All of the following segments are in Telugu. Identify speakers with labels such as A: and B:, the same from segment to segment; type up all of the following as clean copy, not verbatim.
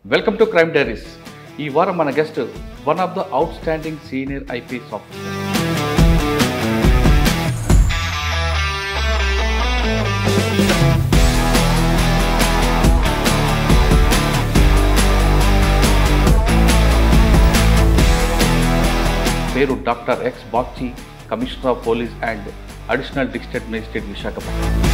A: Welcome to crime diaries. ఈ వారం మన guest one of the outstanding senior IPS officer. పేరు doctor X Bagchi, commissioner of police and additional district magistrate Visakhapatnam.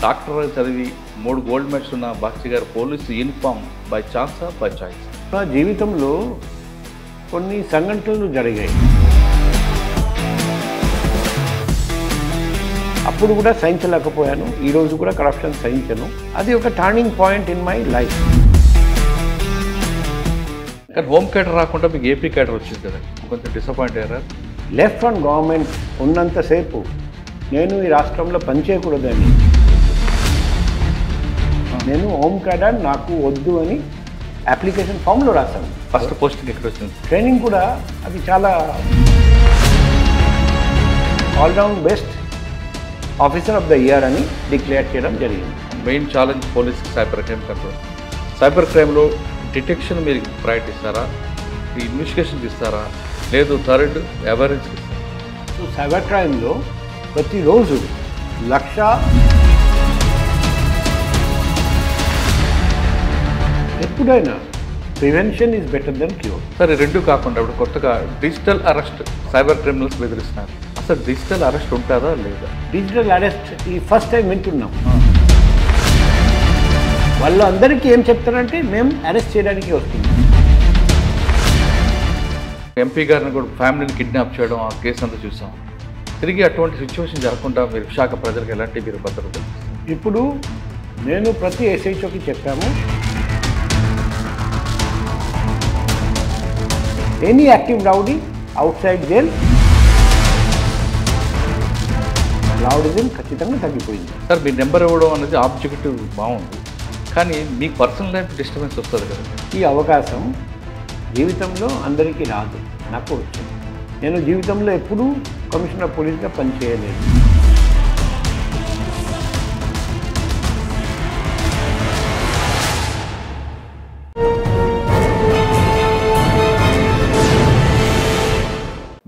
A: Doctor చదివి 3 గోల్డ్ మెడల్స్ ఉన్న Bagchi garu police uniform by ఛాన్సా బై చాయిస్?
B: నా జీవితంలో కొన్ని సంఘటనలు జరిగాయి. అప్పుడు కూడా సహించలేకపోయాను, ఈరోజు కూడా కరప్షన్ సహించను. అది ఒక turning point in my life.
A: కానీ హోమ్ కేటర్ రాకుండా మీకు ఏపీ కేటర్ వచ్చింది కదా, కొంచెం డిసప్పాయింట్ అయ్యారా?
B: లెఫ్ట్ ఫ్రంట్ గవర్నమెంట్ ఉన్నంతసేపు నేను ఈ రాష్ట్రంలో పనిచేయకూడదని, నేను హోమ్ కేడర్ నాకు వద్దు అని అప్లికేషన్ ఫామ్లో రాశాను.
A: ఫస్ట్ పోస్టింగ్ ఎక్కడ వచ్చింది?
B: ట్రైనింగ్ కూడా అది చాలా all round best officer of the year అని డిక్లేర్ చేయడం జరిగింది.
A: మెయిన్ ఛాలెంజ్ పోలీస్కి సైబర్ క్రైమ్ కంట్రోల్. సైబర్ క్రైమ్లో డిటెక్షన్ మీరు ప్రయారిటీ ఇస్తారా, ఇన్వెస్టిగేషన్ ఇస్తారా, లేదు థర్డ్ అవేర్నెస్ ఇస్తారా?
B: సో సైబర్ క్రైమ్లో ప్రతిరోజు 1,00,000 ఎప్పుడైనా prevention is better than cure.
A: సరే, రెండు కాకుండా ఇప్పుడు కొత్తగా డిజిటల్ అరెస్ట్ సైబర్ క్రిమినల్స్ బెదిరిస్తున్నారు. అసలు డిజిటల్ అరెస్ట్ ఉంటుందా లేదా?
B: డిజిటల్ అరెస్ట్ ఈ ఫస్ట్ టైం వింటున్నాం. వాళ్ళు అందరికీ ఏం చెప్తారంటే మేము అరెస్ట్ చేయడానికి వస్తున్నాం.
A: ఎంపీ గారిని కూడా ఫ్యామిలీని కిడ్నాప్ చేయడం, ఆ కేసు అంతా చూసాం. తిరిగి అటువంటి సిచ్యువేషన్ జరగకుండా మీరు విశాఖ ప్రజలకు ఎలాంటి మీరు భద్రత?
B: ఇప్పుడు నేను ప్రతి ఎస్హెచ్ఓకి చెప్పాము, any active rowdy outside jail, rowdyism ఖచ్చితంగా తగ్గిపోయింది.
A: సార్, మీ నెంబర్ ఇవ్వడం అనేది ఆబ్జెక్టివ్ బాగుంది, కానీ మీ పర్సనల్ లైఫ్ డిస్టర్బెన్స్ వస్తుంది కదా.
B: ఈ అవకాశం జీవితంలో అందరికీ రాదు, నాకు వచ్చింది. నేను జీవితంలో ఎప్పుడూ కమిషనర్ పోలీస్గా పనిచేయలేదు.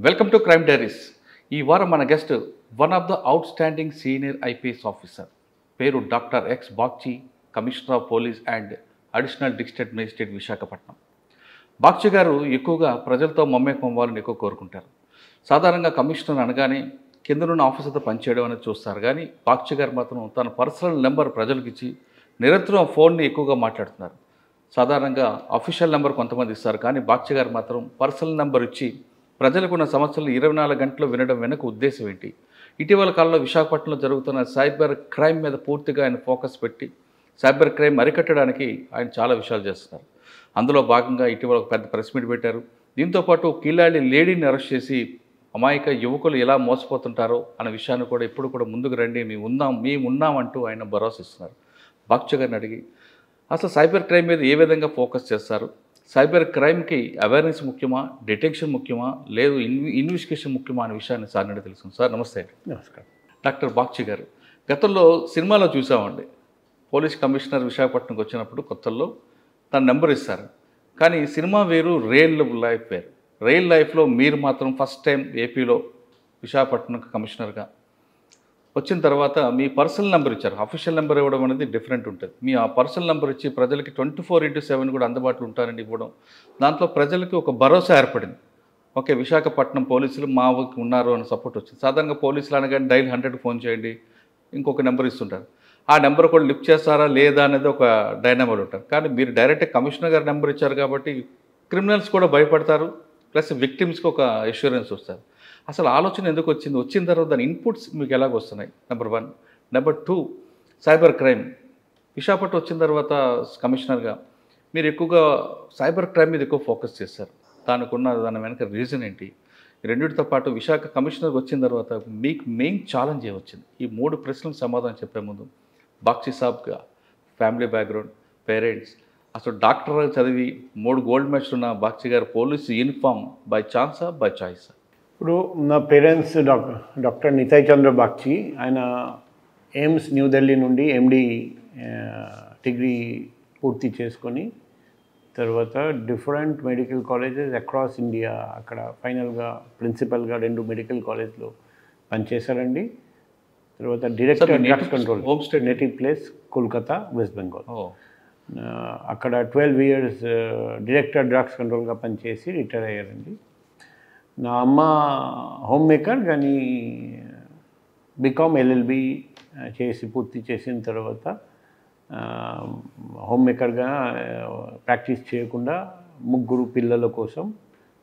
A: Welcome to crime diaries. ఈ వారం మన guest one of the outstanding senior IPS officer. పేరు doctor X Bagchi, commissioner of police and additional district magistrate Visakhapatnam. Bagchi garu ఎక్కువగా ప్రజలతో మమేకం అవ్వాలని ఎక్కువ కోరుకుంటారు. సాధారణంగా కమిషనర్ అనగానే కిందనున్న ఆఫీసర్తో పనిచేయడం అనేది చూస్తారు, కానీ బాగ్చి గారు మాత్రం తన పర్సనల్ నెంబర్ ప్రజలకు ఇచ్చి నిరంతరం ఫోన్ని ఎక్కువగా మాట్లాడుతున్నారు. సాధారణంగా అఫీషియల్ నెంబర్ కొంతమంది ఇస్తారు, కానీ బాగ్చి గారు మాత్రం పర్సనల్ నెంబర్ ఇచ్చి ప్రజలకు ఉన్న సమస్యలు 24 గంటలు వినడం వెనుక ఉద్దేశం ఏంటి? ఇటీవల కాలంలో విశాఖపట్నంలో జరుగుతున్న సైబర్ క్రైమ్ మీద పూర్తిగా ఆయన ఫోకస్ పెట్టి సైబర్ క్రైమ్ అరికట్టడానికి ఆయన చాలా విషయాలు చేస్తున్నారు. అందులో భాగంగా ఇటీవల ఒక పెద్ద ప్రెస్ మీట్ పెట్టారు. దీంతోపాటు కిలాడి లేడీని అరెస్ట్ చేసి అమాయక యువకులు ఎలా మోసపోతుంటారో అన్న విషయాన్ని కూడా ఇప్పుడు కూడా ముందుకు రండి, మేము ఉన్నామంటూ ఆయన భరోసా ఇస్తున్నారు. బాగ్చి గారిని అడిగి అసలు సైబర్ క్రైమ్ మీద ఏ విధంగా ఫోకస్ చేస్తారు, సైబర్ క్రైమ్కి అవేర్నెస్ ముఖ్యమా, డిటెక్షన్ ముఖ్యమా, లేదు ఇన్వెస్టిగేషన్ ముఖ్యమా అనే విషయాన్ని సార్ నుండి తెలుసుకుంది. సార్ నమస్తే.
B: నమస్కారం.
A: డాక్టర్ బాగ్చి గారు, గతంలో సినిమాలో చూసామండి, పోలీస్ కమిషనర్ విశాఖపట్నంకి వచ్చినప్పుడు కొత్తల్లో తన నెంబర్ ఇస్తారు, కానీ సినిమా వేరు, రియల్ లైఫ్ వేరు. రియల్ లైఫ్లో మీరు మాత్రం ఫస్ట్ టైం ఏపీలో విశాఖపట్నం కమిషనర్గా వచ్చిన తర్వాత మీ పర్సనల్ నెంబర్ ఇచ్చారు. అఫీషియల్ నెంబర్ ఇవ్వడం అనేది డిఫరెంట్ ఉంటుంది. మీ ఆ పర్సనల్ నెంబర్ ఇచ్చి ప్రజలకి 24/7 కూడా అందుబాటులో ఉంటారని ఇవ్వడం, దాంట్లో ప్రజలకి ఒక భరోసా ఏర్పడింది. ఓకే, విశాఖపట్నం పోలీసులు మా ఊరికి ఉన్నారు అని సపోర్ట్ వచ్చింది. సాధారణంగా పోలీసులు అనగానే డైల్ 100కి ఫోన్ చేయండి, ఇంకొక నెంబర్ ఇస్తుంటారు. ఆ నెంబర్ కూడా లిఫ్ట్ చేస్తారా లేదా అనేది ఒక డైనమోలు ఉంటారు. కానీ మీరు డైరెక్ట్గా కమిషనర్ గారు నెంబర్ ఇచ్చారు కాబట్టి క్రిమినల్స్ కూడా భయపడతారు, ప్లస్ విక్టిమ్స్కి ఒక అష్యూరెన్స్ వస్తారు. అసలు ఆలోచన ఎందుకు వచ్చింది, వచ్చిన తర్వాత దాని ఇన్పుట్స్ మీకు ఎలాగ వస్తున్నాయి? Number 1. Number 2, cyber crime Visakhapatnam వచ్చిన తర్వాత కమిషనర్గా మీరు ఎక్కువగా సైబర్ క్రైమ్ మీద ఎక్కువ ఫోకస్ చేశారు. దాని వెనక రీజన్ ఏంటి? రెండింటితో పాటు విశాఖ కమిషనర్కి వచ్చిన తర్వాత మీకు మెయిన్ ఛాలెంజ్ ఏమొచ్చింది? ఈ 3 ప్రశ్నలకు సమాధానం చెప్పే ముందు బాగ్చి సాబ్గా ఫ్యామిలీ బ్యాక్గ్రౌండ్, పేరెంట్స్. అసలు డాక్టర్ చదివి 3 గోల్డ్ మెడల్స్ ఉన్న Bagchi garu police uniform by ఛాన్సా, బై చాయిసా?
B: ఇప్పుడు నా పేరెంట్స్ డాక్టర్ నితాయ్ చంద్ర బాగ్చి, ఆయన ఎయిమ్స్ న్యూఢిల్లీ నుండి ఎండి డిగ్రీ పూర్తి చేసుకొని తర్వాత different medical colleges across India అక్కడ ఫైనల్గా ప్రిన్సిపల్గా 2 మెడికల్ కాలేజ్లో పనిచేశారండి. తర్వాత director drugs control,
A: home state,
B: native place Kolkata, west Bengal. అక్కడ 12 years డైరెక్టర్ డ్రగ్స్ కంట్రోల్గా పనిచేసి రిటైర్ అయ్యారండి. నా అమ్మ హోమ్ మేకర్, కానీ బీకామ్ ఎల్ఎల్బి చేసి పూర్తి చేసిన తర్వాత హోమ్ మేకర్గా ప్రాక్టీస్ చేయకుండా 3 పిల్లల కోసం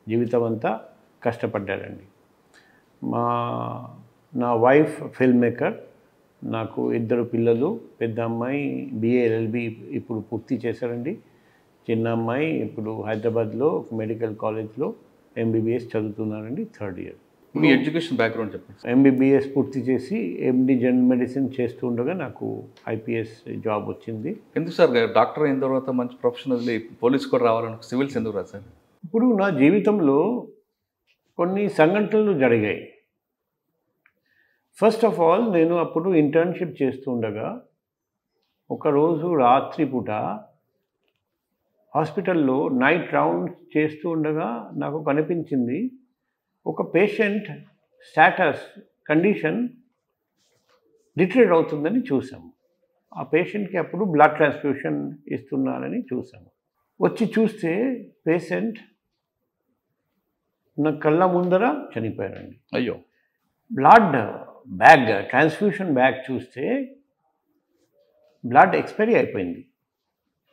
B: జీవితం అంతా కష్టపడ్డారండి. నా వైఫ్ ఫిల్మ్ మేకర్, నాకు 2 పిల్లలు. పెద్ద అమ్మాయి బిఏ ఎల్ఎల్బి ఇప్పుడు పూర్తి చేశారండి. చిన్న అమ్మాయి ఇప్పుడు హైదరాబాద్లో మెడికల్ కాలేజ్లో ఎంబీబీఎస్ చదువుతున్నారండి, 3rd year.
A: మీ ఎడ్యుకేషన్ బ్యాక్గ్రౌండ్ చెప్పండి.
B: ఎంబీబీఎస్ పూర్తి చేసి ఎండి జనరల్ మెడిసిన్ చేస్తూ ఉండగా నాకు ఐపీఎస్ జాబ్ వచ్చింది.
A: ఎందుకు సార్ డాక్టర్ అయిన తర్వాత మంచి ప్రొఫెషన్ వదిలి పోలీస్ కూడా రావాలని సివిల్స్ ఎందుకు రా సార్?
B: ఇప్పుడు నా జీవితంలో కొన్ని సంఘటనలు జరిగాయి. ఫస్ట్ ఆఫ్ ఆల్, నేను అప్పుడు ఇంటర్న్షిప్ చేస్తూ ఉండగా ఒకరోజు రాత్రిపూట హాస్పిటల్లో నైట్ రౌండ్స్ చేస్తూ ఉండగా నాకు కనిపించింది ఒక పేషెంట్ స్టాటస్ కండిషన్ డిటరేట్ అవుతుందని చూసాము. ఆ పేషెంట్కి అప్పుడు బ్లడ్ ట్రాన్స్ఫ్యూషన్ ఇస్తున్నారని చూసాము. వచ్చి చూస్తే పేషెంట్ నా కళ్ళ ముందర చనిపోయారండి.
A: అయ్యో.
B: బ్లడ్ బ్యాగ్, ట్రాన్స్ఫ్యూషన్ బ్యాగ్ చూస్తే బ్లడ్ ఎక్స్పైరీ అయిపోయింది.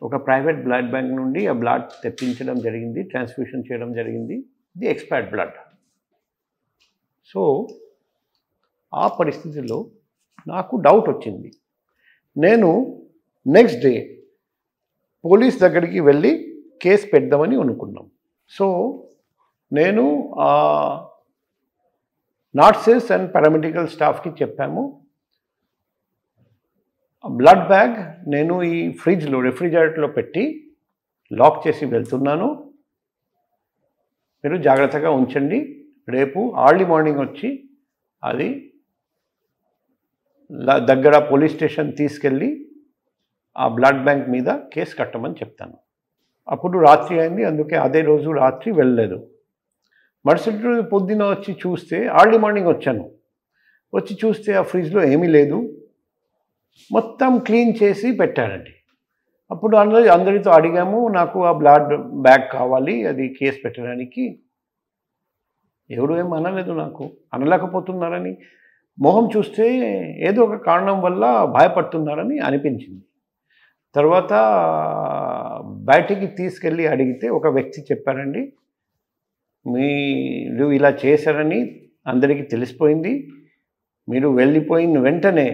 B: ఒక ప్రైవేట్ బ్లడ్ బ్యాంక్ నుండి ఆ బ్లడ్ తెప్పించడం జరిగింది, ట్రాన్స్ఫ్యూషన్ చేయడం జరిగింది. ఇది ఎక్స్పైర్డ్ బ్లడ్. సో ఆ పరిస్థితిలో నాకు డౌట్ వచ్చింది. నేను నెక్స్ట్ డే పోలీస్ దగ్గరికి వెళ్ళి కేసు పెడదామని అనుకున్నాం. సో నేను నర్సెస్ అండ్ పారామెడికల్ స్టాఫ్కి చెప్పాము, బ్లడ్ బ్యాగ్ నేను ఈ ఫ్రిడ్జ్లో, రెఫ్రిజిరేటర్లో పెట్టి లాక్ చేసి వెళ్తున్నాను, మీరు జాగ్రత్తగా ఉంచండి, రేపు అర్లీ మార్నింగ్ వచ్చి అది దగ్గర పోలీస్ స్టేషన్ తీసుకెళ్ళి ఆ బ్లడ్ బ్యాంక్ మీద కేసు కట్టమని చెప్తాను. అప్పుడు రాత్రి అయింది, అందుకే అదే రోజు రాత్రి వెళ్ళలేదు. మరుసటి రోజు పొద్దున వచ్చి చూస్తే, అర్లీ మార్నింగ్ వచ్చాను, వచ్చి చూస్తే ఆ ఫ్రిడ్జ్లో ఏమీ లేదు, మొత్తం క్లీన్ చేసి పెట్టారండి. అప్పుడు అందరితో అడిగాము, నాకు ఆ బ్లడ్ బ్యాగ్ కావాలి, అది కేసు పెట్టడానికి. ఎవరు ఏం అనలేదు, నాకు అనలేకపోతున్నారని, మొహం చూస్తే ఏదో ఒక కారణం వల్ల భయపడుతున్నారని అనిపించింది. తర్వాత బయటికి తీసుకెళ్ళి అడిగితే ఒక వ్యక్తి చెప్పారండి, మీరు ఇలా చేశారని అందరికీ తెలిసిపోయింది, మీరు వెళ్ళిపోయిన వెంటనే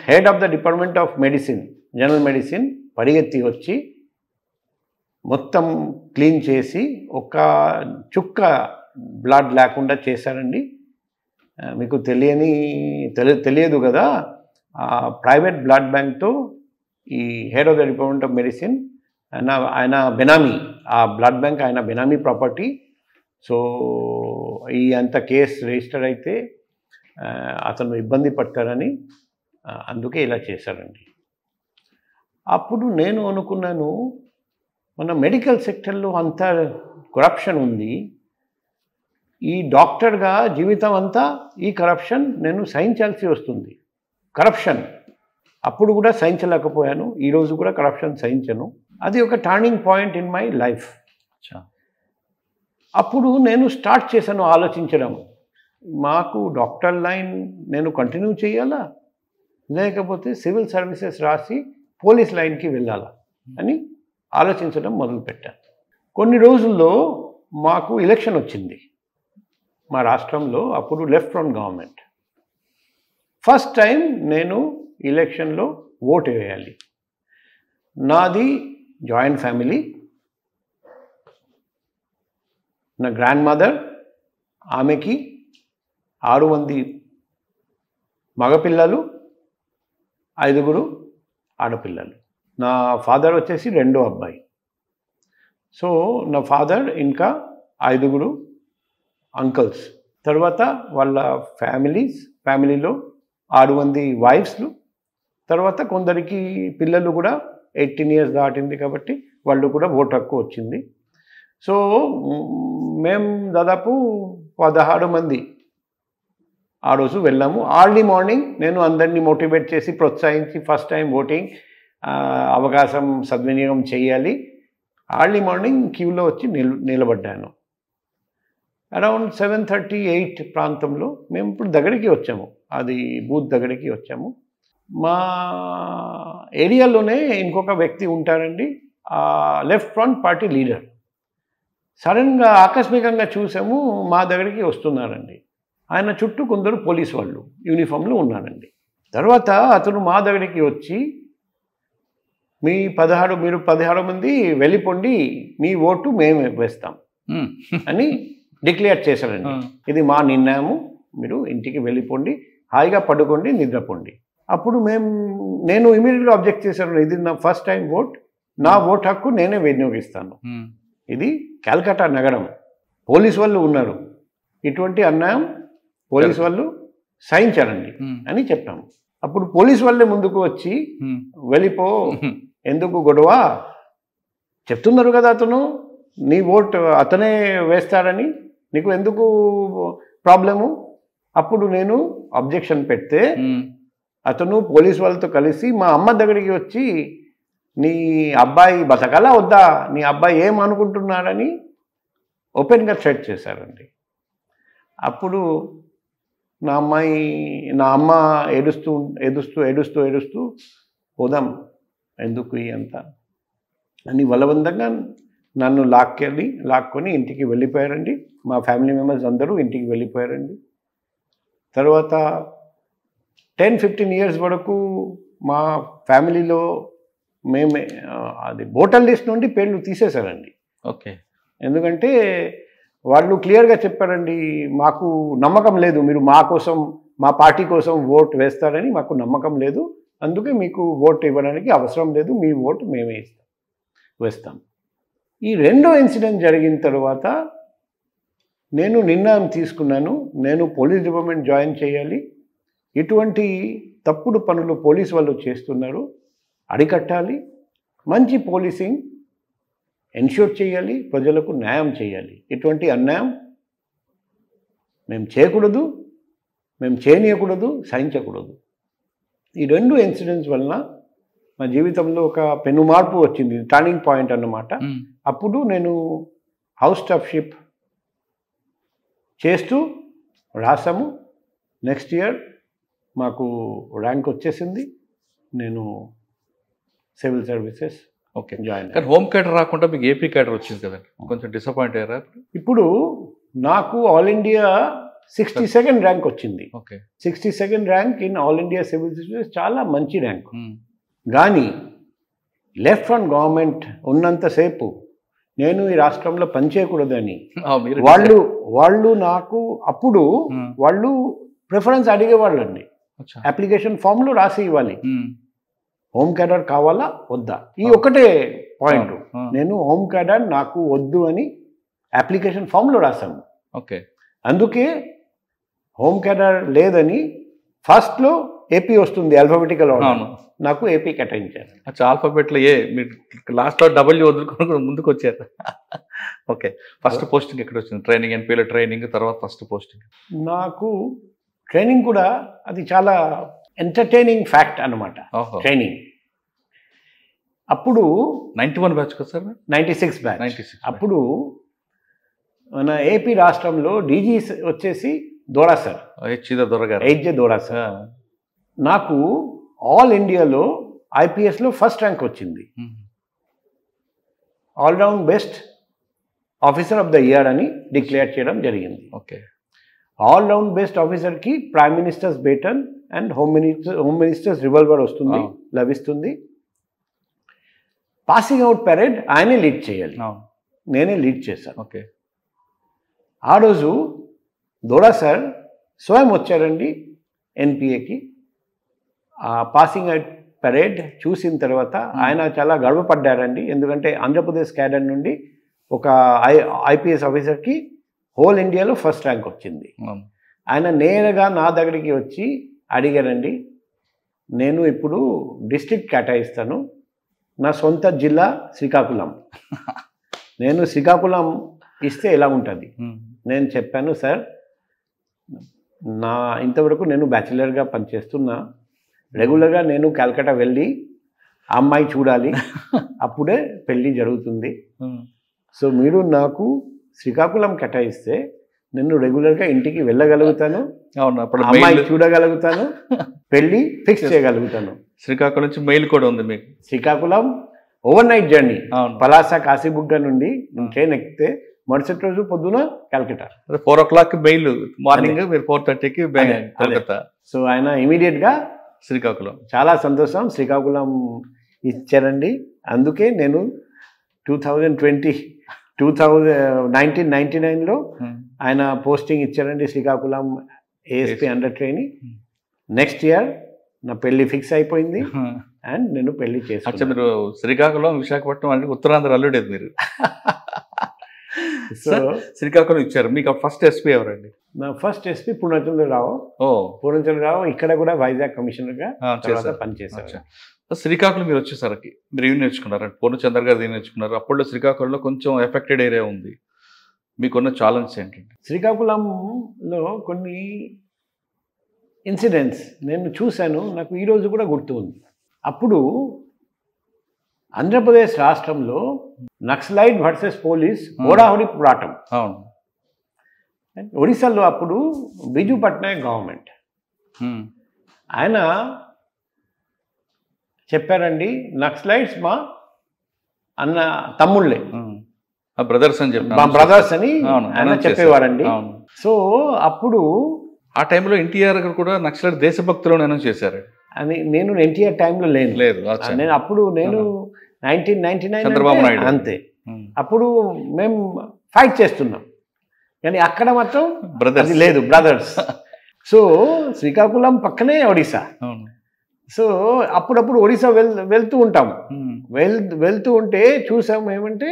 B: head of the department of medicine, general medicine పరిగెత్తి వచ్చి మొత్తం క్లీన్ చేసి ఒక చుక్క బ్లడ్ లేకుండా చేశారండి. మీకు తెలియదు కదా, ప్రైవేట్ బ్లడ్ బ్యాంక్తో ఈ head of the department of medicine ఆయన బెనామీ, ఆ బ్లడ్ బ్యాంక్ ఆయన బెనామీ ప్రాపర్టీ. సో ఈ అంత కేసు రిజిస్టర్ అయితే అతను ఇబ్బంది పడతారని అందుకే ఇలా చేశారండి. అప్పుడు నేను అనుకున్నాను, మన మెడికల్ సెక్టర్లో అంత కరప్షన్ ఉంది, ఈ డాక్టర్గా జీవితం అంతా ఈ కరప్షన్ నేను సహించాల్సి వస్తుంది. కరప్షన్ అప్పుడు కూడా సహించలేకపోయాను, ఈరోజు కూడా కరప్షన్ సహించను. అది ఒక turning point in my life. అప్పుడు నేను స్టార్ట్ చేశాను ఆలోచించడం, మాకు డాక్టర్ లైన్ నేను కంటిన్యూ చేయాలా, లేకపోతే సివిల్ సర్వీసెస్ రాసి పోలీస్ లైన్కి వెళ్ళాలా అని ఆలోచించడం మొదలుపెట్టాను. కొన్ని రోజుల్లో మాకు ఎలక్షన్ వచ్చింది మా రాష్ట్రంలో. అప్పుడు left front government. First time నేను ఎలక్షన్లో ఓటు వేయాలి. నాది జాయింట్ ఫ్యామిలీ, నా గ్రాండ్ మదర్, ఆమెకి 6 మంది మగపిల్లలు, 5 ఆడపిల్లలు. నా ఫాదర్ వచ్చేసి రెండో అబ్బాయి. సో నా ఫాదర్ ఇంకా 5 అంకల్స్, తర్వాత వాళ్ళ ఫ్యామిలీలో 6 మంది వైఫ్స్లు, తర్వాత కొందరికి పిల్లలు కూడా 18 years దాటింది కాబట్టి వాళ్ళు కూడా ఓటు హక్కు వచ్చింది. సో మేము దాదాపు 16 మంది ఆ రోజు వెళ్ళాము. ఆర్లీ మార్నింగ్ నేను అందరినీ మోటివేట్ చేసి ప్రోత్సహించి ఫస్ట్ టైం ఓటింగ్ అవకాశం సద్వినియోగం చేయాలి. ఆర్లీ మార్నింగ్ క్యూలో వచ్చి నిలబడ్డాను. అరౌండ్ 7:30, 8 ప్రాంతంలో మేము ఇప్పుడు దగ్గరికి వచ్చాము, అది బూత్ దగ్గరికి వచ్చాము. మా ఏరియాలోనే ఇంకొక వ్యక్తి ఉంటారండి, లెఫ్ట్ ఫ్రంట్ పార్టీ లీడర్. సడన్గా ఆకస్మికంగా చూసాము, మా దగ్గరికి వస్తున్నారండి. ఆయన చుట్టూ కొందరు పోలీస్ వాళ్ళు యూనిఫామ్లో ఉన్నారండి. తర్వాత అతను మా దగ్గరికి వచ్చి మీరు 16 మంది వెళ్ళిపోండి, మీ ఓటు మేము వేస్తాం అని డిక్లేర్ చేశారండి. ఇది మా నిర్ణయము, మీరు ఇంటికి వెళ్ళిపోండి, హాయిగా పడుకోండి, నిద్రపోండి. అప్పుడు నేను ఇమీడియట్గా అబ్జెక్ట్ చేశాను, ఇది నా ఫస్ట్ టైం ఓట్, నా ఓటు హక్కు నేనే వినియోగిస్తాను. ఇది కలకత్తా నగరం, పోలీసు వాళ్ళు ఉన్నారు, ఇటువంటి అన్యాయం పోలీసు వాళ్ళు సహించారండి అని చెప్పాము. అప్పుడు పోలీసు వాళ్ళే ముందుకు వచ్చి వెళ్ళిపో, ఎందుకు గొడవ, చెప్తున్నారు కదా అతను నీ ఓటు అతనే వేస్తాడని, నీకు ఎందుకు ప్రాబ్లము. అప్పుడు నేను అబ్జెక్షన్ పెడితే అతను పోలీసు వాళ్ళతో కలిసి మా అమ్మ దగ్గరికి వచ్చి నీ అబ్బాయి బతకాలా వద్దా, నీ అబ్బాయి ఏమనుకుంటున్నాడని ఓపెన్గా థ్రెట్ చేశారండి. అప్పుడు నా అమ్మ ఏడుస్తూ పోదాం, ఎందుకు అంతా అని బలవంతంగా నన్ను లాక్కొని ఇంటికి వెళ్ళిపోయారండి. మా ఫ్యామిలీ మెంబర్స్ అందరూ ఇంటికి వెళ్ళిపోయారండి. తర్వాత 10-15 years వరకు మా ఫ్యామిలీలో మేమే అది ఓటర్ లిస్ట్ నుండి పేర్లు తీసేశారండి.
A: ఓకే.
B: ఎందుకంటే వాళ్ళు క్లియర్గా చెప్పారండి, మాకు నమ్మకం లేదు, మీరు మా పార్టీ కోసం ఓటు వేస్తారని మాకు నమ్మకం లేదు, అందుకే మీకు ఓటు ఇవ్వడానికి అవసరం లేదు, మీ ఓటు మేమే వేస్తాం. ఈ 2 ఇన్సిడెంట్ జరిగిన తర్వాత నేను నిర్ణయం తీసుకున్నాను, నేను పోలీస్ డిపార్ట్మెంట్ జాయిన్ చేయాలి, ఇటువంటి తప్పుడు పనులు పోలీసు వాళ్ళు చేస్తున్నారు, అరికట్టాలి, మంచి పోలీసింగ్ ఎన్ష్యూర్ చేయాలి, ప్రజలకు న్యాయం చేయాలి, ఇటువంటి అన్యాయం మేము చేయకూడదు, మేము చేయనీయకూడదు, సహించకూడదు. ఈ 2 ఇన్సిడెంట్స్ వలన మా జీవితంలో ఒక పెను మార్పు వచ్చింది, టర్నింగ్ పాయింట్ అన్నమాట. అప్పుడు నేను హౌస్ స్టాఫ్షిప్ చేస్తూ రాసాము. నెక్స్ట్ ఇయర్ మాకు ర్యాంక్ వచ్చేసింది, నేను సివిల్ సర్వీసెస్ జాయిన్.
A: కానీ హోమ్ క్యాడర్ రాకుండా మీకు ఏపీ క్యాడర్ వచ్చింది కదండి, కొంచెం డిసప్పాయింట్ అయ్యారా?
B: ఇప్పుడు నాకు ఆల్ ఇండియా 62nd ర్యాంక్ వచ్చింది.
A: Okay.
B: 62nd rank in all India civil services చాలా మంచి ర్యాంక్. కానీ లెఫ్ట్ ఫ్రంట్ గవర్నమెంట్ ఉన్నంతసేపు నేను ఈ రాష్ట్రంలో పనిచేయకూడదని వాళ్ళు నాకు అప్పుడు వాళ్ళు ప్రిఫరెన్స్ అడిగేవాళ్ళండి. అప్లికేషన్ ఫామ్లో రాసి ఇవ్వాలి, హోమ్ క్యాడర్ కావాలా వద్దా, ఈ ఒకటే పాయింట్. నేను హోమ్ క్యాడర్ నాకు వద్దు అని అప్లికేషన్ ఫామ్లో రాశాను.
A: ఓకే. అందుకే
B: హోమ్ క్యాడర్ లేదని ఫస్ట్లో ఏపీ వస్తుంది ఆల్ఫాబెటికల్ ఆర్డర్, నాకు ఏపీ కేటాయించారు.
A: ఆల్ఫాబెట్లో మీరు లాస్ట్లో డబ్ల్యూ వదులుకొని ముందుకు వచ్చారు. ఓకే. ఫస్ట్ పోస్టింగ్ ఎక్కడ వచ్చింది? ట్రైనింగ్, ఎన్పీలో ట్రైనింగ్, తర్వాత ఫస్ట్ పోస్టింగ్.
B: నాకు ట్రైనింగ్ కూడా అది చాలా ఎంటర్టైనింగ్ ఫ్యాక్ట్ అన్నమాట. ట్రైనింగ్ అప్పుడు
A: 91 బ్యాచ్ కదా సార్?
B: 96 బ్యాచ్. అప్పుడు మన ఏపీ రాష్ట్రంలో డీజీ వచ్చేసి దోరా సార్, హెచ్ దోరా సార్. నాకు ఆల్ ఇండియాలో ఐపీఎస్లో ఫస్ట్ ర్యాంక్ వచ్చింది, all round best officer of the year అని డిక్లేర్ చేయడం జరిగింది.
A: ఓకే.
B: ఆల్రౌండ్ బెస్ట్ ఆఫీసర్కి prime ministers batten and home ministers revolver లభిస్తుంది. పాసింగ్ అవుట్ పెరేడ్ ఆయనే లీడ్ చేయాలి, నేనే లీడ్ చేశాను.
A: ఓకే.
B: ఆ రోజు దోరా సార్ స్వయం వచ్చారండి ఎన్పిఏకి. ఆ పాసింగ్ అవుట్ పరేడ్ చూసిన తర్వాత ఆయన చాలా గర్వపడ్డారండి. ఎందుకంటే ఆంధ్రప్రదేశ్ క్యాడర్ నుండి ఒక ఐపీఎస్ ఆఫీసర్కి హోల్ ఇండియాలో ఫస్ట్ ర్యాంక్ వచ్చింది. ఆయన నేరుగా నా దగ్గరికి వచ్చి అడిగారండి, నేను ఇప్పుడు డిస్ట్రిక్ట్ కేటాయిస్తాను, నా సొంత జిల్లా శ్రీకాకుళం, నేను శ్రీకాకుళం ఇస్తే ఎలా ఉంటుంది? నేను చెప్పాను, సార్ ఇంతవరకు నేను బ్యాచిలర్గా పనిచేస్తున్నా, రెగ్యులర్గా నేను కలకత్తా వెళ్ళి అమ్మాయి చూడాలి, అప్పుడే పెళ్ళి జరుగుతుంది. సో మీరు నాకు శ్రీకాకుళం కేటాయిస్తే నేను రెగ్యులర్గా ఇంటికి వెళ్ళగలుగుతాను, అమ్మాయి చూడగలుగుతాను, పెళ్ళి ఫిక్స్ చేయగలుగుతాను.
A: శ్రీకాకుళం నుంచి మెయిల్ కూడా ఉంది మీకు.
B: Srikakulam over night journey, Palasa Kashibugga నుండి ట్రైన్ ఎక్కితే మరుసటి రోజు పొద్దున కలకత్తా.
A: 4 o'clock మెయిల్, మార్నింగ్ మీరు 4:30కి కలకత్తా.
B: సో ఆయన ఇమీడియట్గా
A: శ్రీకాకుళం.
B: చాలా సంతోషం, శ్రీకాకుళం ఇచ్చారండి. అందుకే నేను 1999లో ఆయన పోస్టింగ్ ఇచ్చారండి Srikakulam ASP under training. Next year నా పెళ్లి ఫిక్స్ అయిపోయింది అండ్ నేను పెళ్లి చేసుకున్నాను.
A: మీరు శ్రీకాకుళం విశాఖపట్నం అంటే ఉత్తరాంధ్ర అల్లుడేది మీరు. సో శ్రీకాకుళం ఇచ్చారు. మీకు ఫస్ట్ ఎస్పీ ఎవరండి?
B: నా ఫస్ట్ ఎస్పీ పూర్ణచంద్రరావు. పూర్ణచంద్రరావు ఇక్కడ కూడా వైజాగ్ కమిషనర్గా పనిచేశారు.
A: శ్రీకాకుళం మీరు వచ్చేసరికి మీరు ఏం నేర్చుకున్నారు? పూర్ణచంద్ర గారు ఏం నేర్చుకున్నారు? అప్పుడు శ్రీకాకుళంలో కొంచెం ఎఫెక్టెడ్ ఏరియా ఉంది, మీకున్న ఛాలెంజ్ ఏంటంటే?
B: శ్రీకాకుళంలో కొన్ని ఇన్సిడెంట్స్ నేను చూశాను, నాకు ఈరోజు కూడా గుర్తు ఉంది. అప్పుడు ఆంధ్రప్రదేశ్ రాష్ట్రంలో నక్సలైట్ వర్సెస్ పోలీస్ హోడాహోడి పోరాటం. ఒడిశాలో అప్పుడు బిజు పట్నాయక్ గవర్నమెంట్, ఆయన చెప్పారండి, నక్సలైట్స్ మా అన్న తమ్ముళ్ళే,
A: బ్రదర్స్ అని చెప్పి,
B: మా బ్రదర్స్ అని ఆయన చెప్పేవారండి. సో అప్పుడు
A: ఆ టైంలో ఎన్టీఆర్ గారు కూడా నక్సలైట్ దేశభక్తులను అనౌన్స్ చేశారు
B: అని. నేను ఎన్టీఆర్ టైంలో లేదు, నేను అప్పుడు నేను 1999
A: చంద్రబాబు నాయుడు
B: అంతే. అప్పుడు మేము ఫైట్ చేస్తున్నాం, కానీ అక్కడ మాత్రం బ్రదర్స్ లేదు, బ్రదర్స్. సో శ్రీకాకుళం పక్కనే ఒడిశా. సో అప్పుడప్పుడు ఒడిశా వెళ్తూ ఉంటాము. వెళ్తూ ఉంటే చూసాము ఏమంటే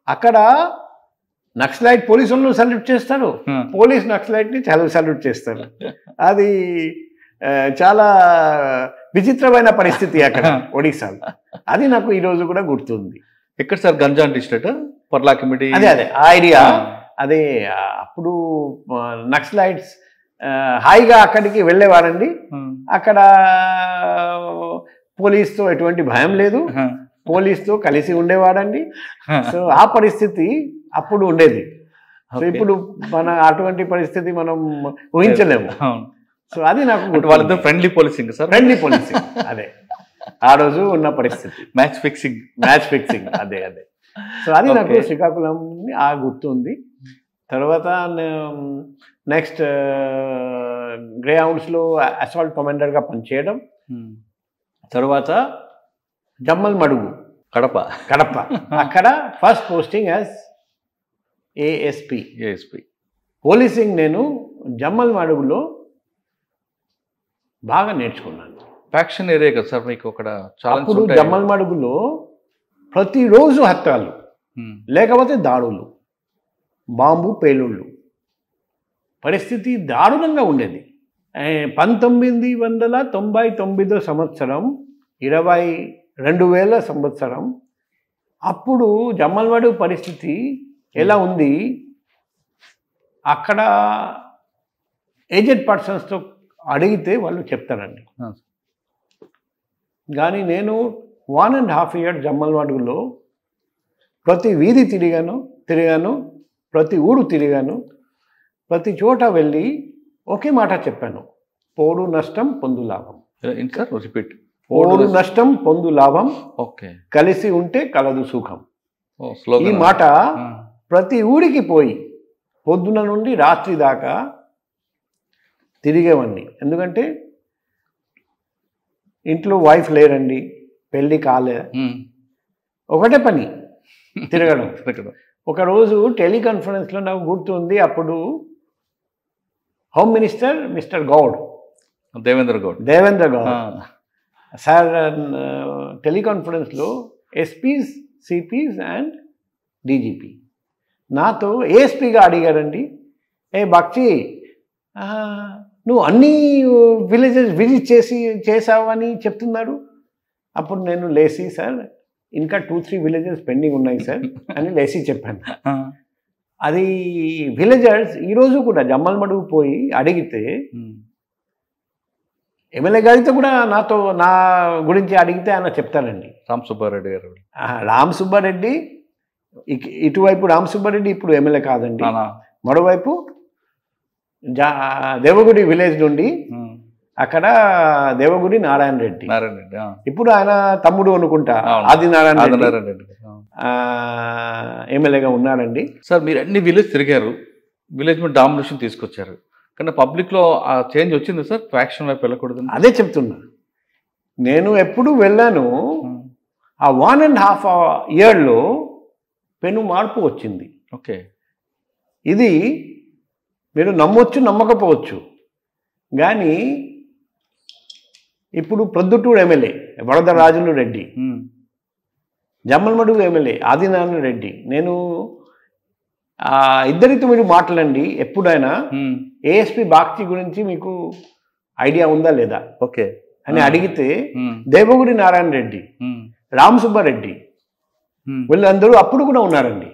B: అక్కడ నక్సలైట్ పోలీసులను సల్యూట్ చేస్తారు, పోలీస్ నక్సలైట్ని చాలా సల్యూట్ చేస్తారు. అది చాలా విచిత్రమైన పరిస్థితి అక్కడ ఒడిశాలో. అది నాకు ఈరోజు కూడా గుర్తుంది.
A: ఎక్కడ సార్? గంజాం డిస్ట్రిక్ట్, పర్లాకిమిడి.
B: అదే ఆ ఐడియా. అదే అప్పుడు నక్సలైట్స్ హాయిగా అక్కడికి వెళ్ళేవారండి. అక్కడ పోలీస్తో ఎటువంటి భయం లేదు, పోలీస్తో కలిసి ఉండేవాడండి. సో ఆ పరిస్థితి అప్పుడు ఉండేది. సో ఇప్పుడు మన అటువంటి పరిస్థితి మనం ఊహించలేము. సో అది నాకు
A: వాళ్ళతో friendly policing sir,
B: friendly policing. అదే ఆ రోజు ఉన్న పరిస్థితి,
A: మ్యాచ్ ఫిక్సింగ్.
B: అదే. సో అది నాకు శ్రీకాకుళం ఆ గుర్తుంది. తర్వాత నెక్స్ట్ గ్రే హౌండ్స్లో అసాల్ట్ కమాండర్గా పనిచేయడం. తర్వాత జమ్మల్ మడుగు, కడప. అక్కడ first posting as ASP policing. నేను జమ్మల్ మడుగులో బాగా నేర్చుకున్నాను.
A: ఫ్యాక్షన్ ఏరియా కదా సార్ మీకు అక్కడ.
B: అప్పుడు జమ్మల్ మడుగులో ప్రతిరోజు హత్యలు, లేకపోతే దాడులు, బాంబు పేలుళ్ళు, పరిస్థితి దారుణంగా ఉండేది. 1999 సంవత్సరం, 2000 సంవత్సరం అప్పుడు జమ్మల్మడు పరిస్థితి ఎలా ఉంది? అక్కడ ఏజెడ్ పర్సన్స్తో అడిగితే వాళ్ళు చెప్తారండి. కానీ నేను 1.5 years జమ్మల్మడుగులో ప్రతి వీధి తిరిగాను, ప్రతి ఊరు తిరిగాను, ప్రతి చోట వెళ్ళి ఒకే మాట చెప్పాను, పోడు నష్టం పొందు లాభం. పోడు నష్టం పొందు లాభం, కలిసి ఉంటే కలదు సుఖం. ఈ మాట ప్రతి ఊరికి పోయి పొద్దున నుండి రాత్రి దాకా తిరిగేవాడిని. ఎందుకంటే ఇంట్లో వైఫ్ లేరండి, పెళ్ళి కాలే, ఒకటే పని తిరగడం. ఒకరోజు టెలికాన్ఫరెన్స్లో నాకు గుర్తుంది, అప్పుడు home minister mister Goud, Devendra Goud sir టెలికాన్ఫరెన్స్లో ఎస్పీస్, సిపీస్ అండ్ డీజీపీ నాతో ఏఎస్పీగా అడిగారండి, ఏ బాక్షి నువ్వు అన్ని విలేజెస్ విజిట్ చేసావని చెప్తున్నారు. అప్పుడు నేను లేసి సార్ ఇంకా 2-3 విలేజెస్ పెండింగ్ ఉన్నాయి సార్ అని లేసి చెప్పాను. అది విలేజర్స్ ఈరోజు కూడా జమ్మలమడుగు పోయి అడిగితే ఎమ్మెల్యే గారితో కూడా నా గురించి అడిగితే ఆయన చెప్తారండి.
A: రామ్ సుబ్బారెడ్డి గారు.
B: రామ్ సుబ్బారెడ్డి ఇటువైపు రామ్ సుబ్బారెడ్డి ఇప్పుడు ఎమ్మెల్యే కాదండి, మరోవైపు దేవగుడి విలేజ్ నుండి అక్కడ దేవగుడి నారాయణ రెడ్డి ఇప్పుడు ఆయన తమ్ముడు అనుకుంటా ఆది నారాయణ రెడ్డి ఎమ్మెల్యేగా ఉన్నారండి.
A: సార్ మీరు అన్ని విలేజ్ తిరిగారు, విలేజ్ మీద డామినేషన్ తీసుకొచ్చారు, కానీ పబ్లిక్లో ఆ చేంజ్ వచ్చింది సార్, ఫ్యాక్షన్ వైపు వెళ్ళకూడదు.
B: అదే చెప్తున్నా, నేను ఎప్పుడు వెళ్ళాను ఆ 1.5 ఇయర్లో పెను మార్పు వచ్చింది.
A: ఓకే,
B: ఇది మీరు నమ్మొచ్చు నమ్మకపోవచ్చు, కానీ ఇప్పుడు ప్రొద్దుటూరు ఎమ్మెల్యే వరదరాజులు రెడ్డి, జమ్మలమడుగు ఎమ్మెల్యే ఆదినారాయణ రెడ్డి, నేను ఇద్దరితో మీరు మాట్లాడండి ఎప్పుడైనా ఏఎస్పీ బాక్షి గురించి మీకు ఐడియా ఉందా లేదా
A: ఓకే
B: అని అడిగితే దేవగుడి నారాయణ రెడ్డి, రామ్ సుబ్బారెడ్డి వీళ్ళందరూ అప్పుడు కూడా ఉన్నారండి.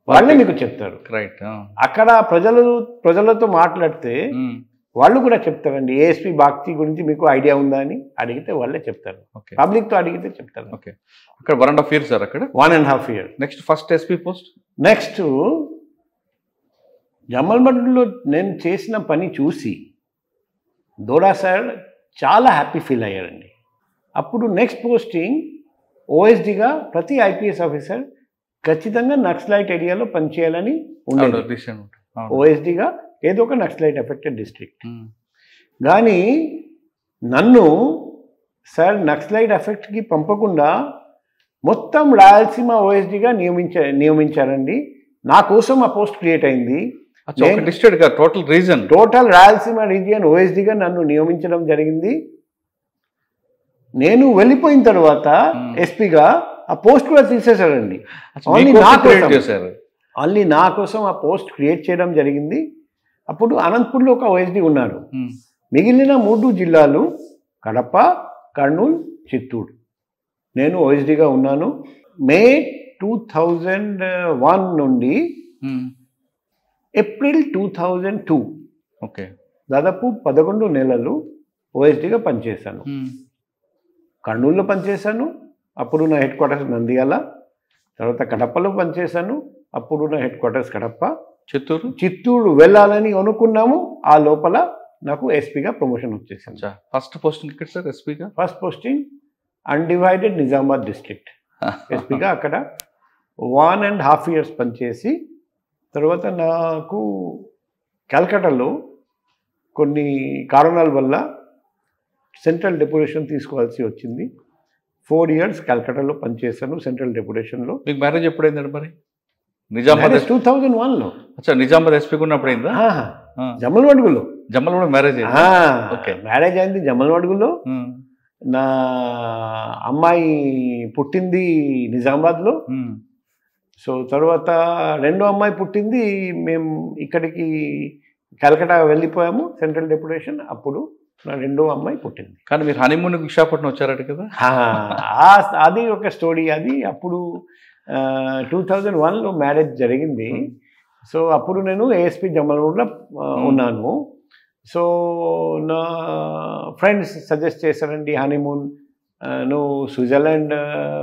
B: వాళ్ళే మీకు చెప్తారు.
A: రైట్.
B: అక్కడ ప్రజలతో మాట్లాడితే వాళ్ళు కూడా చెప్తారండి, ఏఎస్పీ బాక్షి గురించి మీకు ఐడియా ఉందా అని అడిగితే వాళ్ళే చెప్తారు. పబ్లిక్తో అడిగితే చెప్తారు.
A: ఓకే, అక్కడ 1.5 years సార్, అక్కడ
B: 1.5 years.
A: Next first SP post.
B: Next జమ్మలమడుగులో నేను చేసిన పని చూసి దోడా సార్ చాలా హ్యాపీ ఫీల్ అయ్యారండి. అప్పుడు నెక్స్ట్ పోస్టింగ్ ఓఎస్డీగా ప్రతి ఐపీఎస్ ఆఫీసర్ ఖచ్చితంగా నక్సలైట్ ఏరియాలో పనిచేయాలని ఉండేది. ఓఎస్డీగా ఏదో ఒక నక్సలైట్ ఎఫెక్టెడ్ డిస్ట్రిక్ట్. కానీ నన్ను సార్ నక్సలైట్ ఎఫెక్ట్కి పంపకుండా మొత్తం రాయలసీమ ఓఎస్డీగా నియమించారండి. నా కోసం ఆ పోస్ట్ క్రియేట్ అయింది. టోటల్ రాయలసీమ రీజియన్ ఓఎస్డీగా నన్ను నియమించడం జరిగింది. నేను వెళ్ళిపోయిన తర్వాత ఎస్పీగా ఆ పోస్ట్ కూడా తీసేశారండి. ఓన్లీ నా కోసం ఆ పోస్ట్ క్రియేట్ చేయడం జరిగింది. అప్పుడు అనంతపూర్లో ఒక ఓఎస్డీ ఉన్నారు. మిగిలిన 3 జిల్లాలు కడప, కర్నూలు, చిత్తూరు నేను ఓఎస్డీగా ఉన్నాను. మే 2001 నుండి ఏప్రిల్ 2002
A: ఓకే
B: దాదాపు 11 నెలలు ఓఎస్డీగా పనిచేశాను. కర్నూలులో పనిచేశాను, అప్పుడు నా హెడ్ క్వార్టర్స్ నంద్యాల. తర్వాత కడపలో పనిచేశాను, అప్పుడు నా హెడ్ క్వార్టర్స్ కడప. చిత్తూరు వెళ్ళాలని అనుకున్నాము, ఆ లోపల నాకు ఎస్పీగా ప్రమోషన్ వచ్చేసింది.
A: ఫస్ట్ పోస్టింగ్ ఇక్కడ సార్ ఎస్పీగా?
B: First posting undivided Nizamabad district ఎస్పీగా. అక్కడ 1.5 years పనిచేసి తర్వాత నాకు కలకట్టాలో కొన్ని కారణాల వల్ల సెంట్రల్ డెప్యుటేషన్ తీసుకోవాల్సి వచ్చింది. 4 years కలకట్టాలో పనిచేశాను సెంట్రల్ డెప్యుటేషన్లో.
A: మీకు మ్యారేజ్ ఎప్పుడైంది మరి? నిజామాబాద్
B: 2001లో.
A: నిజామాబాద్ ఎస్పీ ఉన్నప్పుడు అయిందా?
B: జమ్మలమడుగులో
A: మ్యారేజ్
B: మ్యారేజ్ అయింది జమ్మలమడుగులో. నా అమ్మాయి పుట్టింది నిజామాబాద్లో. సో తర్వాత రెండో అమ్మాయి పుట్టింది, మేము ఇక్కడికి కలకట్టా వెళ్ళిపోయాము సెంట్రల్ డెప్యుటేషన్. అప్పుడు నా రెండో అమ్మాయి పుట్టింది.
A: కానీ మీరు హనీమూన్ విశాఖపట్నం వచ్చారట కదా?
B: అది ఒక స్టోరీ. అది అప్పుడు 2001లో మ్యారేజ్ జరిగింది. సో అప్పుడు నేను ఏఎస్పీ జమ్మలమడుగులో ఉన్నాను. సో నా ఫ్రెండ్స్ సజెస్ట్ చేశారండి, హనీమూన్ నువ్వు స్విట్జర్లాండ్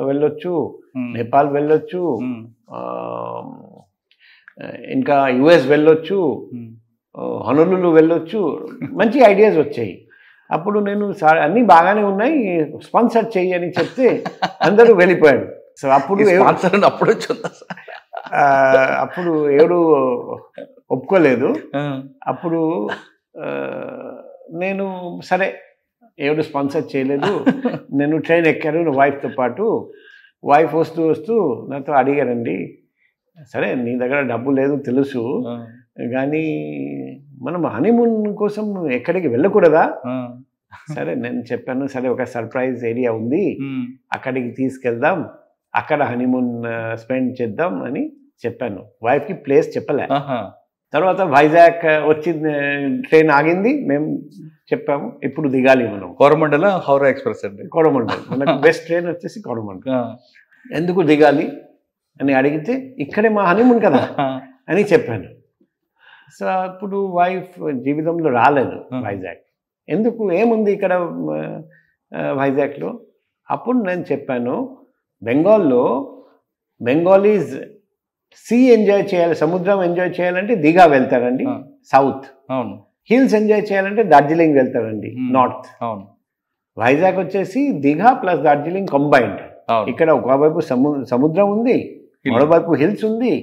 B: వెళ్ళొచ్చు, నేపాల్ వెళ్ళొచ్చు, ఇంకా యుఎస్ వెళ్ళొచ్చు, హనూలులు వెళ్ళొచ్చు, మంచి ఐడియాస్ వచ్చాయి. అప్పుడు నేను అన్నీ బాగానే ఉన్నాయి, స్పాన్సర్ చెయ్యి అని చెప్తే అందరూ వెళ్ళిపోయాడు. సో అప్పుడు అప్పుడు ఎవరు ఒప్పుకోలేదు. అప్పుడు నేను సరే ఎవరు స్పాన్సర్ చేయలేదు. నేను ట్రైన్ ఎక్కాను వైఫ్తో పాటు. వైఫ్ వస్తూ వస్తూ నాతో అడిగారండి, సరే నీ దగ్గర డబ్బు లేదు తెలుసు, కానీ మనం హనీమూన్ కోసం ఎక్కడికి వెళ్ళకూడదా సరే నేను చెప్పాను, సరే ఒక సర్ప్రైజ్ ఏరియా ఉంది, అక్కడికి తీసుకెళ్దాం, అక్కడ హనీమూన్ స్పెండ్ చేద్దాం అని చెప్పాను. వైఫ్కి ప్లేస్ చెప్పలే. తర్వాత వైజాగ్ వచ్చింది, ట్రైన్ ఆగింది, మేము చెప్పాము ఇప్పుడు దిగాలి మనం.
A: కోరమండల హౌరా ఎక్స్ప్రెస్ అండి.
B: కోరమండల్ మనకు బెస్ట్ ట్రైన్ వచ్చేసి కోరమండల్. ఎందుకు దిగాలి అని అడిగితే ఇక్కడే మా హనీమూన్ కదా అని చెప్పాను. సో అప్పుడు వైఫ్ జీవితంలో రాలేదు వైజాగ్. ఎందుకు, ఏముంది ఇక్కడ వైజాగ్లో? అప్పుడు నేను చెప్పాను, బెంగాల్లో బెంగాలీస్ సీ ఎంజాయ్ చేయాలి, సముద్రం ఎంజాయ్ చేయాలంటే దిగా వెళ్తారండి సౌత్. అవును. హిల్స్ ఎంజాయ్ చేయాలంటే డార్జిలింగ్ వెళ్తారండి నార్త్. అవును. వైజాగ్ వచ్చేసి దిఘా ప్లస్ డార్జిలింగ్ కంబైన్డ్. ఇక్కడ ఒకవైపు సముద్రం ఉంది, మరోవైపు హిల్స్ ఉంది.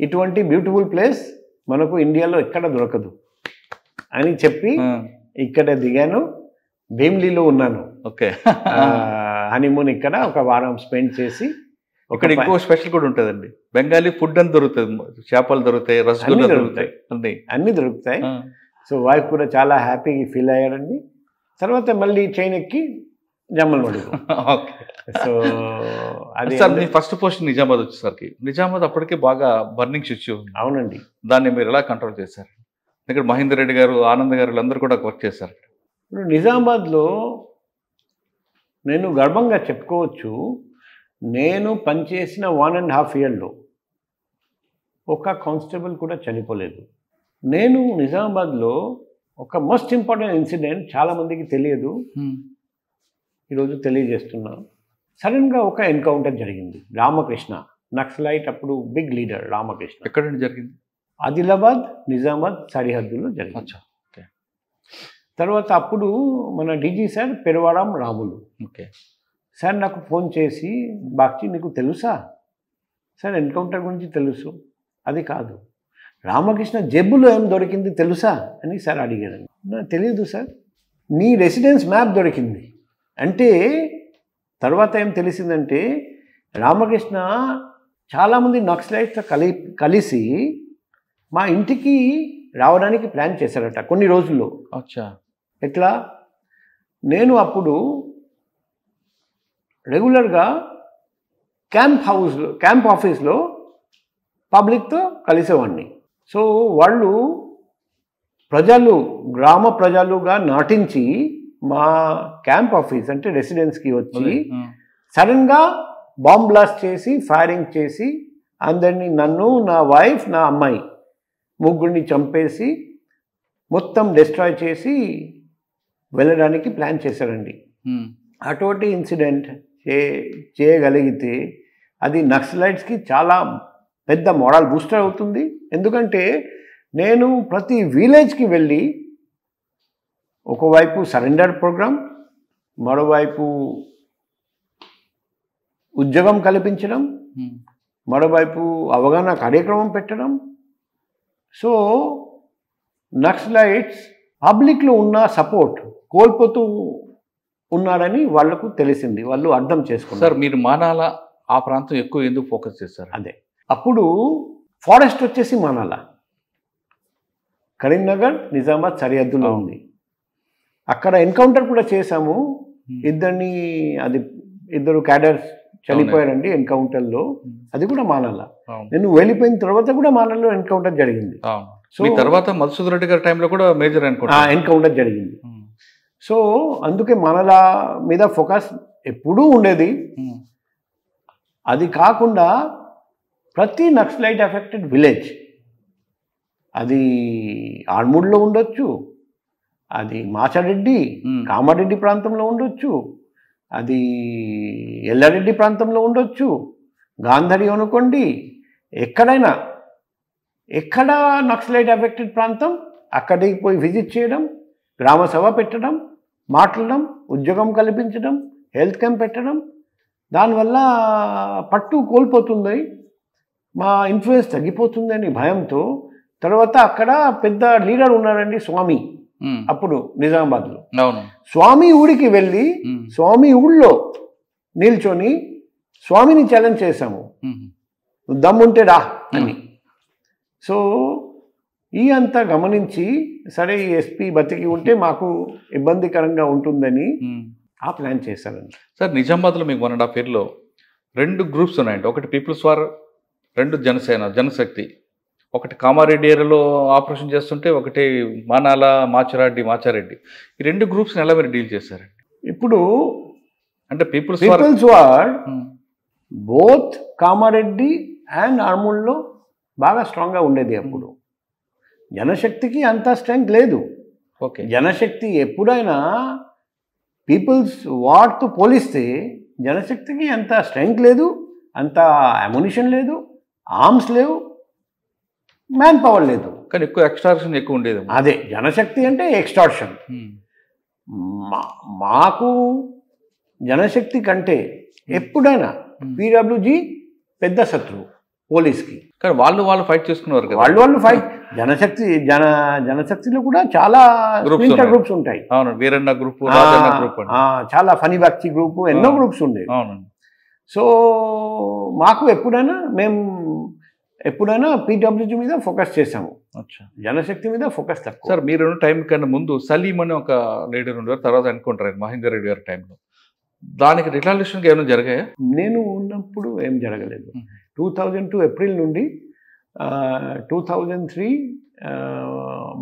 B: ఇటువంటి బ్యూటిఫుల్ ప్లేస్ మనకు ఇండియాలో ఎక్కడ దొరకదు అని చెప్పి ఇక్కడ దిగాను. భీమ్లీలో ఉన్నాను. ఓకే. హనీమూన్ ఇక్కడ ఒక వారం స్పెండ్ చేసి.
A: ఇక్కడ ఇంకో స్పెషల్ కూడా ఉంటుందండి, బెంగాలీ ఫుడ్ అని దొరుకుతుంది, చేపలు దొరుకుతాయి, రసగుల్లా దొరుకుతాయి,
B: అన్నీ దొరుకుతాయి. సో వైఫ్ కూడా చాలా హ్యాపీగా ఫీల్ అయ్యారండి. తర్వాత మళ్ళీ ట్రైన్ ఎక్కి జమ్మలమడుగు. సో అది
A: సార్ మీ ఫస్ట్ పోస్ట్ నిజామాబాద్ వచ్చేసరికి, నిజామాబాద్ అప్పటికే బాగా బర్నింగ్ ఇష్యూ.
B: అవునండి.
A: దాన్ని మీరు ఎలా కంట్రోల్ చేశారు? ఇక్కడ మహేందర్ రెడ్డి గారు, ఆనంద్ గారు అందరూ కూడా వర్క్ చేశారు.
B: ఇప్పుడు నిజామాబాద్లో నేను గర్వంగా చెప్పుకోవచ్చు, నేను పనిచేసిన 1.5 yearలో ఒక కానిస్టేబుల్ కూడా చనిపోలేదు. నేను నిజామాబాద్లో ఒక మోస్ట్ ఇంపార్టెంట్ ఇన్సిడెంట్ చాలామందికి తెలియదు, ఈరోజు తెలియజేస్తున్నా. సడన్గా ఒక ఎన్కౌంటర్ జరిగింది. రామకృష్ణ నక్సలైట్, అప్పుడు బిగ్ లీడర్ రామకృష్ణ.
A: ఎక్కడండి జరిగింది?
B: ఆదిలాబాద్ నిజామాబాద్ సరిహద్దులో జరిగింది. తర్వాత అప్పుడు మన DG sir Peruvaram Ramulu. Okay sir నాకు ఫోన్ చేసి, బాక్షి నీకు తెలుసా? సార్ ఎన్కౌంటర్ గురించి తెలుసు. అది కాదు, రామకృష్ణ జేబులో ఏం దొరికింది తెలుసా అని సార్ అడిగారు. నాకు తెలియదు సార్. నీ రెసిడెన్స్ మ్యాప్ దొరికింది అంటే తర్వాత ఏం తెలిసిందంటే, రామకృష్ణ చాలామంది నక్సలైట్తో కలిసి మా ఇంటికి రావడానికి ప్లాన్ చేశారట కొన్ని రోజుల్లో.
A: అచ్చా.
B: ఎట్లా? నేను అప్పుడు రెగ్యులర్గా క్యాంప్ ఆఫీస్లో పబ్లిక్తో కలిసేవాడిని. సో వాళ్ళు గ్రామ ప్రజలుగా నాటించి మా క్యాంప్ ఆఫీస్ అంటే రెసిడెన్స్కి వచ్చి సడన్గా బాంబ్ బ్లాస్ట్ చేసి ఫైరింగ్ చేసి అందరినీ, నన్ను, నా వైఫ్, నా అమ్మాయి ముగ్గురిని చంపేసి మొత్తం డిస్ట్రాయ్ చేసి వెళ్ళడానికి ప్లాన్ చేశారండి. అటువంటి ఇన్సిడెంట్ చేయగలిగితే అది నక్సలైట్స్కి చాలా పెద్ద మోరల్ బూస్టర్ అవుతుంది. ఎందుకంటే నేను ప్రతి విలేజ్కి వెళ్ళి ఒకవైపు సరెండర్ ప్రోగ్రామ్, మరోవైపు ఉద్యోగం కల్పించడం, మరోవైపు అవగాహన కార్యక్రమం పెట్టడం. సో నక్సలైట్స్ పబ్లిక్లో ఉన్న సపోర్ట్ కోల్పోతూ ఉన్నారని వాళ్లకు తెలిసింది, వాళ్ళు అర్థం చేసుకున్నారు.
A: సార్ మీరు మానాల ఆ ప్రాంతం ఎక్కువ ఎందుకు ఫోకస్ చేస్తారు?
B: అదే, అప్పుడు ఫారెస్ట్ వచ్చేసి మానాల కరీంనగర్ నిజామాబాద్ సరిహద్దులో ఉంది. అక్కడ ఎన్కౌంటర్ కూడా చేశాము. ఇద్దరు క్యాడర్స్ చనిపోయారండి ఎన్కౌంటర్లో. అది కూడా మానాల. నేను వెళ్ళిపోయిన తర్వాత కూడా మానాల్లో ఎన్కౌంటర్ జరిగింది.
A: సో తర్వాత మధుసూదన్ రెడ్డి గారి టైంలో కూడా మేజర్
B: ఎన్కౌంటర్ జరిగింది. సో అందుకే మానాల మీద ఫోకస్ ఎప్పుడూ ఉండేది. అది కాకుండా ప్రతి నక్సలైట్ ఎఫెక్టెడ్ విలేజ్, అది ఆర్మూడ్లో ఉండొచ్చు, అది మాచారెడ్డి కామారెడ్డి ప్రాంతంలో ఉండొచ్చు, అది ఎల్లారెడ్డి ప్రాంతంలో ఉండొచ్చు, గాంధారి అనుకోండి, ఎక్కడైనా ఎక్కడ నక్సలైట్ ఎఫెక్టెడ్ ప్రాంతం అక్కడికి పోయి విజిట్ చేయడం, గ్రామ సభ పెట్టడం, మాట్లాడడం, ఉద్యోగం కల్పించడం, హెల్త్ క్యాంప్ పెట్టడం. దానివల్ల పట్టు కోల్పోతుంది, మా ఇన్ఫ్లుయెన్స్ తగ్గిపోతుందని భయంతో. తర్వాత అక్కడ పెద్ద లీడర్ ఉన్నారండి స్వామి, అప్పుడు నిజామాబాద్లో. స్వామి ఊరికి వెళ్ళి స్వామి ఊళ్ళో నిల్చొని స్వామిని ఛాలెంజ్ చేశాము, దమ్ముంటే రా అని. సో ఈ అంతా గమనించి సరే ఈ ఎస్పీ బతికి ఉంటే మాకు ఇబ్బందికరంగా ఉంటుందని ఆ ప్లాన్ చేశారండి.
A: సార్ నిజామాబాద్లో మీకు 1.5 yearలో 2 గ్రూప్స్ ఉన్నాయండి. ఒకటి పీపుల్స్ వార్, 2 జనసేన జనశక్తి. ఒకటి కామారెడ్డి ఏరియాలో ఆపరేషన్ చేస్తుంటే ఒకటి మానాల మాచారెడ్డి. ఈ 2 గ్రూప్స్ని ఎలా మీరు డీల్ చేశారండి?
B: ఇప్పుడు
A: అంటే people's
B: war both Kamareddy and ఆర్మూర్లో బాగా స్ట్రాంగ్గా ఉండేది. అప్పుడు జనశక్తికి అంత స్ట్రెంగ్త్ లేదు.
A: ఓకే,
B: జనశక్తి ఎప్పుడైనా పీపుల్స్ వార్తో పోలిస్తే జనశక్తికి అంత స్ట్రెంగ్త్ లేదు, అంత అమ్యునిషన్ లేదు, ఆర్మ్స్ లేవు, మ్యాన్ పవర్ లేదు.
A: కానీ ఎక్కువ ఎక్స్ట్రాక్షన్ ఎక్కువ ఉండేది.
B: అదే జనశక్తి అంటే ఎక్స్టార్షన్. మాకు జనశక్తి కంటే ఎప్పుడైనా పీడబ్ల్యూజీ పెద్ద శత్రువు పోలీస్కి.
A: కానీ వాళ్ళు ఫైట్ చేసుకున్నారు కదా.
B: వాళ్ళు ఫైట్. జనశక్తిలో కూడా చాలా గ్రూప్స్ ఉంటాయి.
A: అవును, వీరన్న గ్రూప్,
B: చాలా ఫనీ భక్తి గ్రూప్, ఎన్నో గ్రూప్స్ ఉండేవి.
A: అవునండి.
B: సో మాకు ఎప్పుడైనా పీడబ్ల్యూజీ మీద ఫోకస్ చేసాము, జనశక్తి మీద ఫోకస్ తక్కువ.
A: సార్ మీరు టైం కన్నా ముందు సలీం అని ఒక లీడర్ ఉండేవారు, తర్వాత అనుకుంటారు మహేందర్ రెడ్డి గారి టైంలో. దానికి రిటాలియేషన్గా ఏమైనా జరిగాయా?
B: నేను ఉన్నప్పుడు ఏం జరగలేదు. 2002 ఏప్రిల్ నుండి 2003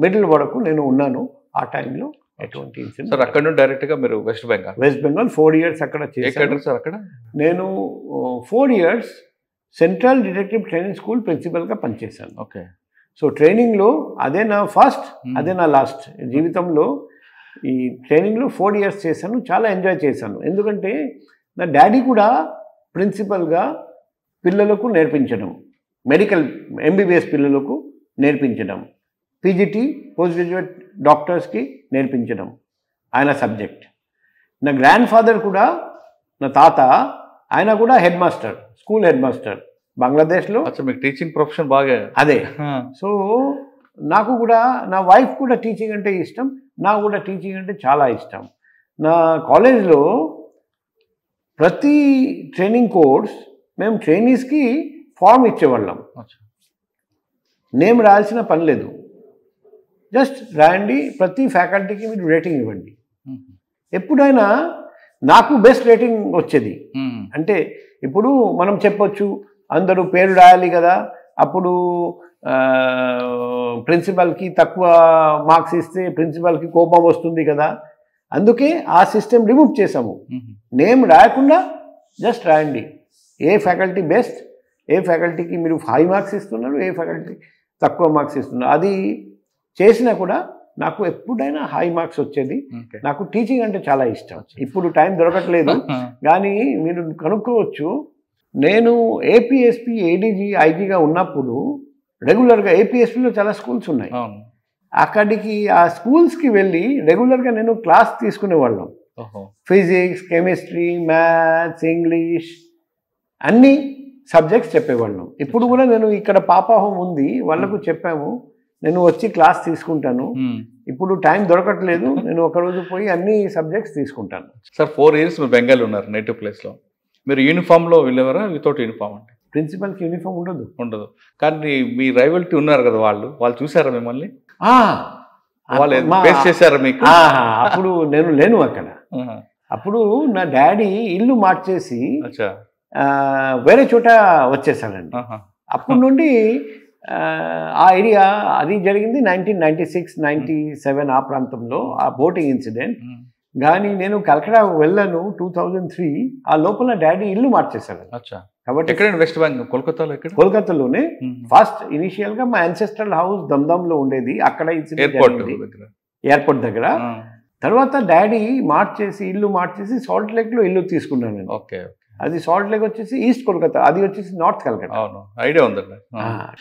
B: మిడిల్ వరకు నేను ఉన్నాను. ఆ టైంలో ఎటువంటి ఇన్సిడెంట్.
A: సార్ అక్కడ నుండి డైరెక్ట్గా మీరు వెస్ట్ బెంగాల్ 4 years అక్కడ చేశాను. సార్ అక్కడ
B: నేను 4 years central detective training school ప్రిన్సిపల్గా పనిచేశాను.
A: ఓకే.
B: సో ట్రైనింగ్లో అదే నా ఫస్ట్, అదే నా లాస్ట్ జీవితంలో. ఈ ట్రైనింగ్లో 4 years చేశాను. చాలా ఎంజాయ్ చేశాను. ఎందుకంటే నా డాడీ కూడా ప్రిన్సిపల్గా పిల్లలకు నేర్పించడం, మెడికల్ MBBS పిల్లలకు నేర్పించడం, PGT పోస్ట్ గ్రాడ్యుయేట్ డాక్టర్స్కి నేర్పించడం ఆయన సబ్జెక్ట్. నా గ్రాండ్ ఫాదర్ కూడా, నా తాత, ఆయన కూడా head master, school head master బంగ్లాదేశ్లో.
A: మీకు టీచింగ్ ప్రొఫెషన్ బాగా.
B: అదే. సో నాకు కూడా, నా వైఫ్ కూడా టీచింగ్ అంటే ఇష్టం, నాకు కూడా టీచింగ్ అంటే చాలా ఇష్టం. నా కాలేజ్లో ప్రతి ట్రైనింగ్ కోర్స్ మేము ట్రైనీస్కి ఫామ్ ఇచ్చేవాళ్ళం. నేమ్ రాయాల్సిన పని లేదు, జస్ట్ రాయండి, ప్రతి ఫ్యాకల్టీకి మీరు రేటింగ్ ఇవ్వండి. ఎప్పుడైనా నాకు బెస్ట్ రేటింగ్ వచ్చేది. అంటే ఇప్పుడు మనం చెప్పొచ్చు అందరూ పేరు రాయాలి కదా, అప్పుడు ప్రిన్సిపల్కి తక్కువ మార్క్స్ ఇస్తే ప్రిన్సిపల్కి కోపం వస్తుంది కదా, అందుకే ఆ సిస్టమ్ రిమూవ్ చేసాము. నేమ్ రాయకుండా జస్ట్ రాయండి, ఏ ఫ్యాకల్టీ బెస్ట్, ఏ ఫ్యాకల్టీకి మీరు 5 marks ఇస్తున్నారు, ఏ ఫ్యాకల్టీ తక్కువ మార్క్స్ ఇస్తున్నారు. అది చేసినా కూడా నాకు ఎప్పుడైనా హై మార్క్స్ వచ్చేది. నాకు టీచింగ్ అంటే చాలా ఇష్టం. ఇప్పుడు టైం దొరకట్లేదు, కానీ మీరు కనుక్కోవచ్చు. నేను APSP ADG IGగా ఉన్నప్పుడు రెగ్యులర్గా APSPలో చాలా స్కూల్స్ ఉన్నాయి. అక్కడికి ఆ స్కూల్స్కి వెళ్ళి రెగ్యులర్గా నేను క్లాస్ తీసుకునేవాళ్ళం. ఫిజిక్స్, కెమిస్ట్రీ, మ్యాథ్స్, ఇంగ్లీష్ అన్ని సబ్జెక్ట్స్ చెప్పేవాళ్ళం. ఇప్పుడు కూడా నేను ఇక్కడ పాపా హోమ్ ఉంది, వాళ్ళకు చెప్పాము నేను వచ్చి క్లాస్ తీసుకుంటాను. ఇప్పుడు టైం దొరకట్లేదు, నేను ఒకరోజు పోయి అన్ని సబ్జెక్ట్స్ తీసుకుంటాను.
A: సార్ 4 years మీరు బెంగాల్ ఉన్నారు, నేటివ్ ప్లేస్లో. మీరు యూనిఫామ్లో వెళ్ళేవారా, వితౌట్ యూనిఫామ్? అంటే
B: ప్రిన్సిపల్కి యూనిఫామ్ ఉండదు.
A: కానీ మీ రైవల్టీ ఉన్నారు కదా, వాళ్ళు చూసారా మిమ్మల్ని? వాళ్ళు
B: మా-
A: ఫేస్ చేశారా మీకు?
B: అప్పుడు నేను లేను అక్కడ. అప్పుడు నా డాడీ ఇల్లు మార్చేసి
A: అచ్చా.
B: వేరే చోట వచ్చేసానండి. అప్పటి నుండి ఆ ఏరియా అది జరిగింది 1996-97 ఆ ప్రాంతంలో ఆ బోటింగ్ ఇన్సిడెంట్. కానీ నేను కలకడా వెళ్ళాను 2003. ఆ లోపల డాడీ ఇల్లు మార్చేశాను.
A: అచ్చా.
B: కాబట్టి
A: ఎక్కడ వెస్ట్ బెంగాల్, కోల్కతాలో? ఎక్కడ?
B: కోల్కతాలోనే. ఫస్ట్ ఇనిషియల్గా మా యాన్సెస్ట్రల్ హౌస్ దమ్దమ్లో ఉండేది, అక్కడ ఎయిర్పోర్ట్ దగ్గర. తర్వాత డాడీ ఇల్లు మార్చేసి సాల్ట్ లేక్లో ఇల్లు తీసుకున్నాను నేను.
A: ఓకే.
B: అది సాల్ట్ లేక్ వచ్చేసి ఈస్ట్ కోల్కతా, అది వచ్చేసి నార్త్ కలకత్తా.
A: అవును, ఐడియా ఉందండి.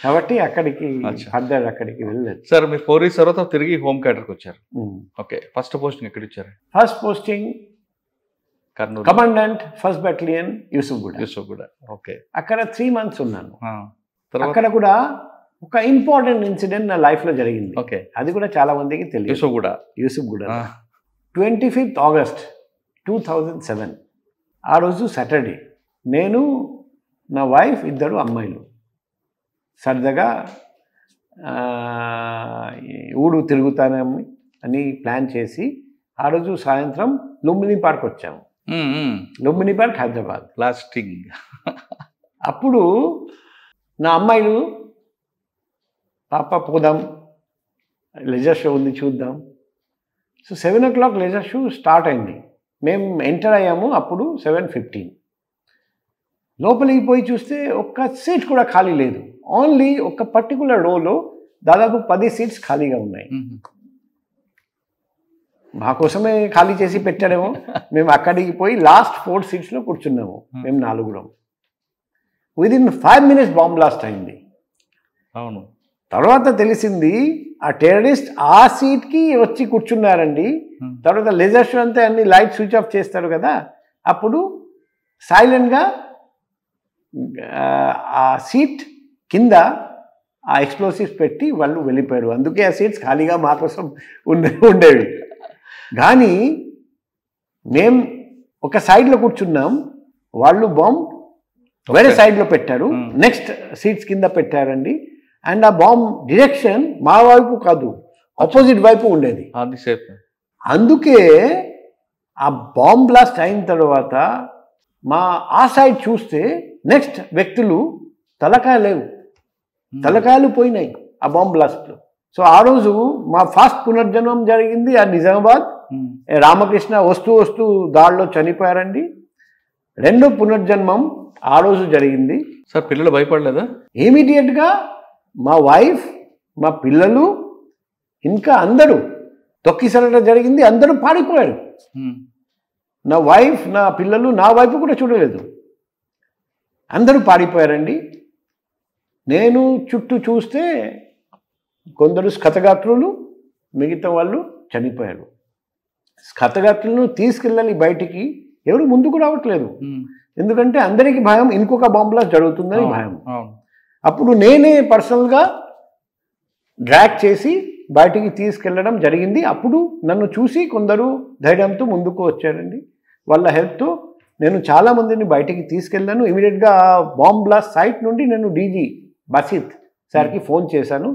B: కాబట్టి అక్కడికి ఫర్దర్ అక్కడికి వెళ్ళలేదు.
A: సార్ మీరు 4 years తర్వాత తిరిగి హోమ్ క్యాడర్కి వచ్చారు. ఓకే. ఫస్ట్ పోస్టింగ్ ఎక్కడ ఇచ్చారు?
B: First posting
A: Kurnool,
B: commandant 1st Battalion Yousufguda.
A: Okay.
B: అక్కడ 3 months ఉన్నాను.
A: అక్కడ
B: కూడా ఒక ఇంపార్టెంట్ ఇన్సిడెంట్ నా లైఫ్లో జరిగింది.
A: ఓకే.
B: అది కూడా చాలా మందికి తెలియదు. Yousufguda 25th August 2007. ఆ రోజు సాటర్డే. నేను, నా వైఫ్, 2 అమ్మాయిలు సరదాగా ఊడు తిరుగుతానని అని ప్లాన్ చేసి ఆ రోజు సాయంత్రం లుంబిని పార్క్ వచ్చాము. లుంబిని పార్క్ హైదరాబాద్.
A: ప్లాస్టింగ్.
B: అప్పుడు నా అమ్మాయిలు పాప పోదాం, లెజర్ షో ఉంది చూద్దాం. So 7 o'clock ledger show start అయింది. మేము ఎంటర్ అయ్యాము అప్పుడు 7:15. లోపలికి పోయి చూస్తే ఒక్క సీట్ కూడా ఖాళీ లేదు. ఓన్లీ ఒక పర్టికులర్ రోలో దాదాపు 10 seats ఖాళీగా ఉన్నాయి. మా కోసమే ఖాళీ చేసి పెట్టాడేమో. మేము అక్కడికి పోయి లాస్ట్ 4 seatsలో కూర్చున్నాము. మేము 4. విదిన్ 5 minutes బాంబ్ బ్లాస్ట్ అయింది.
A: అవును.
B: తర్వాత తెలిసింది ఆ టెర్రరిస్ట్ ఆ సీట్కి వచ్చి కూర్చున్నారండి. తర్వాత లెజర్ షో అంతా అన్ని లైట్ స్విచ్ ఆఫ్ చేస్తారు కదా, అప్పుడు సైలెంట్గా ఆ సీట్ కింద ఆ ఎక్స్ప్లోసివ్స్ పెట్టి వాళ్ళు వెళ్ళిపోయారు. అందుకే ఆ సీట్స్ ఖాళీగా మా కోసం ఉండేవి. కానీ మేము ఒక సైడ్లో కూర్చున్నాం, వాళ్ళు బాంబ్ వేరే సైడ్లో పెట్టారు, నెక్స్ట్ సీట్స్ కింద పెట్టారండి. అండ్ ఆ బాంబ్ డిరెక్షన్ మా వైపు కాదు, ఆపోజిట్ వైపు ఉండేది. అందుకే ఆ బాంబ్ బ్లాస్ట్ అయిన తర్వాత ఆ సైడ్ చూస్తే నెక్స్ట్ వ్యక్తులు తలకాయలు పోయినాయి ఆ బాంబ్ బ్లాస్ట్లో. సో ఆ రోజు మా ఫాస్ట్ పునర్జన్మం జరిగింది ఆ నిజామాబాద్. రామకృష్ణ వస్తూ దారిలో చనిపోయారండి. 2వ పునర్జన్మం ఆ రోజు జరిగింది.
A: సార్ పిల్లలు భయపడలేదా?
B: ఇమీడియట్గా మా వైఫ్, మా పిల్లలు, ఇంకా అందరూ తొక్కిసలట జరిగింది, అందరూ పారిపోయారు. నా వైఫ్, నా పిల్లలు నా వైపు కూడా చూడలేదు, అందరూ పారిపోయారండి. నేను చుట్టూ చూస్తే కొందరు స్కతగాత్రులు, మిగతా వాళ్ళు చనిపోయారు. స్కతగాత్రులను తీసుకెళ్ళాలి బయటికి, ఎవరు ముందుకు రావట్లేదు. ఎందుకంటే అందరికీ భయం, ఇంకొక బాంబ్ బ్లాస్ట్ జరుగుతుందని భయం. అప్పుడు నేనే పర్సనల్గా డ్రాగ్ చేసి బయటికి తీసుకెళ్ళడం జరిగింది. అప్పుడు నన్ను చూసి కొందరు ధైర్యంతో ముందుకు వచ్చారండి. వాళ్ళ హెల్ప్తో నేను చాలామందిని బయటికి తీసుకెళ్ళాను. ఇమీడియట్గా బాంబ్ బ్లాస్ట్ సైట్ నుండి నేను డీజీ బసిత్ సార్కి ఫోన్ చేశాను.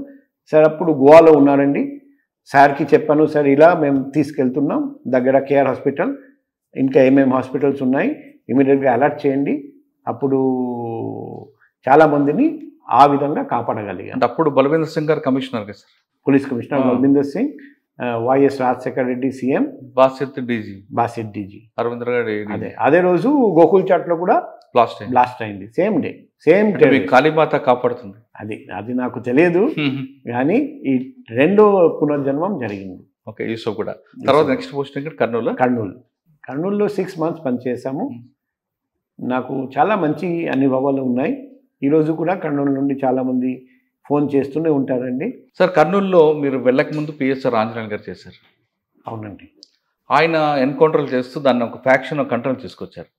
B: సార్ అప్పుడు గోవాలో ఉన్నారండి. సార్కి చెప్పాను, సార్ ఇలా మేము తీసుకెళ్తున్నాం, దగ్గర కేఆర్ హాస్పిటల్, ఇంకా ఏమేమి హాస్పిటల్స్ ఉన్నాయి, ఇమీడియట్గా అలర్ట్ చేయండి. అప్పుడు చాలామందిని ఆ విధంగా కాపాడగలిగాను.
A: అంటే అప్పుడు బల్వీందర్ సింగ్ గారు కమిషనర్ కదా sir?
B: Police commissioner Balwinder Singh, YS Rajasekhar Reddy CM,
A: Basit DG Arvinder గారు.
B: అదే రోజు గోకుల్ చాట్లో కూడా బ్లాస్ట్ అయింది. Same day.
A: కాళీమాత కాపాడుతుంది.
B: అది నాకు తెలియదు, కానీ ఈ 2వ పునర్జన్మం జరిగింది.
A: ఓకే. యూసఫ్ కూడా తర్వాత నెక్స్ట్ పోస్టింగ్
B: కర్నూలులో 6 months పనిచేసాము. నాకు చాలా మంచి అనుభవాలు ఉన్నాయి. ఈరోజు కూడా కర్నూలు నుండి చాలామంది ఫోన్ చేస్తూనే ఉంటారండి.
A: సార్ కర్నూలులో మీరు వెళ్ళక ముందు పిఎస్ఆర్ ఆంజనేయులు గారు చేశారు.
B: అవునండి.
A: ఆయన ఎన్కౌంటర్లు చేస్తూ దాన్ని ఒక ఫ్యాక్షన్ కంట్రోల్ తీసుకొచ్చారు.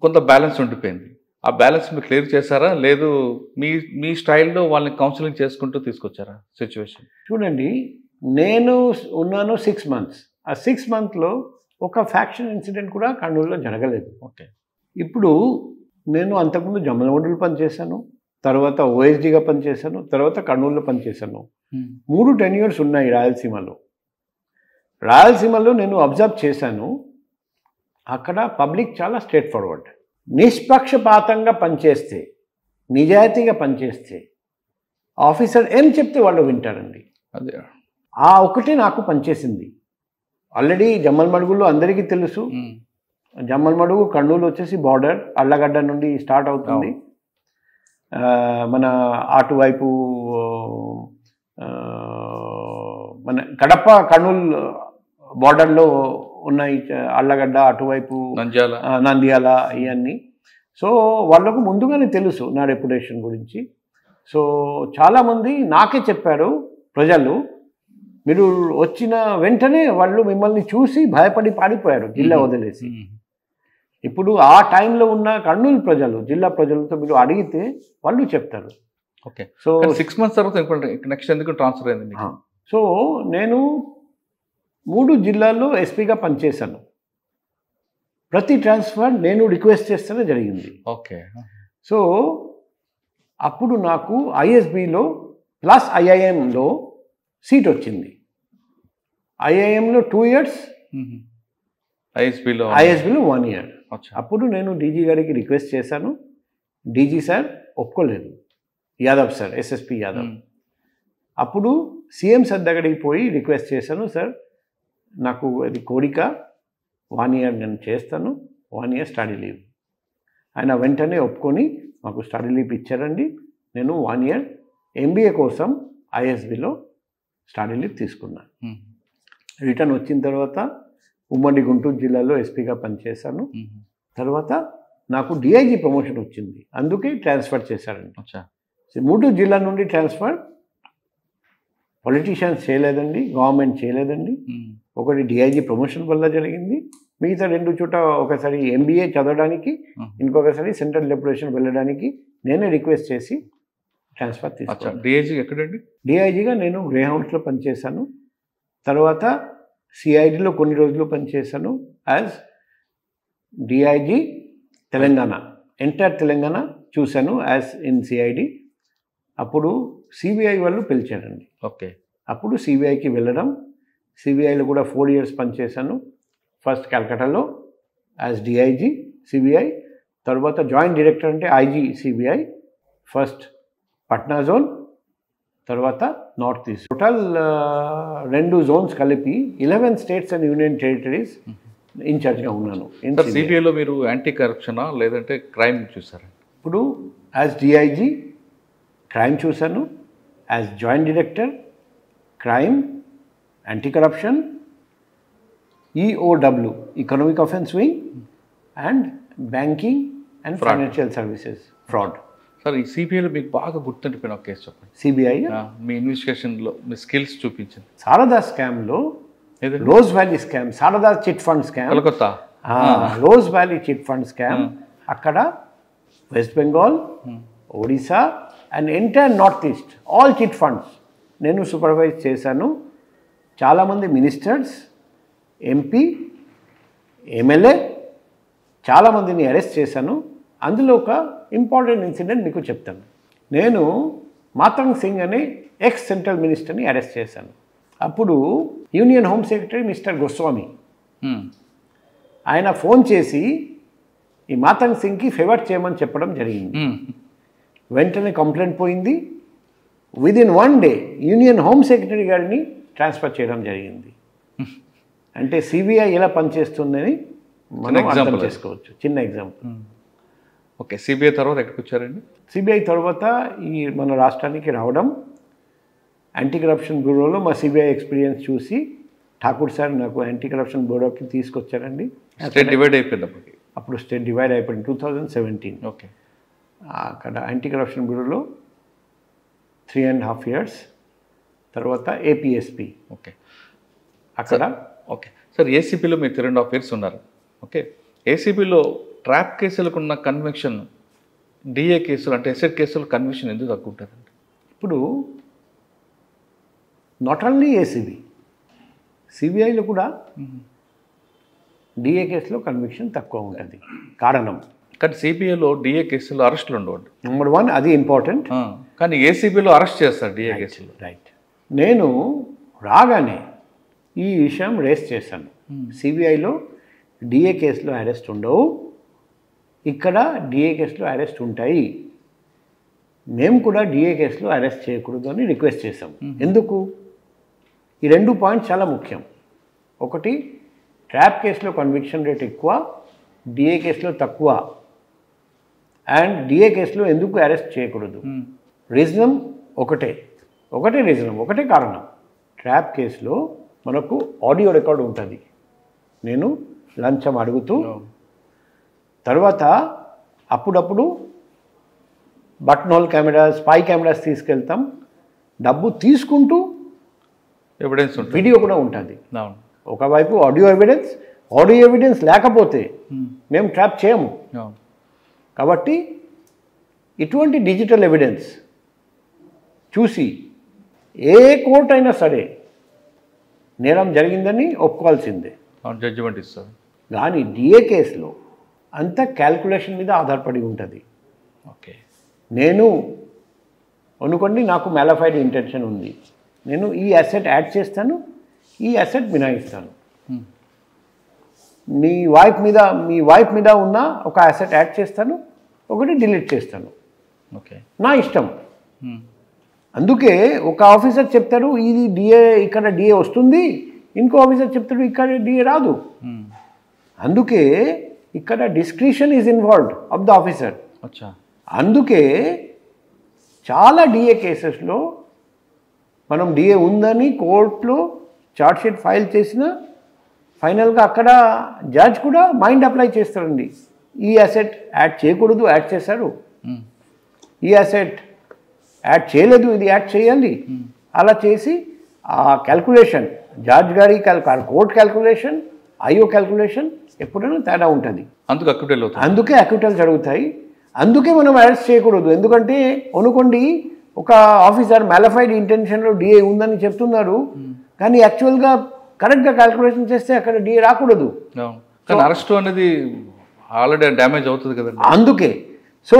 A: కొంత బ్యాలెన్స్ ఉండిపోయింది. ఆ బ్యాలెన్స్ మీరు క్లియర్ చేశారా, లేదు మీ స్టైల్లో వాళ్ళని కౌన్సిలింగ్ చేసుకుంటూ తీసుకొచ్చారా సిచ్యువేషన్?
B: చూడండి, నేను ఉన్నాను 6 months. ఆ 6 monthsలో ఒక ఫ్యాక్షన్ ఇన్సిడెంట్ కూడా కర్నూలులో జరగలేదు.
A: ఓకే. ఇప్పుడు
B: నేను అంతకుముందు జమ్మలమడుగులో పనిచేశాను, తర్వాత ఓఎస్డీగా పనిచేశాను, తర్వాత కర్నూలులో పనిచేశాను. 3 tenures ఉన్నాయి రాయలసీమలో నేను అబ్జర్వ్ చేశాను. అక్కడ పబ్లిక్ చాలా స్ట్రేట్ ఫార్వర్డ్, నిష్పక్షపాతంగా పనిచేస్తే, నిజాయితీగా పనిచేస్తే ఆఫీసర్ ఏం చెప్తే వాళ్ళు వింటారండి. ఆ ఒకటి నాకు పనిచేసింది. ఆల్రెడీ జమ్మలమడుగులో అందరికీ తెలుసు, జమ్మలమడుగు కర్నూలు వచ్చేసి బార్డర్, అల్లగడ్డ నుండి స్టార్ట్ అవుతుంది. మన అటువైపు మన కడప కర్నూలు బార్డర్లో ఉన్నాయి, అల్లగడ్డ అటువైపు నంద్యాల ఇవన్నీ. సో వాళ్ళకు ముందుగానే తెలుసు నా రెప్యుటేషన్ గురించి. సో చాలామంది నాకే చెప్పారు ప్రజలు, మీరు వచ్చిన వెంటనే వాళ్ళు మిమ్మల్ని చూసి భయపడి పారిపోయారు జిల్లా వదిలేసి. ఇప్పుడు ఆ టైంలో ఉన్న కర్నూలు ప్రజలు, జిల్లా ప్రజలతో మీరు అడిగితే వాళ్ళు చెప్తారు.
A: ఓకే. సో 6 months తర్వాత నెక్స్ట్ ఎందుకు ట్రాన్స్ఫర్ అయింది?
B: సో నేను 3 జిల్లాల్లో ఎస్పీగా పనిచేశాను. ప్రతి ట్రాన్స్ఫర్ నేను రిక్వెస్ట్ చేస్తేనే జరిగింది.
A: ఓకే.
B: సో అప్పుడు నాకు ఐఎస్బిలో ప్లస్ ఐఐఎంలో సీట్ వచ్చింది. ఐఐఎంలో 2 years,
A: ఐఎస్బిలో
B: 1 year. అప్పుడు నేను డీజీ గారికి రిక్వెస్ట్ చేశాను. డీజీ సార్ ఒప్పుకోలేదు, యాదవ్ సార్, ఎస్ఎస్పి యాదవ్. అప్పుడు సీఎం సార్ దగ్గరికి పోయి రిక్వెస్ట్ చేశాను, సార్ నాకు అది కోరిక, 1 year నేను చేస్తాను, 1 year స్టడీ లీవ్. ఆయన వెంటనే ఒప్పుకొని మాకు స్టడీ లీవ్ ఇచ్చారండి. నేను 1 year ఎంబీఏ కోసం ఐఎస్బిలో స్టడీ లీవ్ తీసుకున్నాను. రిటర్న్ వచ్చిన తర్వాత ఉమ్మడి గుంటూరు జిల్లాలో ఎస్పీగా పనిచేశాను. తర్వాత నాకు డిఐజీ ప్రమోషన్ వచ్చింది, అందుకే ట్రాన్స్ఫర్ చేశారండి. గుంటూరు జిల్లా నుండి ట్రాన్స్ఫర్ పొలిటీషియన్స్ చేయలేదండి, గవర్నమెంట్ చేయలేదండి. ఒకటి డిఐజీ ప్రమోషన్ వల్ల జరిగింది, మిగతా 2 చోట ఒకసారి ఎంబీఏ చదవడానికి, ఇంకొకసారి సెంట్రల్ డెప్యుటేషన్ వెళ్ళడానికి నేనే రిక్వెస్ట్ చేసి ట్రాన్స్ఫర్ తీసుకున్నాను.
A: డిఐజీ ఎక్కడండి?
B: డిఐజీగా నేను గ్రేహౌండ్స్లో పనిచేశాను. తర్వాత సిఐడిలో కొన్ని రోజులు పనిచేశాను as DIG Telangana, entire Telangana చూశాను యాజ్ ఇన్ సిఐడి. అప్పుడు సిబిఐ వాళ్ళు పిలిచారండి.
A: ఓకే.
B: అప్పుడు సిబిఐకి వెళ్ళడం, సిబిఐలో కూడా 4 years పనిచేశాను. ఫస్ట్ కలకటాలో యాజ్ డిఐజీ సిబిఐ, తర్వాత జాయింట్ డైరెక్టర్ అంటే IG CBI, first Patna zone, తర్వాత నార్త్ ఈస్ట్. టోటల్ 2 zones కలిపి 11 states అండ్ యూనియన్ టెరిటరీస్ ఇన్ఛార్జ్గా ఉన్నాను.
A: సిబిఐలో మీరు యాంటీ కరప్షనా లేదంటే క్రైమ్ చూసారా?
B: ఇప్పుడు యాజ్ డిఐజీ క్రైమ్ చూశాను, as joint director crime, anti corruption, EOW economic offence wing, and banking and financial services fraud.
A: Sir ఈ సిబిఐలో మీకు బాగా గుర్తుండిపోయిన ఒక కేసు చెప్పండి.
B: సిబిఐ
A: మీ ఇన్వెస్టిగేషన్లో మీ స్కిల్స్ చూపించింది.
B: శారదా స్కామ్లో, rose valley scam, Saradha chit fund scam,
A: Calcutta
B: rose valley chit fund scam. అక్కడ West Bengal, Odisha and entire north east all chit funds నేను సూపర్వైజ్ చేశాను. చాలామంది మినిస్టర్స్, ఎంపీ, ఎమ్మెల్యే చాలామందిని అరెస్ట్ చేశాను. అందులో ఒక ఇంపార్టెంట్ ఇన్సిడెంట్ మీకు చెప్తాను. నేను మాతంగ్ సింగ్ అనే ఎక్స్ సెంట్రల్ మినిస్టర్ని అరెస్ట్ చేశాను. అప్పుడు union home secretary mister Goswami ఆయన ఫోన్ చేసి ఈ మాతంగ్ సింగ్కి ఫేవర్ చేయమని చెప్పడం జరిగింది. వెంటనే కంప్లైంట్ పోయింది. Within 1 day union home secretary గారిని ట్రాన్స్ఫర్ చేయడం జరిగింది. అంటే సిబిఐ ఎలా పనిచేస్తుందని మనం అర్థం చేసుకోవచ్చు. చిన్న ఎగ్జాంపుల్.
A: ఓకే. సిబిఐ తర్వాత ఎక్కడికి వచ్చారండి?
B: సిబిఐ తర్వాత ఈ మన రాష్ట్రానికి రావడం, యాంటీ కరప్షన్ బ్యూరోలో మా సిబిఐ ఎక్స్పీరియన్స్ చూసి ఠాకూర్ సార్ నాకు యాంటీ కరప్షన్ బ్యూరోకి తీసుకొచ్చారండి.
A: స్టేట్ డివైడ్ అయిపోయింది
B: అప్పుడు స్టేట్ డివైడ్ అయిపోయింది 2017.
A: ఓకే.
B: అక్కడ యాంటీ కరప్షన్ బ్యూరోలో 3.5 years, తర్వాత ఏపీఎస్పీ.
A: ఓకే.
B: అక్కడ
A: ఓకే సార్, ఏసీపీలో మీరు 3.5 years ఉన్నారు. ఓకే. ఏసీపీలో ట్రాప్ కేసులకు ఉన్న కన్విక్షన్ డిఏ కేసులు అంటే ఎసెట్ కేసులు కన్విక్షన్ ఎందుకు తక్కువ ఉంటుందండి?
B: ఇప్పుడు నాట్ ఓన్లీ ఏసీబీ, సిబిఐలో కూడా డిఏ కేసులో కన్విక్షన్ తక్కువ ఉంటుంది. కారణం
A: కానీ సిబిఐలో డిఏ కేసులో అరెస్టులు ఉండవండి.
B: నెంబర్ 1 అది ఇంపార్టెంట్.
A: కానీ ఏసీబీలో అరెస్ట్ చేస్తారు డిఏ కేసులో.
B: రైట్. నేను రాగానే ఈ విషయం రేస్ చేశాను. సిబిఐలో డిఏ కేసులో అరెస్ట్ ఉండవు, ఇక్కడ డిఏ కేసులో అరెస్ట్ ఉంటాయి. మేము కూడా డిఏ కేసులో అరెస్ట్ చేయకూడదు అని రిక్వెస్ట్ చేశాం. ఎందుకు? ఈ 2 points చాలా ముఖ్యం. ఒకటి, ట్రాప్ కేసులో కన్విక్షన్ రేట్ ఎక్కువ, డిఏ కేసులో తక్కువ. అండ్ డిఏ కేసులో ఎందుకు అరెస్ట్ చేయకూడదు? రీజనం ఒకటే రీజనం, ఒకటే కారణం. ట్రాప్ కేసులో మనకు ఆడియో రికార్డు ఉంటుంది. నేను లంచం అడుగుతూ, తర్వాత అప్పుడప్పుడు button whole cameras, spy cameras తీసుకెళ్తాం, డబ్బు తీసుకుంటూ
A: ఎవిడెన్స్ ఉంటుంది,
B: వీడియో కూడా ఉంటుంది.
A: అవును.
B: ఒకవైపు ఆడియో ఎవిడెన్స్ లేకపోతే మేము ట్రాప్ చేయము. కాబట్టి ఇటువంటి డిజిటల్ ఎవిడెన్స్ చూసి ఏ కోర్టు అయినా సరే నేరం జరిగిందని ఒప్పుకోవాల్సిందే,
A: జడ్జిమెంట్ ఇస్తారు.
B: కానీ డిఏ కేసులో అంత క్యాల్కులేషన్ మీద ఆధారపడి ఉంటుంది.
A: ఓకే.
B: నేను అనుకోండి నాకు మ్యాలఫైడ్ ఇంటెన్షన్ ఉంది, నేను ఈ అసెట్ యాడ్ చేస్తాను, ఈ అసెట్ మినహాయిస్తాను. మీ వైఫ్ మీద ఉన్న ఒక అసెట్ యాడ్ చేస్తాను, ఒకటి డిలీట్ చేస్తాను.
A: ఓకే,
B: నా ఇష్టం. అందుకే ఒక ఆఫీసర్ చెప్తారు ఇది డిఏ, ఇక్కడ డిఏ వస్తుంది, ఇంకో ఆఫీసర్ చెప్తాడు ఇక్కడ డిఏ రాదు. అందుకే ఇక్కడ discretion is involved of the officer. అందుకే చాలా డిఏ కేసెస్లో మనం డిఏ ఉందని కోర్టులో ఛార్జ్షీట్ ఫైల్ చేసిన ఫైనల్గా అక్కడ జడ్జ్ కూడా మైండ్ అప్లై చేస్తారండి. ఈ అసెట్ యాడ్ చేయకూడదు, యాడ్ చేశారు. ఈ అసెట్ యాడ్ చేయలేదు, ఇది యాడ్ చేయాలి. అలా చేసి ఆ క్యాల్కులేషన్ జడ్జ్ గారి కోర్ట్ క్యాల్కులేషన్, ఐఓ క్యాల్కులేషన్ ఎప్పుడైనా తేడా ఉంటుంది. అందుకే అక్విటల్ జరుగుతాయి. అందుకే మనం అరెస్ట్ చేయకూడదు. ఎందుకంటే అనుకోండి ఒక ఆఫీసర్ మ్యాలఫైడ్ ఇంటెన్షన్లో డిఏ ఉందని చెప్తున్నారు, కానీ యాక్చువల్గా కరెక్ట్గా క్యాల్కులేషన్ చేస్తే అక్కడ డిఏ రాకూడదు.
A: అరెస్ట్ అనేది ఆల్రెడీ డ్యామేజ్ అవుతుంది కదా.
B: అందుకే సో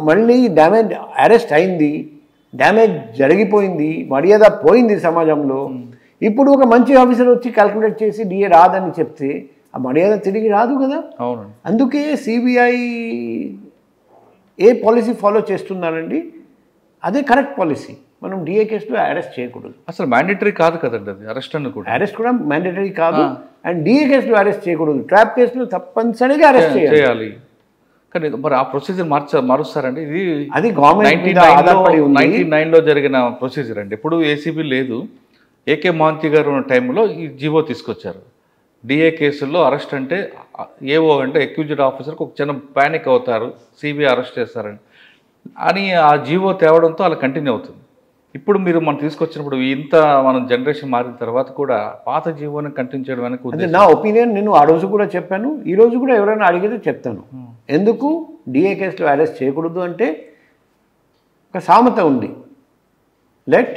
B: మళ్ళీ డ్యామేజ్ అరెస్ట్ అయింది, డ్యామేజ్ జరిగిపోయింది, మర్యాద పోయింది సమాజంలో. ఇప్పుడు ఒక మంచి ఆఫీసర్ వచ్చి క్యాల్కులేట్ చేసి డిఏ రాదని చెప్తే ఆ మర్యాద తిరిగి రాదు కదా. అందుకే సిబిఐ ఏ పాలసీ ఫాలో చేస్తున్నారండి, అదే కరెక్ట్ పాలసీ. మనం డిఏ కేసులో అరెస్ట్ చేయకూడదు.
A: అసలు మ్యాండేటరీ కాదు కదండి అది, అరెస్ట్ కూడా
B: మ్యాండేటరీ కాదు. అండ్ డిఏ కేసులో అరెస్ట్ చేయకూడదు, ట్రాప్ కేసులో తప్పనిసరిగా అరెస్ట్ చేయాలి.
A: కానీ మరి ఆ ప్రొసీజర్ మారుస్తారండి. ఇది
B: అది గవర్నమెంట్ మీద ఆధారపడి ఉంది.
A: 1999లో జరిగిన ప్రొసీజర్ అండి. ఎప్పుడు ఏసీబీ లేదు. ఏకే మహంతి గారు ఉన్న టైంలో ఈ జీవో తీసుకొచ్చారు. డిఏ కేసుల్లో అరెస్ట్ అంటే ఏవో అంటే అక్యూజ్డ్ ఆఫీసర్కి ఒక చిన్న ప్యానిక్ అవుతారు, సిబిఐ అరెస్ట్ చేస్తారని అని ఆ జీవో తేవడంతో అలా కంటిన్యూ అవుతుంది. ఇప్పుడు మీరు మనం తీసుకొచ్చినప్పుడు ఇంత మనం జనరేషన్ మారిన తర్వాత కూడా పాత జీవోని కంటిన్యూ చేయడం అనేది
B: నా ఒపీనియన్. నేను ఆ రోజు కూడా చెప్పాను, ఈ రోజు కూడా ఎవరైనా అడిగితే చెప్తాను. ఎందుకు డిఏ కేసులో అరెస్ట్ చేయకూడదు అంటే ఒక సామెత ఉంది, let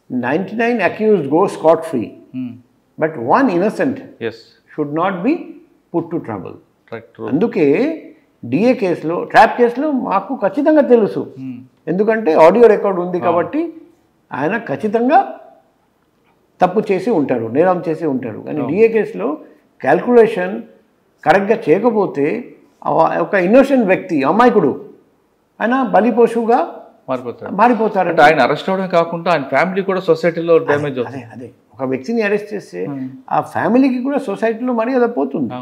B: 99 accused go scot free, but one innocent should not be put to trouble. అందుకే డిఏ కేసులో ట్రాప్ కేసులో మాకు ఖచ్చితంగా తెలుసు, ఎందుకంటే ఆడియో రికార్డ్ ఉంది కాబట్టి ఆయన ఖచ్చితంగా తప్పు చేసి ఉంటారు, నేరం చేసి ఉంటారు. కానీ డిఏ కేసులో క్యాల్కులేషన్ కరెక్ట్గా చేయకపోతే ఒక ఇన్నోసెంట్ వ్యక్తి, అమాయకుడు, ఆయన బలిపోషుగా మారిపోతారు.
A: ఆయన అరెస్ట్ అవడం కాకుండా ఆయన ఫ్యామిలీ కూడా సొసైటీలో డ్యామేజ్ అవుతుంది.
B: అదే ఒక వ్యక్తిని అరెస్ట్ చేస్తే ఆ ఫ్యామిలీకి కూడా సొసైటీలో మర్యాద పోతుంది.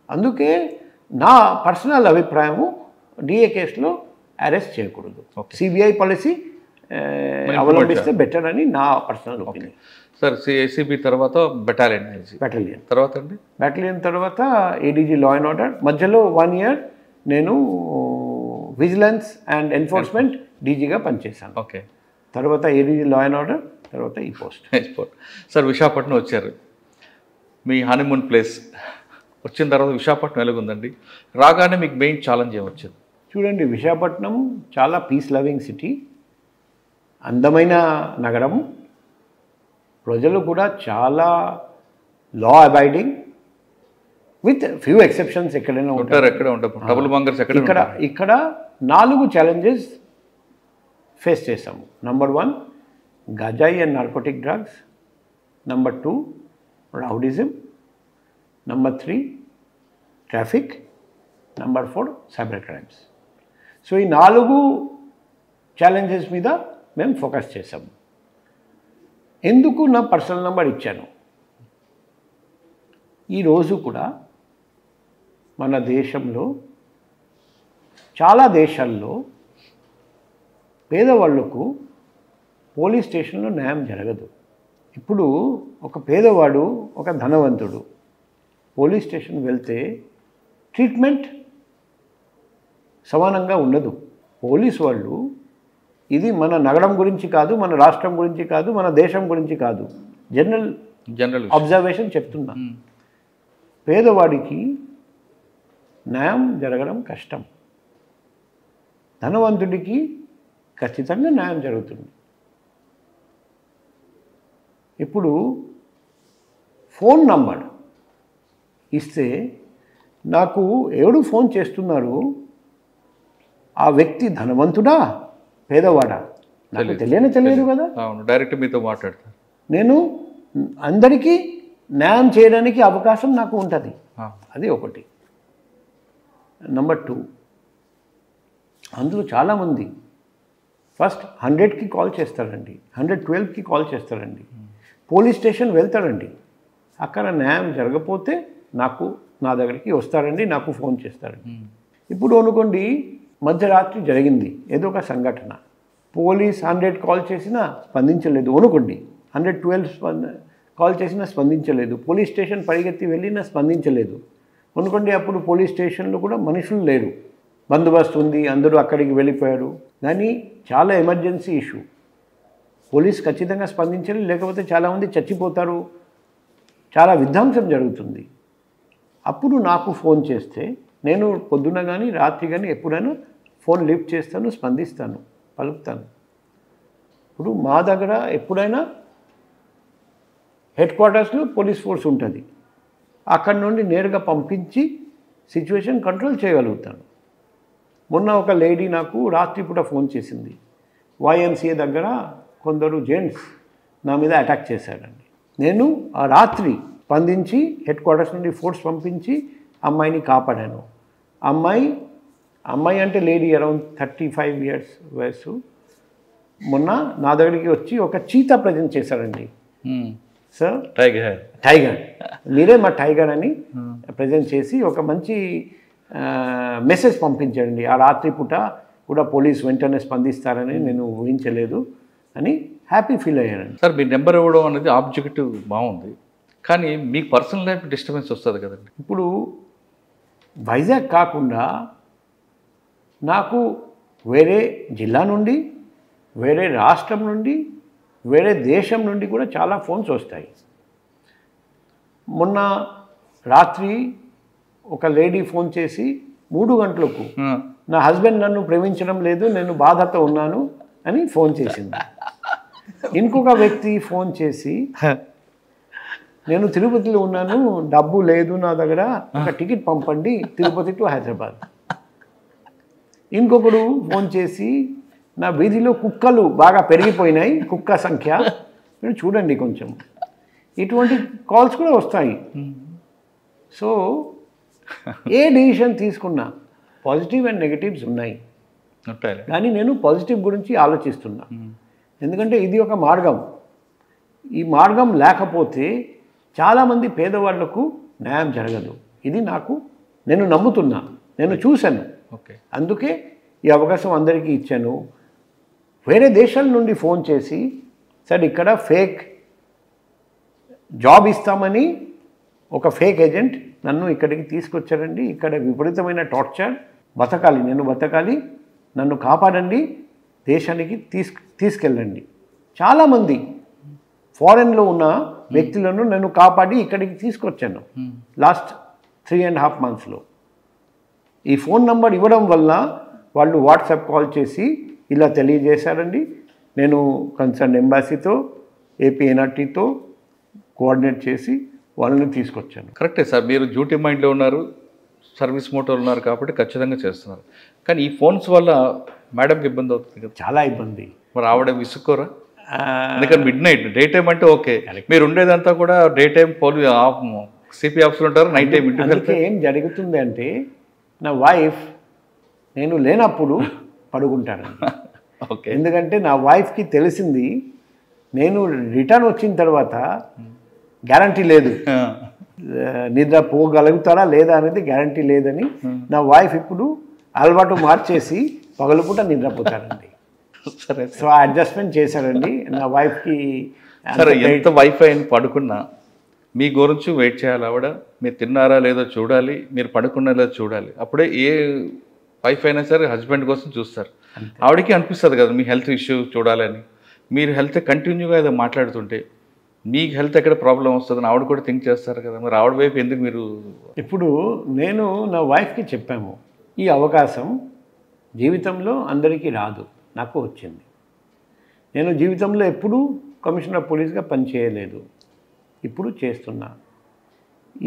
B: అందుకే నా పర్సనల్ అభిప్రాయము డిఏ కేసులో అరెస్ట్ చేయకూడదు. సిబిఐ పాలసీ అవలంబిస్తే బెటర్ అని నా పర్సనల్ ఒపీనియన్.
A: సార్, ఏసీబీ తర్వాత బెటాలియన్ తర్వాత అండి,
B: బెటాలియన్ తర్వాత ఏడీజీ లా అండ్ ఆర్డర్. మధ్యలో 1 year నేను విజిలెన్స్ అండ్ ఎన్ఫోర్స్మెంట్ డీజీగా పనిచేశాను.
A: ఓకే,
B: తర్వాత ఏడీజీ లా అండ్ ఆర్డర్, తర్వాత ఈ పోస్ట్.
A: సార్, విశాఖపట్నం వచ్చారు, మీ హనీమూన్ ప్లేస్. వచ్చిన తర్వాత విశాఖపట్నం ఎలాగుందండి? రాగానే మీకు మెయిన్ ఛాలెంజ్ ఏమొచ్చింది?
B: చూడండి, విశాఖపట్నం చాలా పీస్ లవింగ్ సిటీ, అందమైన నగరం, ప్రజలు కూడా చాలా law abiding with few exceptions. ఎక్కడైనా ఉంటారు, ఇక్కడ 4 challenges ఫేస్ చేసాము. నంబర్ 1 గంజాయి and narcotic drugs, number 2 rowdyism, number 3 traffic, number 4 cyber crimes. So ఈ 4 challenges మీద మేము ఫోకస్ చేసాము. ఎందుకు నా పర్సనల్ నెంబర్ ఇచ్చాను? ఈరోజు కూడా మన దేశంలో చాలా దేశాల్లో పేదవాళ్లకు పోలీస్ స్టేషన్లో న్యాయం జరగదు. ఇప్పుడు ఒక పేదవాడు, ఒక ధనవంతుడు పోలీస్ స్టేషన్ వెళ్తే ట్రీట్మెంట్ సమానంగా ఉండదు. పోలీస్ వాళ్ళు, ఇది మన నగరం గురించి కాదు, మన రాష్ట్రం గురించి కాదు, మన దేశం గురించి కాదు, జనరల్ అబ్జర్వేషన్ చెప్తున్నా. పేదవాడికి న్యాయం జరగడం కష్టం, ధనవంతుడికి ఖచ్చితంగా న్యాయం జరుగుతుంది. ఇప్పుడు ఫోన్ నంబర్ ఇస్తే నాకు ఎవడు ఫోన్ చేస్తున్నారు, ఆ వ్యక్తి ధనవంతుడా పేదవాడా? నాకు తెలియదు కదా.
A: అవును, డైరెక్ట్ మీతో మాట్లాడతారు.
B: నేను అందరికీ న్యాయం చేయడానికి అవకాశం నాకు ఉంటుంది. అది ఒకటి. నెంబర్ 2, అందులో చాలామంది ఫస్ట్ 100కి కాల్ చేస్తారండి, 112కి కాల్ చేస్తారండి, పోలీస్ స్టేషన్ వెళ్తారండి. అక్కడ న్యాయం జరగకపోతే నా దగ్గరికి వస్తారండి, నాకు ఫోన్ చేస్తారండి. ఇప్పుడు అనుకోండి మధ్యరాత్రి జరిగింది ఏదో ఒక సంఘటన, పోలీస్ 100 కాల్ చేసినా స్పందించలేదు అనుకోండి, 112 కాల్ చేసినా స్పందించలేదు, పోలీస్ స్టేషన్ పరిగెత్తి వెళ్ళినా స్పందించలేదు అనుకోండి. అప్పుడు పోలీస్ స్టేషన్లో కూడా మనుషులు లేరు, బందోబస్తు ఉంది, అందరూ అక్కడికి వెళ్ళిపోయారు. కానీ చాలా ఎమర్జెన్సీ ఇష్యూ, పోలీస్ ఖచ్చితంగా స్పందించాలి, లేకపోతే చాలామంది చచ్చిపోతారు, చాలా విధ్వంసం జరుగుతుంది. అప్పుడు నాకు ఫోన్ చేస్తే నేను పొద్దున కానీ రాత్రి కానీ ఎప్పుడైనా ఫోన్ లిఫ్ట్ చేస్తాను, స్పందిస్తాను, పలుకుతాను. ఇప్పుడు మా దగ్గర ఎప్పుడైనా హెడ్ క్వార్టర్స్లో పోలీస్ ఫోర్స్ ఉంటుంది, అక్కడి నుండి నేరుగా పంపించి సిచ్యువేషన్ కంట్రోల్ చేయగలుగుతాను. మొన్న ఒక లేడీ నాకు రాత్రిపూట ఫోన్ చేసింది, YMCA దగ్గర కొందరు జెంట్స్ నా మీద అటాక్ చేశారండి. నేను ఆ రాత్రి స్పందించి హెడ్ క్వార్టర్స్ నుండి ఫోర్స్ పంపించి అమ్మాయిని కాపాడాను. అమ్మాయి అంటే లేడీ అరౌండ్ 35 years వయసు. మొన్న నా దగ్గరికి వచ్చి ఒక చీతా ప్రజెంట్ చేశారండి. సార్ టైగర్, మీరే మా టైగర్ అని ప్రజెంట్ చేసి ఒక మంచి మెసేజ్ పంపించండి. ఆ రాత్రిపూట కూడా పోలీస్ వెంటనే స్పందిస్తారని నేను ఊహించలేదు అని హ్యాపీ ఫీల్ అయ్యానండి.
A: సార్ మీ నెంబర్ ఇవ్వడం అనేది ఆబ్జెక్టివ్ బాగుంది, కానీ మీకు పర్సనల్ లైఫ్ డిస్టర్బెన్స్ వస్తుంది కదండి.
B: ఇప్పుడు వైజాగ్ కాకుండా నాకు వేరే జిల్లా నుండి, వేరే రాష్ట్రం నుండి, వేరే దేశం నుండి కూడా చాలా ఫోన్స్ వస్తాయి. మొన్న రాత్రి ఒక లేడీ ఫోన్ చేసి 3 గంటలకు నా హస్బెండ్ నన్ను ప్రేమించడం లేదు, నేను బాధతో ఉన్నాను అని ఫోన్ చేసింది. ఇంకొక వ్యక్తి ఫోన్ చేసి నేను తిరుపతిలో ఉన్నాను, డబ్బు లేదు నా దగ్గర, ఒక టికెట్ పంపండి తిరుపతి టు హైదరాబాద్. ఇంకొకడు ఫోన్ చేసి నా వీధిలో కుక్కలు బాగా పెరిగిపోయినాయి, కుక్క సంఖ్య మీరు చూడండి కొంచెం. ఇటువంటి కాల్స్ కూడా వస్తాయి. సో ఏ డిసిషన్ తీసుకున్నా పాజిటివ్ అండ్ నెగటివ్స్ ఉన్నాయి, కానీ నేను పాజిటివ్ గురించి ఆలోచిస్తున్నా. ఎందుకంటే ఇది ఒక మార్గం. ఈ మార్గం లేకపోతే చాలామంది పేదవాళ్లకు న్యాయం జరగదు. ఇది నేను నమ్ముతున్నా, నేను చూశాను. అందుకే ఈ అవకాశం అందరికీ ఇచ్చాను. వేరే దేశాల నుండి ఫోన్ చేసి సార్ ఇక్కడ ఫేక్ జాబ్ ఇస్తామని ఒక ఫేక్ ఏజెంట్ నన్ను ఇక్కడికి తీసుకొచ్చారండి, ఇక్కడ విపరీతమైన టార్చర్, నేను బతకాలి, నన్ను కాపాడండి, దేశానికి తీసుకెళ్ళండి. చాలామంది ఫారెన్లో ఉన్న వ్యక్తులను నేను కాపాడి ఇక్కడికి తీసుకొచ్చాను లాస్ట్ 3.5 monthsలో. ఈ ఫోన్ నంబర్ ఇవ్వడం వల్ల వాళ్ళు వాట్సాప్ కాల్ చేసి ఇలా తెలియజేశారండి, నేను కన్సర్న్ ఎంబాసీతో APNRTతో కోఆర్డినేట్ చేసి వాళ్ళని తీసుకొచ్చాను.
A: కరెక్టే సార్, మీరు డ్యూటీ మైండ్లో ఉన్నారు, సర్వీస్ మోటోలో ఉన్నారు కాబట్టి ఖచ్చితంగా చేస్తున్నారు. కానీ ఈ ఫోన్స్ వల్ల మేడంకి ఇబ్బంది అవుతుంది కదా.
B: చాలా ఇబ్బంది.
A: మరి ఆవిడ విసుక్కోరా? ఎందుకంటే మిడ్-నైట్, డే టైం అంటే ఓకే, మీరు ఉండేదంతా కూడా డే టైం CP ఆఫీసులు ఉంటారు, నైట్ టైం ఇంటికి వెళ్తే
B: ఏం జరుగుతుంది అంటే నా వైఫ్ నేను లేనప్పుడు పడుకుంటానండి.
A: ఓకే,
B: ఎందుకంటే నా వైఫ్కి తెలిసింది నేను రిటర్న్ వచ్చిన తర్వాత గ్యారంటీ లేదు, నిద్ర పోగలుగుతారా లేదా అనేది గ్యారంటీ లేదని నా వైఫ్ ఇప్పుడు అలవాటు మార్చేసి పగలుపూట నిద్రపోతారండి.
A: సరే,
B: సో అడ్జస్ట్మెంట్ చేశారండి నా వైఫ్కి.
A: సరే, ఎంత వైఫ్ అయిన పడుకున్నా మీ గురించి వెయిట్ చేయాలి ఆవిడ, మీరు తిన్నారా లేదో చూడాలి, మీరు పడుకున్నా లేదో చూడాలి. అప్పుడే ఏ వైఫ్ అయినా సరే హస్బెండ్ కోసం చూస్తారు. ఆవిడకి అనిపిస్తుంది కదా మీ హెల్త్ ఇష్యూ చూడాలని. మీరు హెల్త్ కంటిన్యూగా ఏదో మాట్లాడుతుంటే మీకు హెల్త్ ఎక్కడ ప్రాబ్లం వస్తుందని ఆవిడ కూడా థింక్ చేస్తారు కదా. మరి ఆవిడ వైపు ఎందుకు మీరు?
B: ఇప్పుడు నేను నా వైఫ్కి చెప్పాము, ఈ అవకాశం జీవితంలో అందరికీ రాదు, నాకు వచ్చింది. నేను జీవితంలో ఎప్పుడూ కమిషనర్ పోలీస్గా పనిచేయలేదు, ఇప్పుడు చేస్తున్నా.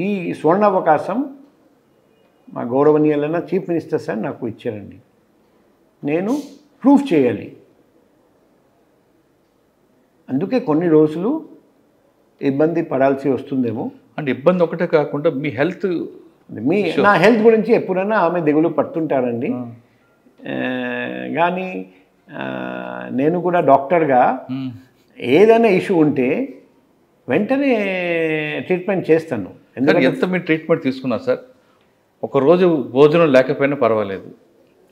B: ఈ స్వర్ణ అవకాశం మా గౌరవనీయులైన చీఫ్ మినిస్టర్ సార్ నాకు ఇచ్చారండి. నేను ప్రూఫ్ చేయాలి, అందుకే కొన్ని రోజులు ఇబ్బంది పడాల్సి వస్తుందేమో.
A: అంటే ఇబ్బంది ఒకటే కాకుండా మీ హెల్త్
B: నా హెల్త్ గురించి ఎప్పుడైనా ఆమె దిగులు పడుతుంటారండి. కానీ నేను కూడా డాక్టర్గా ఏదైనా ఇష్యూ ఉంటే వెంటనే ట్రీట్మెంట్ చేస్తాను.
A: ఎందుకంటే ఎంత మీరు ట్రీట్మెంట్ తీసుకున్నారు సార్? ఒక రోజు భోజనం లేకపోయినా పర్వాలేదు,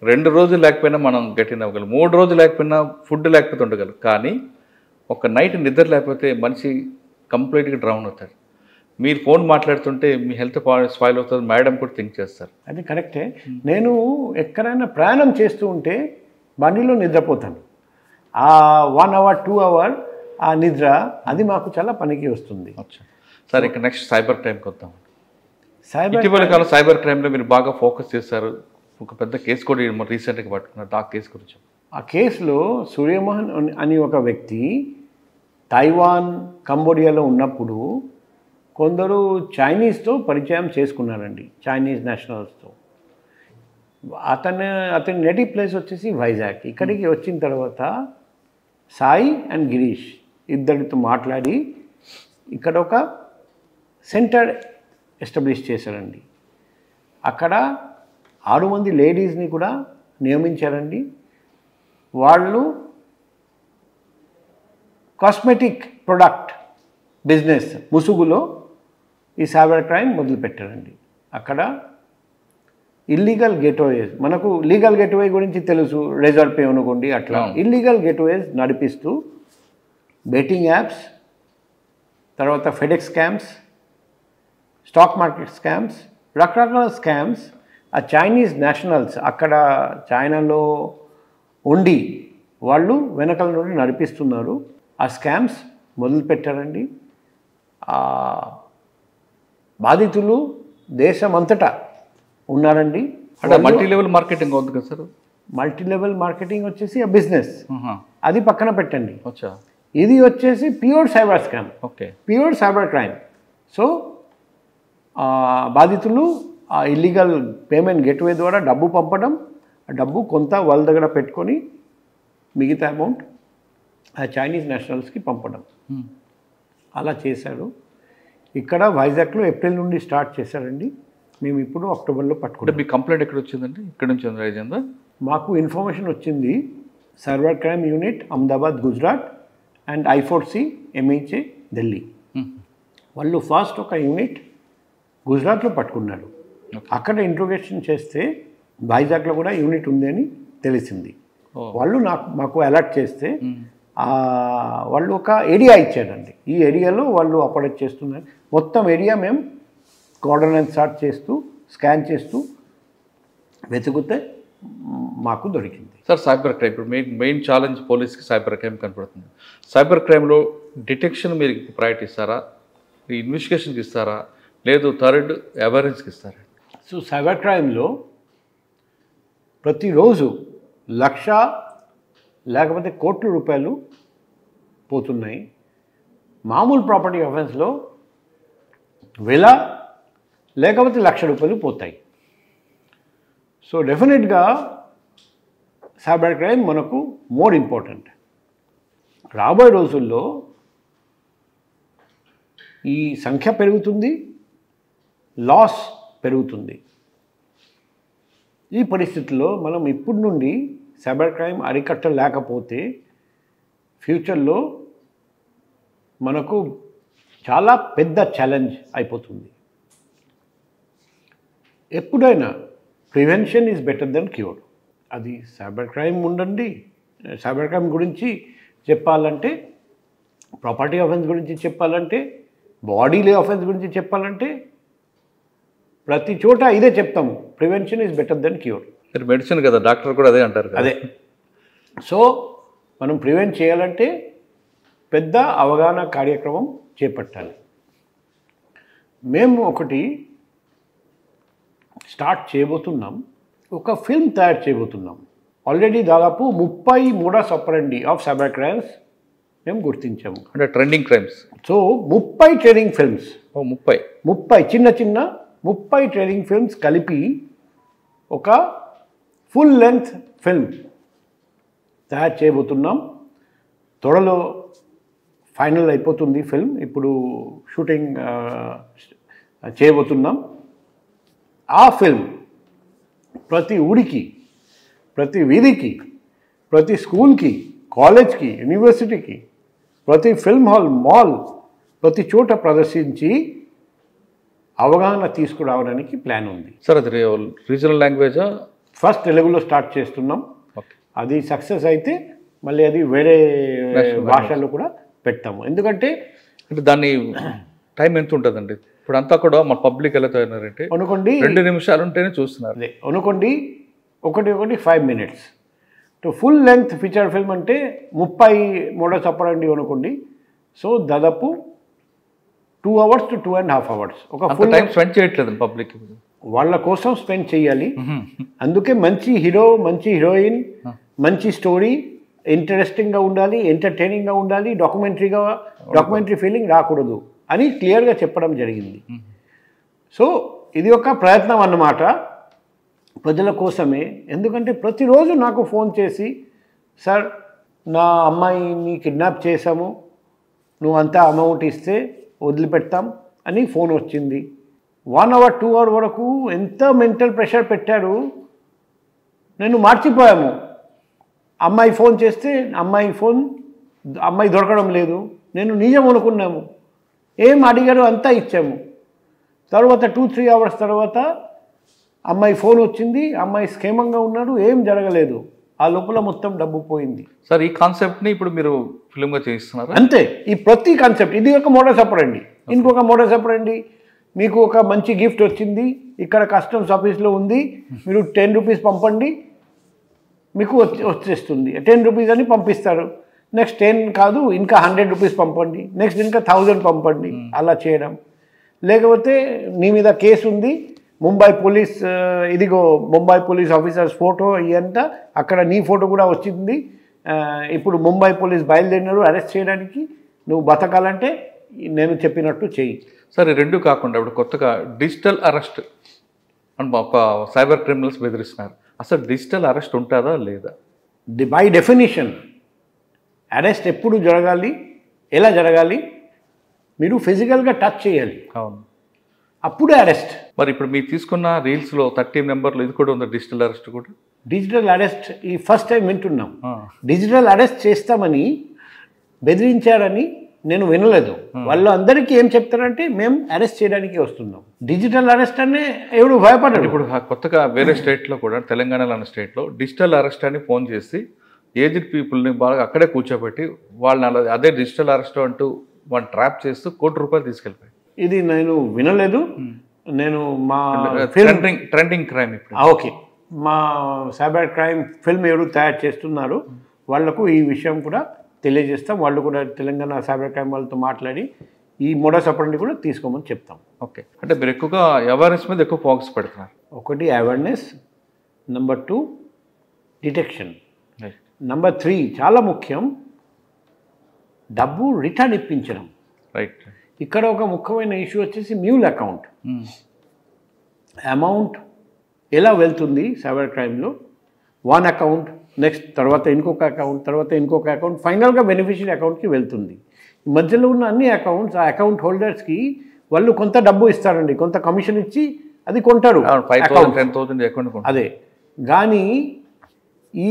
A: 2 రోజులు లేకపోయినా మనం గట్టిన అవ్వగలం, 3 రోజులు లేకపోయినా ఫుడ్ లేకపోతే ఉండగలం. కానీ ఒక నైట్ నిద్ర లేకపోతే మనిషి కంప్లీట్గా డ్రౌన్ అవుతాడు. మీరు ఫోన్ మాట్లాడుతుంటే మీ హెల్త్ స్పాయిల్ అవుతుంది, మేడం కూడా థింక్ చేస్తారు.
B: అది కరెక్టే. నేను ఎక్కడైనా ప్రయాణం చేస్తూ ఉంటే బండిలో నిద్రపోతాను. ఆ 1 అవర్ 2 అవర్ ఆ నిద్ర అది మాకు చాలా పనికి వస్తుంది.
A: సార్ ఇక నెక్స్ట్ సైబర్ క్రైమ్కి వద్దాం. ఇటీవల కాలం సైబర్ క్రైమ్లో మీరు బాగా ఫోకస్ చేశారు. ఒక పెద్ద కేసు కూడా రీసెంట్గా పట్టుకున్నారు. ఆ కేసు గురించి.
B: ఆ కేసులో సూర్యమోహన్ అని ఒక వ్యక్తి తైవాన్, కంబోడియాలో ఉన్నప్పుడు కొందరు చైనీస్తో పరిచయం చేసుకున్నారండి, చైనీస్ నేషనల్స్తో. అతని నేటివ్ ప్లేస్ వచ్చేసి వైజాగ్. ఇక్కడికి వచ్చిన తర్వాత సాయి అండ్ గిరీష్ ఇద్దరితో మాట్లాడి ఇక్కడ ఒక సెంటర్ ఎస్టాబ్లిష్ చేశారండి. అక్కడ 6 మంది లేడీస్ని కూడా నియమించారండి. వాళ్ళు కాస్మెటిక్ ప్రొడక్ట్ బిజినెస్ ముసుగులో ఈ సైబర్ క్రైమ్ మొదలుపెట్టారండి. అక్కడ ఇల్లీగల్ గేట్వేస్, మనకు లీగల్ గేట్వే గురించి తెలుసు, రిజర్వ్ పే అనుకోండి, అట్లా ఇల్లీగల్ గేట్వేస్ నడిపిస్తూ బెట్టింగ్ యాప్స్, తర్వాత FedEx scams, stock market scams, రకరకాల స్కామ్స్ ఆ చైనీస్ నేషనల్స్ అక్కడ చైనాలో ఉండి వాళ్ళు వెనకాల నుండి నడిపిస్తున్నారు. ఆ స్కామ్స్ మొదలుపెట్టారండి. బాధితులు దేశమంతటా ఉన్నారండి.
A: అంటే మల్టీ లెవెల్ మార్కెటింగ్ ఉంది కదా సార్?
B: మల్టీ లెవెల్ మార్కెటింగ్ వచ్చేసి ఆ బిజినెస్, అది పక్కన పెట్టండి. ఇది వచ్చేసి pure cyber scam, pure cyber crime. So బాధితులు ఆ ఇల్లీగల్ పేమెంట్ గేట్వే ద్వారా డబ్బు పంపడం, ఆ డబ్బు కొంత వాళ్ళ దగ్గర పెట్టుకొని మిగతా అమౌంట్ ఆ చైనీస్ నేషనల్స్కి పంపడం, అలా చేశారు. ఇక్కడ వైజాగ్లో ఏప్రిల్ నుండి స్టార్ట్ చేశారండి. మేము ఇప్పుడు అక్టోబర్లో పట్టుకుంటాం.
A: మీ కంప్లైంట్ ఎక్కడ వచ్చిందండి? ఇక్కడ నుంచి రైజ్ అయిందా?
B: మాకు ఇన్ఫర్మేషన్ వచ్చింది cyber crime unit Ahmedabad, Gujarat and I4C MHA Delhi. వాళ్ళు ఫస్ట్ ఒక యూనిట్ గుజరాత్లో పట్టుకున్నారు. అక్కడ ఇంట్రోగేషన్ చేస్తే వైజాగ్లో కూడా యూనిట్ ఉంది అని తెలిసింది. వాళ్ళు మాకు అలర్ట్ చేస్తే వాళ్ళు ఒక ఏరియా ఇచ్చారండి. ఈ ఏరియాలో వాళ్ళు ఆపరేట్ చేస్తున్నారు. మొత్తం ఏరియా మేము కోఆర్డినేట్ స్టార్ట్ చేస్తూ స్కాన్ చేస్తూ వెతుకుతే మాకు దొరికింది.
A: సార్ సైబర్ క్రైమ్ ఇప్పుడు మెయిన్ ఛాలెంజ్ పోలీస్కి సైబర్ క్రైమ్ కనపడుతుంది. సైబర్ క్రైమ్లో డిటెక్షన్ మీరు ప్రయారిటీ ఇస్తారా, ఇన్వెస్టిగేషన్కి ఇస్తారా, లేదు థర్డ్ అవేరెన్స్కి ఇస్తారా?
B: సో సైబర్ క్రైమ్లో ప్రతిరోజు 1,00,000 లేకపోతే కోట్ల రూపాయలు పోతున్నాయి. మామూలు ప్రాపర్టీ అఫెన్స్లో 1,000 లేకపోతే 1,00,000 రూపాయలు పోతాయి. సో డెఫినెట్గా సైబర్ క్రైమ్ మనకు మోర్ ఇంపార్టెంట్. రాబోయే రోజుల్లో ఈ సంఖ్య పెరుగుతుంది, లాస్ పెరుగుతుంది. ఈ పరిస్థితుల్లో మనం ఇప్పటి నుండి సైబర్ క్రైమ్ అరికట్టలేకపోతే ఫ్యూచర్లో మనకు చాలా పెద్ద ఛాలెంజ్ అయిపోతుంది. ఎప్పుడైనా prevention is better than cure. అది సైబర్ క్రైమ్ ఉండండి, సైబర్ క్రైమ్ గురించి చెప్పాలంటే, ప్రాపర్టీ అఫెన్స్ గురించి చెప్పాలంటే, బాడీలీ అఫెన్స్ గురించి చెప్పాలంటే ప్రతి చోట ఇదే చెప్తాము, prevention is better than cure.
A: Medicine కదా, డాక్టర్ కూడా అదే అంటారు.
B: అదే. సో మనం ప్రివెంట్ చేయాలంటే పెద్ద అవగాహన కార్యక్రమం చేపట్టాలి. మేము ఒకటి స్టార్ట్ చేయబోతున్నాం, ఒక ఫిల్మ్ తయారు చేయబోతున్నాం. ఆల్రెడీ దాదాపు 30 మోడస్ ఆపరెండి ఆఫ్ సైబర్ క్రైమ్స్ మేము గుర్తించాము.
A: అంటే trending crimes.
B: So 30 trending films, 30 చిన్న చిన్న 30 ట్రెండింగ్ ఫిల్మ్స్ కలిపి ఒక ఫుల్ లెంత్ ఫిల్మ్ తయారు చేయబోతున్నాం. త్వరలో ఫైనల్ అయిపోతుంది ఫిల్మ్. ఇప్పుడు షూటింగ్ చేయబోతున్నాం. ఆ ఫిల్మ్ ప్రతి ఊరికి, ప్రతి వీధికి, ప్రతి స్కూల్కి, కాలేజ్కి, యూనివర్సిటీకి, ప్రతి ఫిల్మ్ హాల్, మాల్, ప్రతి చోట ప్రదర్శించి అవగాహన తీసుకురావడానికి ప్లాన్ ఉంది.
A: సార్ అది రీజనల్ లాంగ్వేజా?
B: ఫస్ట్ తెలుగులో స్టార్ట్ చేస్తున్నాం.
A: ఓకే.
B: అది సక్సెస్ అయితే మళ్ళీ అది వేరే భాషల్లో కూడా పెడతాము. ఎందుకంటే
A: దాన్ని టైం ఎంత ఉంటుందండి? ఇప్పుడు అంతా కూడా మన పబ్లిక్ ఎలా తయారంటే
B: అనుకోండి
A: 2 నిమిషాలు ఉంటేనే చూస్తున్నారు.
B: అదే అనుకోండి, ఒకటి 5 minutes. Full length feature film అంటే 30 మోడల్స్ అప్పడండి అనుకోండి. సో దాదాపు 2 hours to 2.5 hours ఒక ఫుల్
A: టైం స్పెండ్ చేయట్లేదు పబ్లిక్.
B: వాళ్ళ కోసం స్పెండ్ చేయాలి. అందుకే మంచి హీరో, మంచి హీరోయిన్, మంచి స్టోరీ, ఇంట్రెస్టింగ్గా ఉండాలి, ఎంటర్టైనింగ్గా ఉండాలి, డాక్యుమెంటరీ ఫీలింగ్ రాకూడదు అని క్లియర్గా చెప్పడం జరిగింది. సో ఇది ఒక ప్రయత్నం అన్నమాట ప్రజల కోసమే. ఎందుకంటే ప్రతిరోజు నాకు ఫోన్ చేసి, సార్ నా అమ్మాయిని కిడ్నాప్ చేశాము, నువ్వు అంతా అమౌంట్ ఇస్తే వదిలిపెడతాం అని ఫోన్ వచ్చింది. 1 hour 2 hour వరకు ఎంత మెంటల్ ప్రెషర్ పెట్టారు. నేను మర్చిపోయాము. అమ్మాయి ఫోన్ చేస్తే అమ్మాయి దొరకడం లేదు. నేను నిజం అనుకున్నాము. ఏం అడిగారు అంతా ఇచ్చాము. తర్వాత 2-3 hours తర్వాత అమ్మాయి ఫోన్ వచ్చింది. అమ్మాయి క్షేమంగా ఉన్నాడు, ఏం జరగలేదు. ఆ లోపల మొత్తం డబ్బు పోయింది.
A: సార్ ఈ కాన్సెప్ట్ని ఇప్పుడు మీరు ఫిల్మ్గా చేయిస్తున్నారు?
B: అంతే. ఈ ప్రతి కాన్సెప్ట్ ఇది ఒక మోడల్ చెప్పండి, ఇంకొక మోడల్ చెప్పండి. మీకు ఒక మంచి గిఫ్ట్ వచ్చింది, ఇక్కడ కస్టమ్స్ ఆఫీస్లో ఉంది, మీరు 10 rupees పంపండి, మీకు వచ్చేస్తుంది. 10 rupees అని పంపిస్తారు. నెక్స్ట్ 10 కాదు ఇంకా 100 rupees పంపండి, నెక్స్ట్ ఇంకా 1000 పంపండి. అలా చేయడం. లేకపోతే నీ మీద కేసు ఉంది, ముంబై పోలీస్, ఇదిగో ముంబై పోలీస్ ఆఫీసర్స్ ఫోటో ఇదంతా, అక్కడ నీ ఫోటో కూడా వచ్చింది. ఇప్పుడు ముంబై పోలీస్ బయలుదేరినారు అరెస్ట్ చేయడానికి, నువ్వు బతకాలంటే నేను చెప్పినట్టు చెయ్యి.
A: సరే, 2 కాకుండా ఇప్పుడు కొత్తగా డిజిటల్ అరెస్ట్ అని ఒక సైబర్ క్రిమినల్స్ బెదిరిస్తున్నారు. అసలు డిజిటల్ అరెస్ట్ ఉంటుందా లేదా?
B: బై డెఫినేషన్ అరెస్ట్ ఎప్పుడు జరగాలి, ఎలా జరగాలి? మీరు ఫిజికల్గా టచ్ చేయాలి,
A: అవును,
B: అప్పుడే అరెస్ట్.
A: మరి ఇప్పుడు మీరు తీసుకున్న రీల్స్లో 30 నెంబర్లు ఇది కూడా ఉంది, డిజిటల్ అరెస్ట్ కూడా.
B: డిజిటల్ అరెస్ట్ ఈ ఫస్ట్ టైం వింటున్నాం. డిజిటల్ అరెస్ట్ చేస్తామని బెదిరించారని నేను వినలేదు. వాళ్ళు అందరికీ ఏం చెప్తారంటే మేము అరెస్ట్ చేయడానికి వస్తున్నాం. డిజిటల్ అరెస్ట్ అనే ఎవడు భయపడ్డాడు.
A: ఇప్పుడు కొత్తగా వేరే స్టేట్లో కూడా, తెలంగాణలో అన్న స్టేట్లో డిజిటల్ అరెస్ట్ అని ఫోన్ చేసి ఏజ్డ్ పీపుల్ని బాగా అక్కడే కూర్చోబెట్టి వాళ్ళని అదే డిజిటల్ అరెస్ట్ అంటూ వాళ్ళని ట్రాప్ చేస్తూ ₹1,00,00,000 తీసుకెళ్ళిపోయి.
B: ఇది నేను వినలేదు. నేను మా
A: ట్రెండింగ్ క్రైమ్ ఇప్పుడు.
B: ఓకే, మా సైబర్ క్రైమ్ ఫిల్మ్ ఎవరు తయారు చేస్తున్నారు వాళ్లకు ఈ విషయం కూడా తెలియజేస్తాం. వాళ్ళు కూడా తెలంగాణ సైబర్ క్రైమ్ వాళ్ళతో మాట్లాడి ఈ మోడల్స్ అప్పటి కూడా తీసుకోమని చెప్తాం.
A: ఓకే, అంటే మీరు ఎక్కువగా అవేర్నెస్ మీద ఎక్కువ ఫోకస్ పెడుతున్నారు.
B: ఒకటి అవేర్నెస్, నెంబర్ 2 డిటెక్షన్, నెంబర్ 3 చాలా ముఖ్యం డబ్బు రిటర్న్ ఇప్పించడం.
A: రైట్.
B: ఇక్కడ ఒక ముఖ్యమైన ఇష్యూ వచ్చేసి మ్యూల్ అకౌంట్. అమౌంట్ ఎలా వెళ్తుంది సైబర్ క్రైమ్లో? 1 అకౌంట్, నెక్స్ట్ తర్వాత ఇంకొక అకౌంట్, తర్వాత ఇంకొక అకౌంట్, ఫైనల్గా బెనిఫిషియరీ అకౌంట్కి వెళ్తుంది. ఈ మధ్యలో ఉన్న అన్ని అకౌంట్స్, ఆ అకౌంట్ హోల్డర్స్కి వాళ్ళు కొంత డబ్బు ఇస్తారండి, కొంత కమిషన్ ఇచ్చి అది కొంటారు.
A: 5,000 10,000 అకౌంట్.
B: అదే కానీ ఈ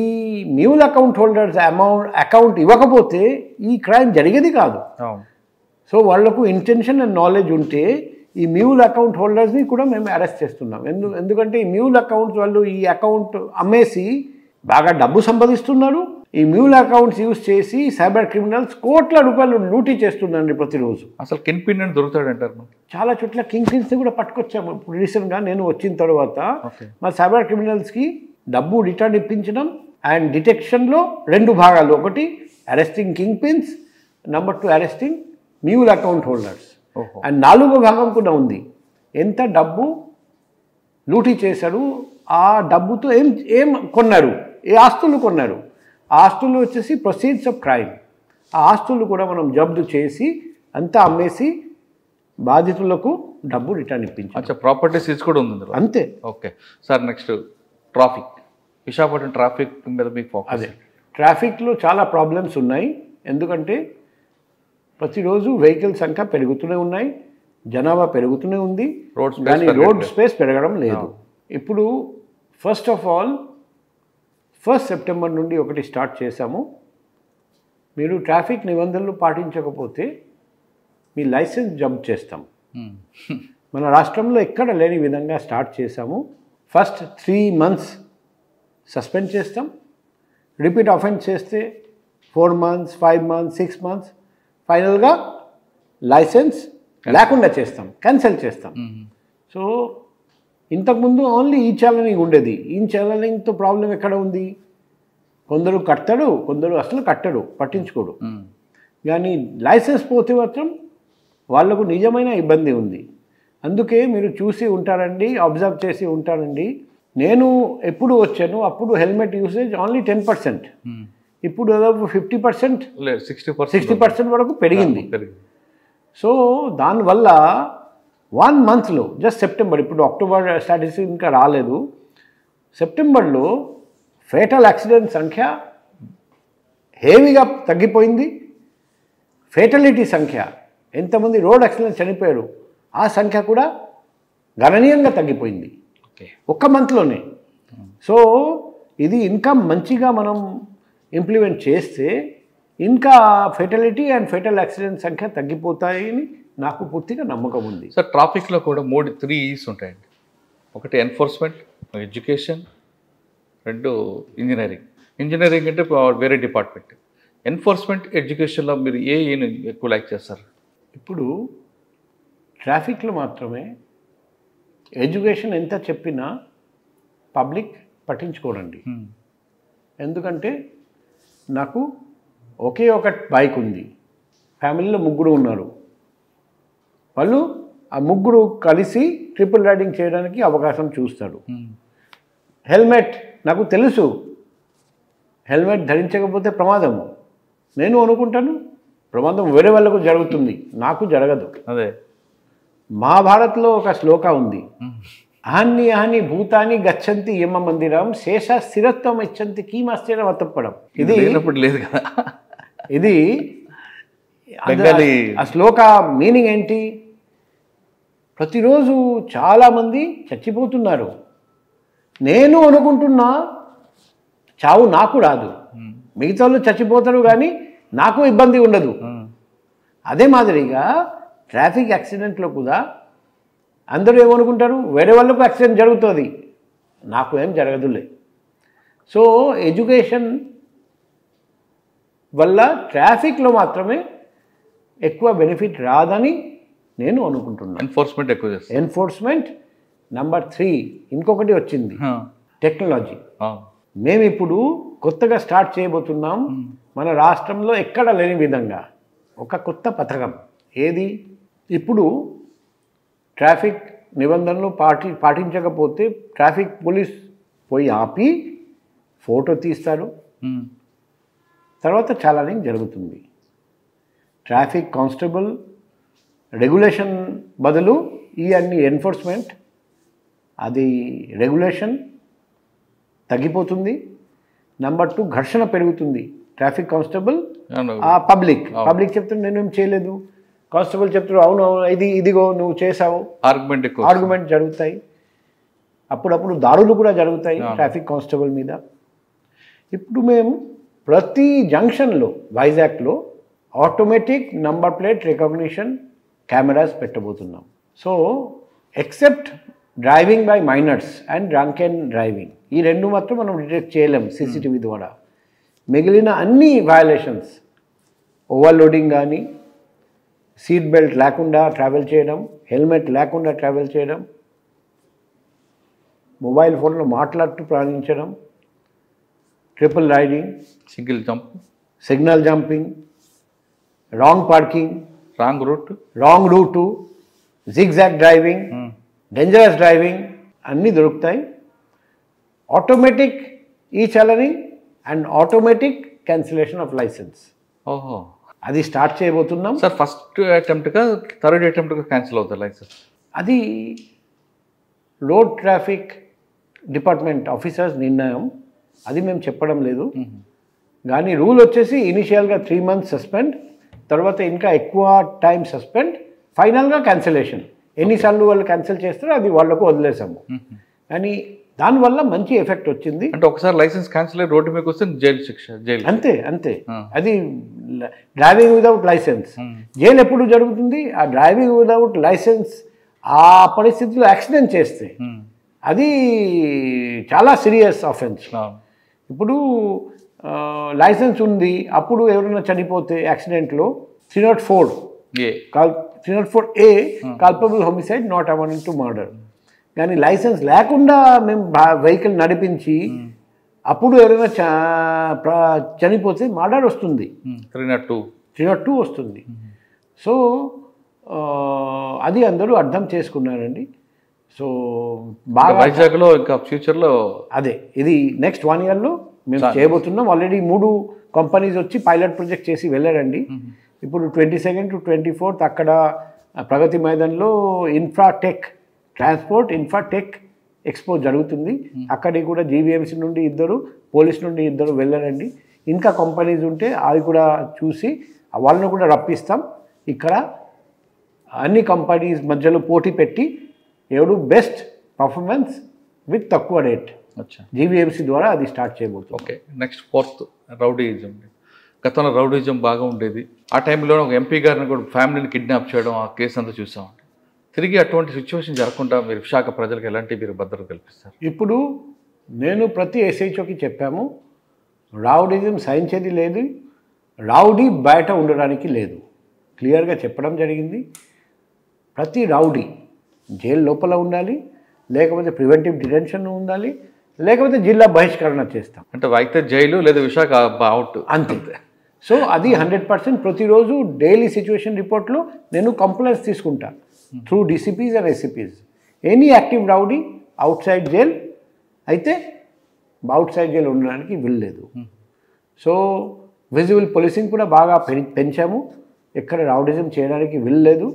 B: మ్యూల్ అకౌంట్ హోల్డర్స్ అకౌంట్ ఇవ్వకపోతే ఈ క్రైమ్ జరిగేది కాదు. సో వాళ్లకు ఇంటెన్షన్ అండ్ నాలెడ్జ్ ఉంటే ఈ మ్యూల్ అకౌంట్ హోల్డర్స్ని కూడా మేము అరెస్ట్ చేస్తున్నాం. ఎందుకంటే ఈ మ్యూల్ అకౌంట్స్ వాళ్ళు ఈ అకౌంట్ అమ్మేసి బాగా డబ్బు సంపాదిస్తున్నారు. ఈ మ్యూల్ అకౌంట్స్ యూజ్ చేసి సైబర్ క్రిమినల్స్ ₹1,00,00,000 లూటీ చేస్తున్నారండి ప్రతిరోజు.
A: అసలు కింగ్ పిన్ అని దొరుకుతాడంటారు.
B: చాలా చోట్ల కింగ్ పిన్స్ కూడా పట్టుకొచ్చాము. ఇప్పుడు రీసెంట్గా నేను వచ్చిన తర్వాత మా సైబర్ క్రిమినల్స్కి డబ్బు రిటర్న్ ఇప్పించడం అండ్ డిటెక్షన్లో 2 భాగాలు. ఒకటి arresting king pins, number 2 arresting mule account holders. And 4వ భాగం కూడా ఉంది. ఎంత డబ్బు లూటీ చేశారు, ఆ డబ్బుతో ఏం కొన్నారు, ఏ ఆస్తులు కొన్నారు, ఆ ఆస్తులు వచ్చేసి ప్రొసీడ్స్ ఆఫ్ క్రైమ్. ఆ ఆస్తులు కూడా మనం జప్తు చేసి అంతా అమ్మేసి బాధితులకు డబ్బు రిటర్న్ ఇప్పించాం.
A: ప్రాపర్టీ సీజ్ కూడా ఉంది
B: అంతే.
A: Okay sir, next traffic. Visakhapatnam traffic మీద మీకు ఫోకస్.
B: అదే ట్రాఫిక్లో చాలా ప్రాబ్లమ్స్ ఉన్నాయి. ఎందుకంటే ప్రతిరోజు వెహికల్ సంఖ్య పెరుగుతూనే ఉన్నాయి, జనాభా పెరుగుతూనే ఉంది,
A: రోడ్ స్పేస్
B: కానీ రోడ్ స్పేస్ పెరగడం లేదు. ఇప్పుడు ఫస్ట్ ఆఫ్ ఆల్ 1 సెప్టెంబర్ నుండి ఒకటి స్టార్ట్ చేశాము. మీరు ట్రాఫిక్ నిబంధనలు పాటించకపోతే మీ లైసెన్స్ జంప్ చేస్తాం. మన రాష్ట్రంలో ఎక్కడ లేని విధంగా స్టార్ట్ చేశాము. ఫస్ట్ 3 months సస్పెండ్ చేస్తాం, రిపీట్ అఫెన్స్ చేస్తే 4 months, 5 months, 6 months, ఫైనల్గా లైసెన్స్ లేకుండా చేస్తాం, క్యాన్సిల్ చేస్తాం. సో ఇంతకుముందు ఓన్లీ ఈ ఛానలింగ్ ఉండేది. ఈ ఛానలింగ్తో ప్రాబ్లం ఎక్కడ ఉంది? కొందరు కట్టడు, కొందరు అసలు కట్టడు, పట్టించుకోడు. కానీ లైసెన్స్ పోతే మాత్రం వాళ్లకు నిజమైన ఇబ్బంది ఉంది. అందుకే మీరు చూసి ఉంటారండి, అబ్జర్వ్ చేసి ఉంటారండి. నేను ఎప్పుడు వచ్చాను అప్పుడు హెల్మెట్ యూసేజ్ ఓన్లీ 10%, ఇప్పుడు దాదాపు 50%, 60% వరకు పెరిగింది. సో దానివల్ల 1 monthలో జస్ట్ సెప్టెంబర్, ఇప్పుడు అక్టోబర్ స్టాటిస్టిక్స్ ఇంకా రాలేదు, సెప్టెంబర్లో ఫేటల్ యాక్సిడెంట్ సంఖ్య హెవీగా తగ్గిపోయింది. ఫేటలిటీ సంఖ్య, ఎంతమంది రోడ్ యాక్సిడెంట్ చనిపోయారు ఆ సంఖ్య కూడా గణనీయంగా తగ్గిపోయింది ఒక్క మంత్లోనే. సో ఇది ఇంకా మంచిగా మనం ఇంప్లిమెంట్ చేస్తే ఇంకా ఫెటలిటీ అండ్ ఫెటల్ యాక్సిడెంట్ సంఖ్య తగ్గిపోతాయని నాకు పూర్తిగా నమ్మకం ఉంది.
A: సార్ ట్రాఫిక్లో కూడా 3 E's ఉంటాయండి. ఒకటి ఎన్ఫోర్స్మెంట్, ఎడ్యుకేషన్, 2 ఇంజనీరింగ్. ఇంజనీరింగ్ అంటే వేరే డిపార్ట్మెంట్. ఎన్ఫోర్స్మెంట్, ఎడ్యుకేషన్లో మీరు ఏ ఈని ఎక్కువ లైక్ చేస్తారు?
B: ఇప్పుడు ట్రాఫిక్లో మాత్రమే ఎడ్యుకేషన్ ఎంత చెప్పినా పబ్లిక్ పట్టించుకోరండి. ఎందుకంటే నాకు ఒకే ఒక బైక్ ఉంది, ఫ్యామిలీలో 3 ఉన్నారు, వాళ్ళు ఆ 3 కలిసి ట్రిపుల్ రైడింగ్ చేయడానికి అవకాశం చూస్తారు. హెల్మెట్ నాకు తెలుసు, హెల్మెట్ ధరించకపోతే ప్రమాదము. నేను అనుకుంటాను ప్రమాదం వేరే వాళ్ళకు జరుగుతుంది, నాకు జరగదు.
A: అదే
B: మహాభారత్లో ఒక శ్లోక ఉంది, అహాన్ని అహాన్ని భూతాన్ని గచ్చంతి యమ మందిరం శేష స్థిరత్వం ఇచ్చంతి కీమాశ్చర్యం వతప్పడం. ఇది
A: లేదు కదా,
B: ఇది ఆ శ్లోక మీనింగ్ ఏంటి? ప్రతిరోజు చాలామంది చచ్చిపోతున్నారు, నేను అనుకుంటున్నా చావు నాకు రాదు, మిగతా వాళ్ళు చచ్చిపోతారు కానీ నాకు ఇబ్బంది ఉండదు. అదే మాదిరిగా ట్రాఫిక్ యాక్సిడెంట్లో కూడా అందరూ ఏమనుకుంటారు, వేరే వాళ్ళకు యాక్సిడెంట్ జరుగుతుంది, నాకు ఏం జరగదులే. సో ఎడ్యుకేషన్ వల్ల ట్రాఫిక్లో మాత్రమే ఎక్కువ బెనిఫిట్ రాదని నేను అనుకుంటున్నాను.
A: ఎన్ఫోర్స్మెంట్ ఎక్కువ చేస్తాను.
B: ఎన్ఫోర్స్మెంట్. నెంబర్ 3 ఇంకొకటి వచ్చింది, టెక్నాలజీ. మేము ఇప్పుడు కొత్తగా స్టార్ట్ చేయబోతున్నాం మన రాష్ట్రంలో ఎక్కడ లేని విధంగా ఒక కొత్త పథకం. ఏది? ఇప్పుడు ట్రాఫిక్ నిబంధనలు పాటించకపోతే ట్రాఫిక్ పోలీస్ పోయి ఆపి ఫోటో తీస్తారు, తర్వాత చాలానింగ్ జరుగుతుంది. ట్రాఫిక్ కానిస్టేబుల్ రెగ్యులేషన్ బదులు ఈ అన్ని ఎన్ఫోర్స్మెంట్, అది రెగ్యులేషన్ తగ్గిపోతుంది. నెంబర్ 2 ఘర్షణ పెరుగుతుంది. ట్రాఫిక్ కానిస్టేబుల్ పబ్లిక్ చెప్తాడు నేనేం చేయలేదు, కానిస్టేబుల్ చెప్తాడు అవును ఇదిగో నువ్వు చేసావు, ఆర్గ్యుమెంట్ జరుగుతాయి. అప్పుడప్పుడు దాడులు కూడా జరుగుతాయి ట్రాఫిక్ కానిస్టేబుల్ మీద. ఇప్పుడు మేము ప్రతి జంక్షన్లో వైజాగ్లో automatic number plate recognition cameras పెట్టబోతున్నాం. So except driving by minors and drunk and driving, ఈ 2 మాత్రం మనం డిటెక్ట్ చేయలేం సీసీటీవీ ద్వారా. మిగిలిన అన్ని వయలేషన్స్, ఓవర్లోడింగ్ కానీ, సీట్ బెల్ట్ లేకుండా ట్రావెల్ చేయడం, హెల్మెట్ లేకుండా ట్రావెల్ చేయడం, మొబైల్ ఫోన్లో మాట్లాడుతూ ప్రయాణించడం, triple riding, signal jumping, wrong parking, wrong route, zigzag driving, dangerous driving అన్నీ దొరుకుతాయి. Automatic e challaning and automatic cancellation of licence.
A: ఓహో,
B: అది స్టార్ట్ చేయబోతున్నాం
A: సార్. ఫస్ట్ అటెంప్ట్గా, థర్డ్ అటెంప్ట్గా క్యాన్సిల్ అవుతుంది లైసెన్స్.
B: అది రోడ్ ట్రాఫిక్ డిపార్ట్మెంట్ ఆఫీసర్స్ నిర్ణయం, అది మేము చెప్పడం లేదు. కానీ రూల్ వచ్చేసి ఇనిషియల్గా 3 months సస్పెండ్, తర్వాత ఇంకా ఎక్కువ టైం సస్పెండ్, ఫైనల్గా క్యాన్సిలేషన్. ఎన్నిసార్లు వాళ్ళు క్యాన్సిల్ చేస్తారో అది వాళ్ళకు వదిలేసాము. కానీ దానివల్ల మంచి ఎఫెక్ట్ వచ్చింది.
A: అంటే ఒకసారి లైసెన్స్ క్యాన్సిల్ అయ్యి రోడ్డు మీకు వస్తే జైలు శిక్ష, జైలు.
B: అంతే అంతే. అది డ్రైవింగ్ వితౌట్ లైసెన్స్. జైలు ఎప్పుడు జరుగుతుంది? ఆ డ్రైవింగ్ వితౌట్ లైసెన్స్ ఆ పరిస్థితుల్లో యాక్సిడెంట్ చేస్తే అది చాలా సీరియస్ అఫెన్స్. ఇప్పుడు లైసెన్స్ ఉంది, అప్పుడు ఎవరైనా చనిపోతే యాక్సిడెంట్లో 304A culpable homicide not amounting to murder. కానీ లైసెన్స్ లేకుండా మేము వెహికల్ నడిపించి అప్పుడు ఎవరైనా చనిపోతే మర్డర్ వస్తుంది, 302 వస్తుంది. సో అది అందరూ అర్థం చేసుకున్నారండి. సో బాగా
A: వైజాగ్లో ఇంకా ఫ్యూచర్లో
B: అదే ఇది నెక్స్ట్ 1 yearలో మేము చేయబోతున్నాం. ఆల్రెడీ 3 కంపెనీస్ వచ్చి పైలట్ ప్రాజెక్ట్ చేసి వెళ్ళారండి. ఇప్పుడు 22nd to 24th అక్కడ ప్రగతి మైదాన్లో ఇన్ఫ్రాటెక్ ఎక్స్పో జరుగుతుంది. అక్కడికి కూడా జీవీఎంసీ నుండి 2, పోలీస్ నుండి 2 వెళ్ళారండి. ఇంకా కంపెనీస్ ఉంటే అవి కూడా చూసి వాళ్ళను కూడా రప్పిస్తాం. ఇక్కడ అన్ని కంపెనీస్ మధ్యలో పోటీ పెట్టి ఎవడు బెస్ట్ పర్ఫార్మెన్స్ విత్ తక్కువ రేట్ జీవీఎంసీ ద్వారా అది స్టార్ట్ చేయబోతుంది.
A: Okay, next 4th rowdyism. గతంలో రౌడీయిజం బాగా ఉండేది. ఆ టైంలో ఒక ఎంపీ గారిని కూడా ఫ్యామిలీని కిడ్నాప్ చేయడం, ఆ కేసు అంతా చూసామండి. తిరిగి అటువంటి సిచ్యువేషన్ జరగకుండా మీరు విశాఖ ప్రజలకు ఎలాంటి మీరు భద్రత కల్పిస్తారు?
B: ఇప్పుడు నేను ప్రతి ఎస్హెచ్ఓకి చెప్పాము, రౌడీజం సహించేది లేదు, రౌడీ బయట ఉండడానికి లేదు, క్లియర్గా చెప్పడం జరిగింది. ప్రతి రౌడీ జైలు లోపల ఉండాలి, లేకపోతే ప్రివెంటివ్ డిటెన్షన్ ఉండాలి, లేకపోతే జిల్లా బహిష్కరణ చేస్తాం.
A: అంటే అయితే జైలు లేదా విశాఖ అవుట్
B: అంతే. సో అది 100% ప్రతిరోజు డైలీ సిచ్యువేషన్ రిపోర్ట్లో నేను కంప్లైంట్స్ తీసుకుంటాను through DCPs and SCPs. Any active rowdy outside jail అయితే అవుట్ సైడ్ జైలు ఉండడానికి వీల్లేదు. సో విజిబుల్ పోలీసింగ్ కూడా బాగా పెంచాము, ఎక్కడ రౌడిజం చేయడానికి వీల్లేదు.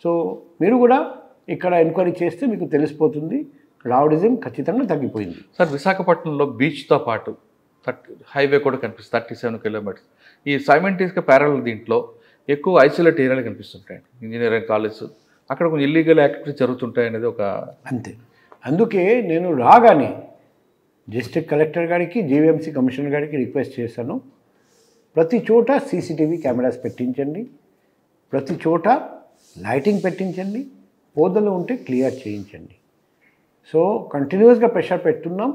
B: సో మీరు కూడా ఇక్కడ ఎంక్వైరీ చేస్తే మీకు తెలిసిపోతుంది, రౌడిజం ఖచ్చితంగా తగ్గిపోయింది.
A: సార్, విశాఖపట్నంలో బీచ్తో పాటు హైవే కూడా కనిపిస్తుంది, 37 kilometers. ఈ సైమెంటీస్గా ప్యారల్ దీంట్లో ఎక్కువ ఐసోలేట్ ఏరియాలు కనిపిస్తుంటాయి. ఇంజనీరింగ్ కాలేజ్ అక్కడ కొంచెం ఇల్లీగల్ యాక్టివిటీస్ జరుగుతుంటాయి అనేది ఒక
B: అంతే. అందుకే నేను రాగానే డిస్ట్రిక్ట్ కలెక్టర్ గారికి, జీవీఎంసీ కమిషనర్ గారికి రిక్వెస్ట్ చేశాను, ప్రతి చోట సీసీటీవీ కెమెరాస్ పెట్టించండి, ప్రతి చోట లైటింగ్ పెట్టించండి, పోదలు ఉంటే క్లియర్ చేయించండి. సో కంటిన్యూస్గా ప్రెషర్ పెడుతున్నాం.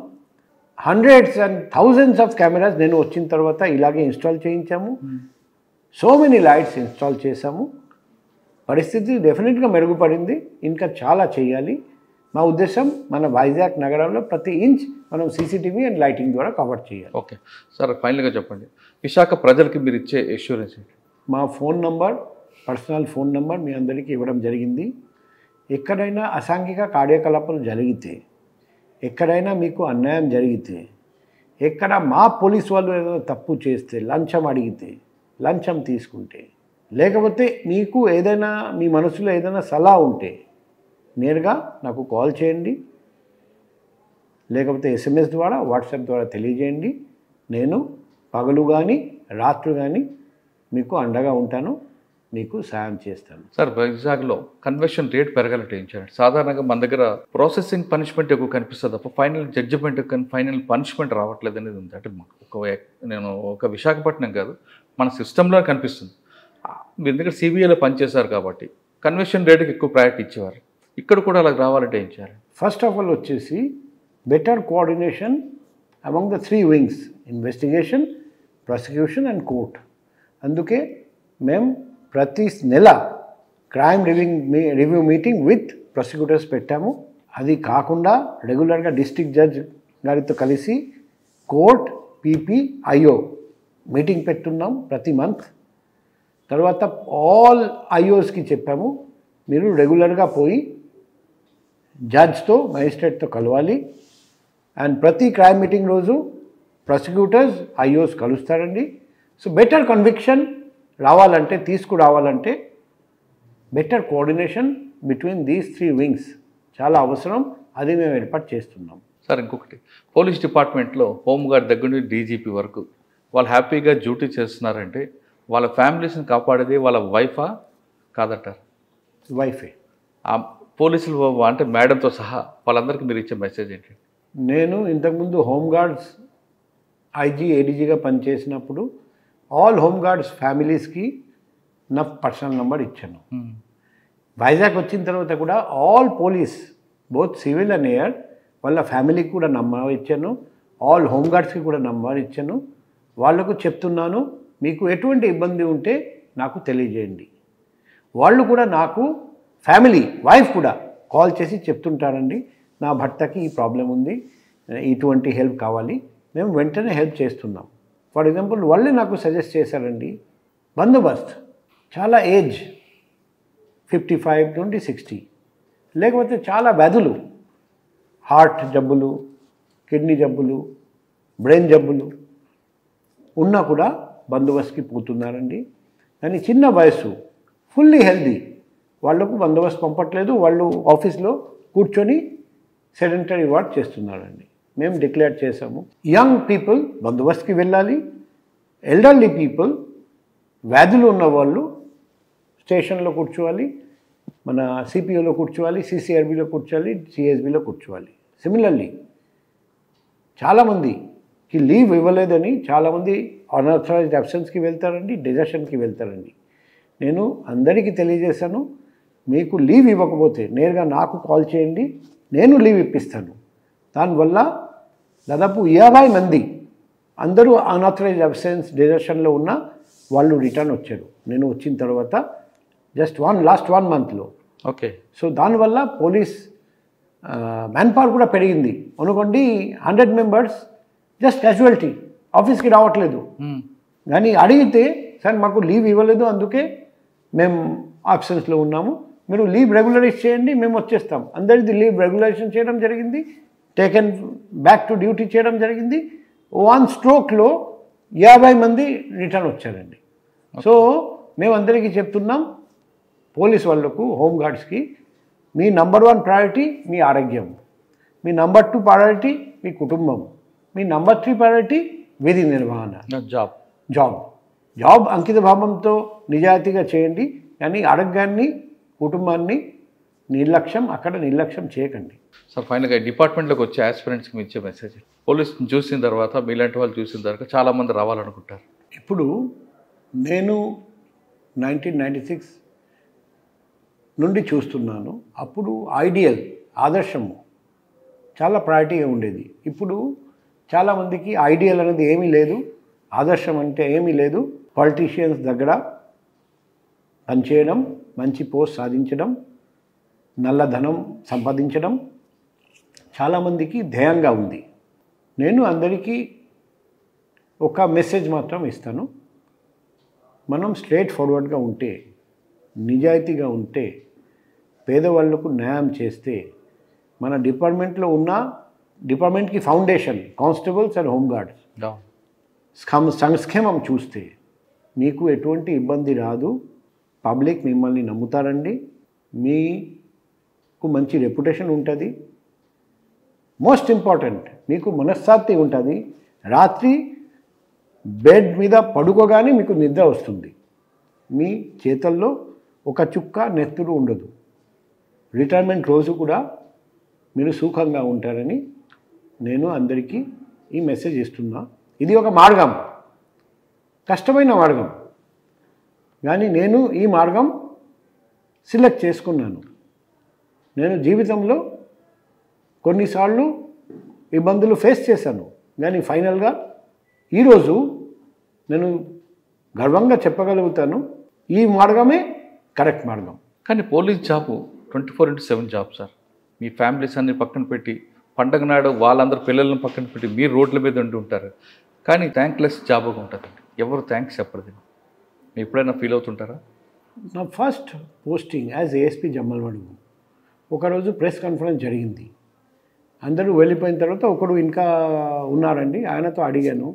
B: Hundreds and thousands of cameras నేను వచ్చిన తర్వాత ఇలాగే ఇన్స్టాల్ చేయించాము. సో మెనీ లైట్స్ ఇన్స్టాల్ చేశాము. పరిస్థితి డెఫినెట్గా మెరుగుపడింది, ఇంకా చాలా చేయాలి. మా ఉద్దేశం మన వైజాగ్ నగరంలో ప్రతి ఇంచ్ మనం సీసీటీవీ అండ్ లైటింగ్ ద్వారా కవర్ చేయాలి.
A: ఓకే సార్, ఫైనల్గా చెప్పండి, విశాఖ ప్రజలకి మీరు ఇచ్చే ఎష్యూరెన్స్ ఏంటి?
B: మా phone number, personal phone number మీ అందరికీ ఇవ్వడం జరిగింది. ఎక్కడైనా అసాంఘిక కార్యకలాపాలు జరిగితే, ఎక్కడైనా మీకు అన్యాయం జరిగితే, ఎక్కడ మా పోలీస్ వాళ్ళు ఏదైనా తప్పు చేస్తే, లంచం అడిగితే, లంచం తీసుకుంటే, లేకపోతే మీకు ఏదైనా మీ మనసులో ఏదైనా సలహా ఉంటే నేరుగా నాకు కాల్ చేయండి, లేకపోతే ఎస్ఎంఎస్ ద్వారా, వాట్సాప్ ద్వారా తెలియజేయండి. నేను పగలు కానీ రాత్రులు కానీ మీకు అండగా ఉంటాను, మీకు సాయం చేస్తాను.
A: సార్, వైజాగ్లో కన్వర్షన్ రేట్ పెరగాలంటే ఏం చేయాలి? సాధారణంగా మన దగ్గర ప్రాసెసింగ్ పనిష్మెంట్ ఎక్కువ కనిపిస్తుంది తప్ప ఫైనల్ జడ్జిమెంట్ ఫైనల్ పనిష్మెంట్ రావట్లేదు అనేది ఉంది. అంటే నేను ఒక విశాఖపట్నం కాదు, మన సిస్టంలో కనిపిస్తుంది. మీరు ఎందుకంటే సిబిఐలో పనిచేశారు కాబట్టి కన్వర్షన్ రేటుకి ఎక్కువ ప్రయారిటీ ఇచ్చేవారు. ఇక్కడ కూడా అలా రావాలంటే ఏం చేయాలి?
B: ఫస్ట్ ఆఫ్ ఆల్ వచ్చేసి better coordination among the 3 wings, investigation, prosecution and court. అందుకే మేము ప్రతి నెల crime review meeting with prosecutors పెట్టాము. అది కాకుండా రెగ్యులర్గా డిస్ట్రిక్ట్ జడ్జ్ గారితో కలిసి కోర్ట్, పీపీ, ఐఓ మీటింగ్ పెట్టున్నాం ప్రతి మంత్. తర్వాత ఆల్ ఐఓస్కి చెప్పాము, మీరు రెగ్యులర్గా పోయి జడ్జ్తో, మేజిస్ట్రేట్తో కలవాలి. అండ్ ప్రతి క్రైమ్ మీటింగ్ రోజు ప్రాసిక్యూటర్స్, ఐఓస్ కలుస్తారండి. సో బెటర్ కన్విక్షన్ రావాలంటే, తీసుకురావాలంటే better coordination between these 3 wings చాలా అవసరం. అది మేము ఏర్పాటు చేస్తున్నాం.
A: సార్, ఇంకొకటి, పోలీస్ డిపార్ట్మెంట్లో హోంగార్డ్ దగ్గర నుంచి డీజీపీ వరకు వాళ్ళు హ్యాపీగా డ్యూటీ చేస్తున్నారంటే వాళ్ళ ఫ్యామిలీస్ని కాపాడేది వాళ్ళ వైఫా కాదంటారు?
B: వైఫే.
A: ఆ పోలీసులు అంటే మేడంతో సహా వాళ్ళందరికీ మీరు ఇచ్చే మెసేజ్ ఏంటి?
B: నేను ఇంతకుముందు హోంగార్డ్స్ ఐజీ ఏడీజీగా పనిచేసినప్పుడు ఆల్ హోంగార్డ్స్ ఫ్యామిలీస్కి నా పర్సనల్ నెంబర్ ఇచ్చాను. వైజాగ్ వచ్చిన తర్వాత కూడా all police both civil and air వాళ్ళ ఫ్యామిలీకి కూడా నంబర్ ఇచ్చాను. ఆల్ హోంగార్డ్స్కి కూడా నంబర్ ఇచ్చాను. వాళ్లకు చెప్తున్నాను, మీకు ఎటువంటి ఇబ్బంది ఉంటే నాకు తెలియజేయండి. వాళ్ళు కూడా నాకు ఫ్యామిలీ వైఫ్ కూడా కాల్ చేసి చెప్తుంటారండి, నా భర్తకి ఈ ప్రాబ్లం ఉంది, ఇటువంటి హెల్ప్ కావాలి, మేము వెంటనే హెల్ప్ చేస్తున్నాం. ఫర్ ఎగ్జాంపుల్ వాళ్ళే నాకు సజెస్ట్ చేశారండి, బందోబస్త్ చాలా ఏజ్ 55 నుండి 60, లేకపోతే చాలా వ్యాధులు, హార్ట్ జబ్బులు, కిడ్నీ జబ్బులు, బ్రెయిన్ జబ్బులు ఉన్నా కూడా బందోబస్తుకి పోతున్నారండి. కానీ చిన్న వయసు ఫుల్లీ హెల్దీ వాళ్లకు బందోబస్తు పంపట్లేదు, వాళ్ళు ఆఫీస్లో కూర్చొని సెడెంటరీ వర్క్ చేస్తున్నారండి. మేము డిక్లేర్ చేసాము, యంగ్ పీపుల్ బందోబస్తుకి వెళ్ళాలి, ఎల్డర్లీ పీపుల్ వ్యాధులు ఉన్నవాళ్ళు స్టేషన్లో కూర్చోవాలి, మన సిపిఓలో కూర్చోవాలి, సిసిఆర్బిలో కూర్చోవాలి, సిఎస్బిలో కూర్చోవాలి. సిమిలర్లీ చాలామందికి లీవ్ ఇవ్వలేదని చాలామంది అన్ఆథరైజ్డ్ అబ్సెన్స్కి వెళ్తారండి, డిజర్షన్కి వెళ్తారండి. నేను అందరికీ తెలియజేశాను, మీకు లీవ్ ఇవ్వకపోతే నేరుగా నాకు కాల్ చేయండి, నేను లీవ్ ఇప్పిస్తాను. దానివల్ల దాదాపు 50 మంది అందరూ అన్ఆథరైజ్డ్ అబ్సెన్స్ డిజర్షన్లో ఉన్న వాళ్ళు రిటర్న్ వచ్చారు నేను వచ్చిన తర్వాత, జస్ట్ లాస్ట్ 1 మంత్లో.
A: ఓకే. సో
B: దానివల్ల పోలీస్ మ్యాన్ పవర్ కూడా పెరిగింది. అనుకోండి 100 మెంబర్స్ జస్ట్ క్యాజువాలిటీ ఆఫీస్కి రావట్లేదు, కానీ అడిగితే సార్ మాకు లీవ్ ఇవ్వలేదు, అందుకే మేము ఆబ్సెన్స్లో ఉన్నాము, మీరు లీవ్ రెగ్యులరైజ్ చేయండి, మేము వచ్చేస్తాం. అందరిది లీవ్ రెగ్యులరైజేషన్ చేయడం జరిగింది, టేకెన్ బ్యాక్ టు డ్యూటీ చేయడం జరిగింది. 1 స్ట్రోక్లో 50 మంది రిటర్న్ వచ్చారండి. సో మేము అందరికీ చెప్తున్నాం, పోలీస్ వాళ్ళకు, హోంగార్డ్స్కి, మీ నంబర్ 1 ప్రయారిటీ మీ ఆరోగ్యం, మీ నంబర్ 2 ప్రయారిటీ మీ కుటుంబం, మీ నంబర్ 3 ప్రయారిటీ విధి నిర్వహణ, జాబ్ అంకిత భావంతో నిజాయితీగా చేయండి. కానీ ఆరోగ్యాన్ని, కుటుంబాన్ని నిర్లక్ష్యం చేయకండి.
A: సార్ ఫైనల్గా డిపార్ట్మెంట్లోకి వచ్చే ఆస్పిరెంట్స్కి మీ ఇచ్చే మెసేజ్? పోలీస్ని చూసిన తర్వాత, మీలాంటి వాళ్ళు చూసిన తర్వాత చాలామంది రావాలనుకుంటారు.
B: ఇప్పుడు నేను 1996 నుండి చూస్తున్నాను. అప్పుడు ఐడియల్, ఆదర్శము చాలా ప్రయారిటీగా ఉండేది. ఇప్పుడు చాలామందికి ఐడియల్ అనేది ఏమీ లేదు, ఆదర్శం అంటే ఏమీ లేదు. పొలిటీషియన్స్ దగ్గర పనిచేయడం, మంచి పోస్ట్ సాధించడం, నల్లధనం సంపాదించడం చాలామందికి ధ్యేయంగా ఉంది. నేను అందరికీ ఒక మెసేజ్ మాత్రం ఇస్తాను, మనం స్ట్రైట్ ఫార్వర్డ్గా ఉంటే, నిజాయితీగా ఉంటే, పేదవాళ్లకు న్యాయం చేస్తే, మన డిపార్ట్మెంట్లో ఉన్న డిపార్ట్మెంట్కి ఫౌండేషన్ కానిస్టేబుల్స్ అండ్ హోంగార్డ్స్ సంక్షేమం చూస్తే మీకు ఎటువంటి ఇబ్బంది రాదు. పబ్లిక్ మిమ్మల్ని నమ్ముతారండి, మీకు మంచి రెప్యుటేషన్ ఉంటుంది. మోస్ట్ ఇంపార్టెంట్, మీకు మనశ్శాంతి ఉంటుంది. రాత్రి బెడ్ మీద పడుకోగానే మీకు నిద్ర వస్తుంది, మీ చేతల్లో ఒక చుక్క నెత్తురు ఉండదు. రిటైర్మెంట్ రోజు కూడా మీరు సుఖంగా ఉంటారని నేను అందరికీ ఈ మెసేజ్ ఇస్తున్నా. ఇది ఒక మార్గం, కష్టమైన మార్గం, కానీ నేను ఈ మార్గం సెలెక్ట్ చేసుకున్నాను. నేను జీవితంలో కొన్నిసార్లు ఇబ్బందులు ఫేస్ చేశాను, కానీ ఫైనల్గా ఈరోజు నేను గర్వంగా చెప్పగలుగుతాను, ఈ మార్గమే కరెక్ట్ మార్గం.
A: కానీ పోలీస్ జాబు 24/7 జాబ్ సార్. మీ ఫ్యామిలీస్ అన్ని పక్కన పెట్టి, పండగ నాడు వాళ్ళందరూ పిల్లలను పక్కన పెట్టి మీరు రోడ్ల మీద ఉండి ఉంటారు. కానీ థ్యాంక్లెస్ జాబ్గా ఉంటుందండి, ఎవరు థ్యాంక్స్ చెప్పరు. మీరు ఎప్పుడైనా ఫీల్ అవుతుంటారా?
B: నా first posting as ASP Jammalamadugu, ఒకరోజు ప్రెస్ కాన్ఫరెన్స్ జరిగింది. అందరూ వెళ్ళిపోయిన తర్వాత ఒకడు ఇంకా ఉన్నారండి, ఆయనతో అడిగాను,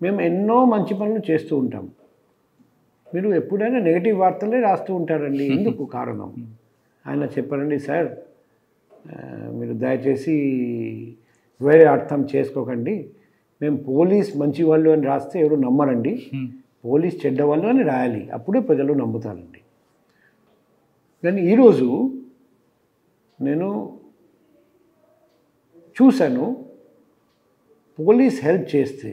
B: మేము ఎన్నో మంచి పనులు చేస్తూ ఉంటాం, మీరు ఎప్పుడైనా నెగిటివ్ వార్తలే రాస్తూ ఉంటారండి, ఎందుకు కారణం? ఆయన చెప్పారండి, సార్ మీరు దయచేసి వేరే అర్థం చేసుకోకండి, మేము పోలీస్ మంచి వాళ్ళు అని రాస్తే ఎవరు నమ్మరండి, పోలీస్ చెడ్డవాళ్ళు అని రాయాలి, అప్పుడే ప్రజలు నమ్ముతారండి. కానీ ఈరోజు నేను చూశాను, పోలీస్ హెల్ప్ చేస్తే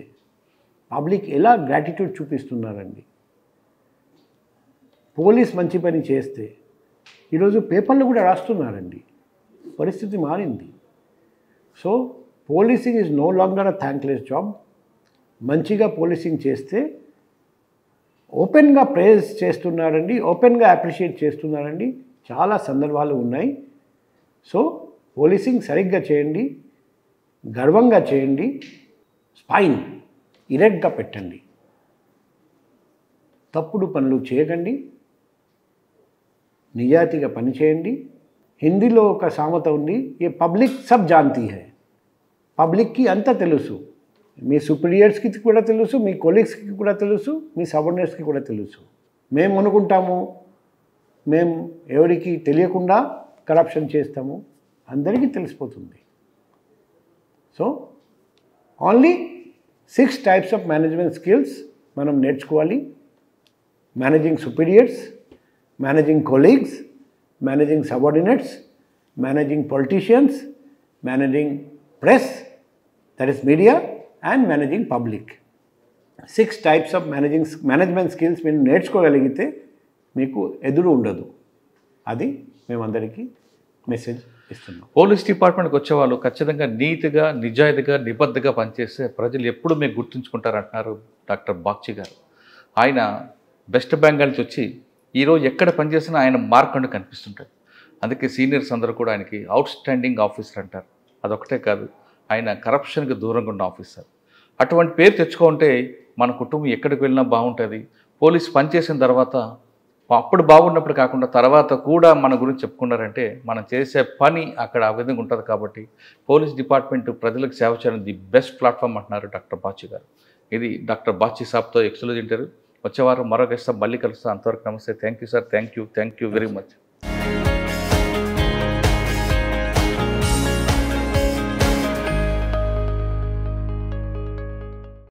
B: పబ్లిక్ ఎలా గ్రాటిట్యూడ్ చూపిస్తున్నారండి. పోలీస్ మంచి పని చేస్తే ఈరోజు పేపర్లు కూడా రాస్తున్నారండి. పరిస్థితి మారింది. So policing is no longer a thankless job. మంచిగా పోలీసింగ్ చేస్తే ఓపెన్గా ప్రేజ్ చేస్తున్నారండి, ఓపెన్గా అప్రిషియేట్ చేస్తున్నారండి. చాలా సందర్భాలు ఉన్నాయి. సో పోలీసింగ్ సరిగ్గా చేయండి, గర్వంగా చేయండి, స్పైన్ ఇరెక్ట్గా పెట్టండి, తప్పుడు పనులు చేయకండి, నిజాయితీగా పనిచేయండి. హిందీలో ఒక సామెత ఉంది, ఏ పబ్లిక్ సబ్ జాంతీ హై. పబ్లిక్కి అంతా తెలుసు, మీ సుపీరియర్స్కి కూడా తెలుసు, మీ కొలీగ్స్కి కూడా తెలుసు, మీ సబార్డినేట్స్కి కూడా తెలుసు. మేము అనుకుంటాము మేము ఎవరికి తెలియకుండా కరప్షన్ చేస్తాము, అందరికీ తెలిసిపోతుంది. So only 6 types of management skills మనం నేర్చుకోవాలి. Managing superiors, managing colleagues, managing subordinates, managing politicians, managing press, that is media, and managing public. 6 types of management skills మీరు నేర్చుకోగలిగితే మీకు ఎదురు ఉండదు. అది మేమందరికీ మెసేజ్ ఇస్తున్నాం.
A: పోలీస్ డిపార్ట్మెంట్కి వచ్చేవాళ్ళు ఖచ్చితంగా నీతిగా, నిజాయితీగా, నిబద్ధగా పనిచేస్తే ప్రజలు ఎప్పుడు మీకు గుర్తుంచుకుంటారంటున్నారు డాక్టర్ బాగ్చి గారు. ఆయన వెస్ట్ బెంగాల్ నుంచి వచ్చి ఈరోజు ఎక్కడ పనిచేసినా ఆయన మార్క్ అంటూ కనిపిస్తుంటారు. అందుకే సీనియర్స్ అందరూ కూడా ఆయనకి అవుట్ స్టాండింగ్ ఆఫీసర్ అంటారు. అదొకటే కాదు, ఆయన కరప్షన్కి దూరంగా ఉన్న ఆఫీసర్. అటువంటి పేరు తెచ్చుకుంటే మన కుటుంబం ఎక్కడికి వెళ్ళినా బాగుంటుంది. పోలీస్ పనిచేసిన తర్వాత అప్పుడు బాగున్నప్పుడు కాకుండా తర్వాత కూడా మన గురించి చెప్పుకున్నారంటే మనం చేసే పని అక్కడ ఆ విధంగా ఉంటుంది. కాబట్టి పోలీస్ డిపార్ట్మెంట్ ప్రజలకు సేవ చేయడం ది బెస్ట్ ప్లాట్ఫామ్ అంటున్నారు డాక్టర్ బాగ్చి గారు. ఇది డాక్టర్ బాగ్చి సాబ్తో ఎక్స్క్లూజివ్ ఇంటర్వ్యూ. వచ్చేవారం మరో గెస్ట్ మళ్ళీ కలుస్తాం. అంతవరకు నమస్తే. Thank you sir. Thank you very much.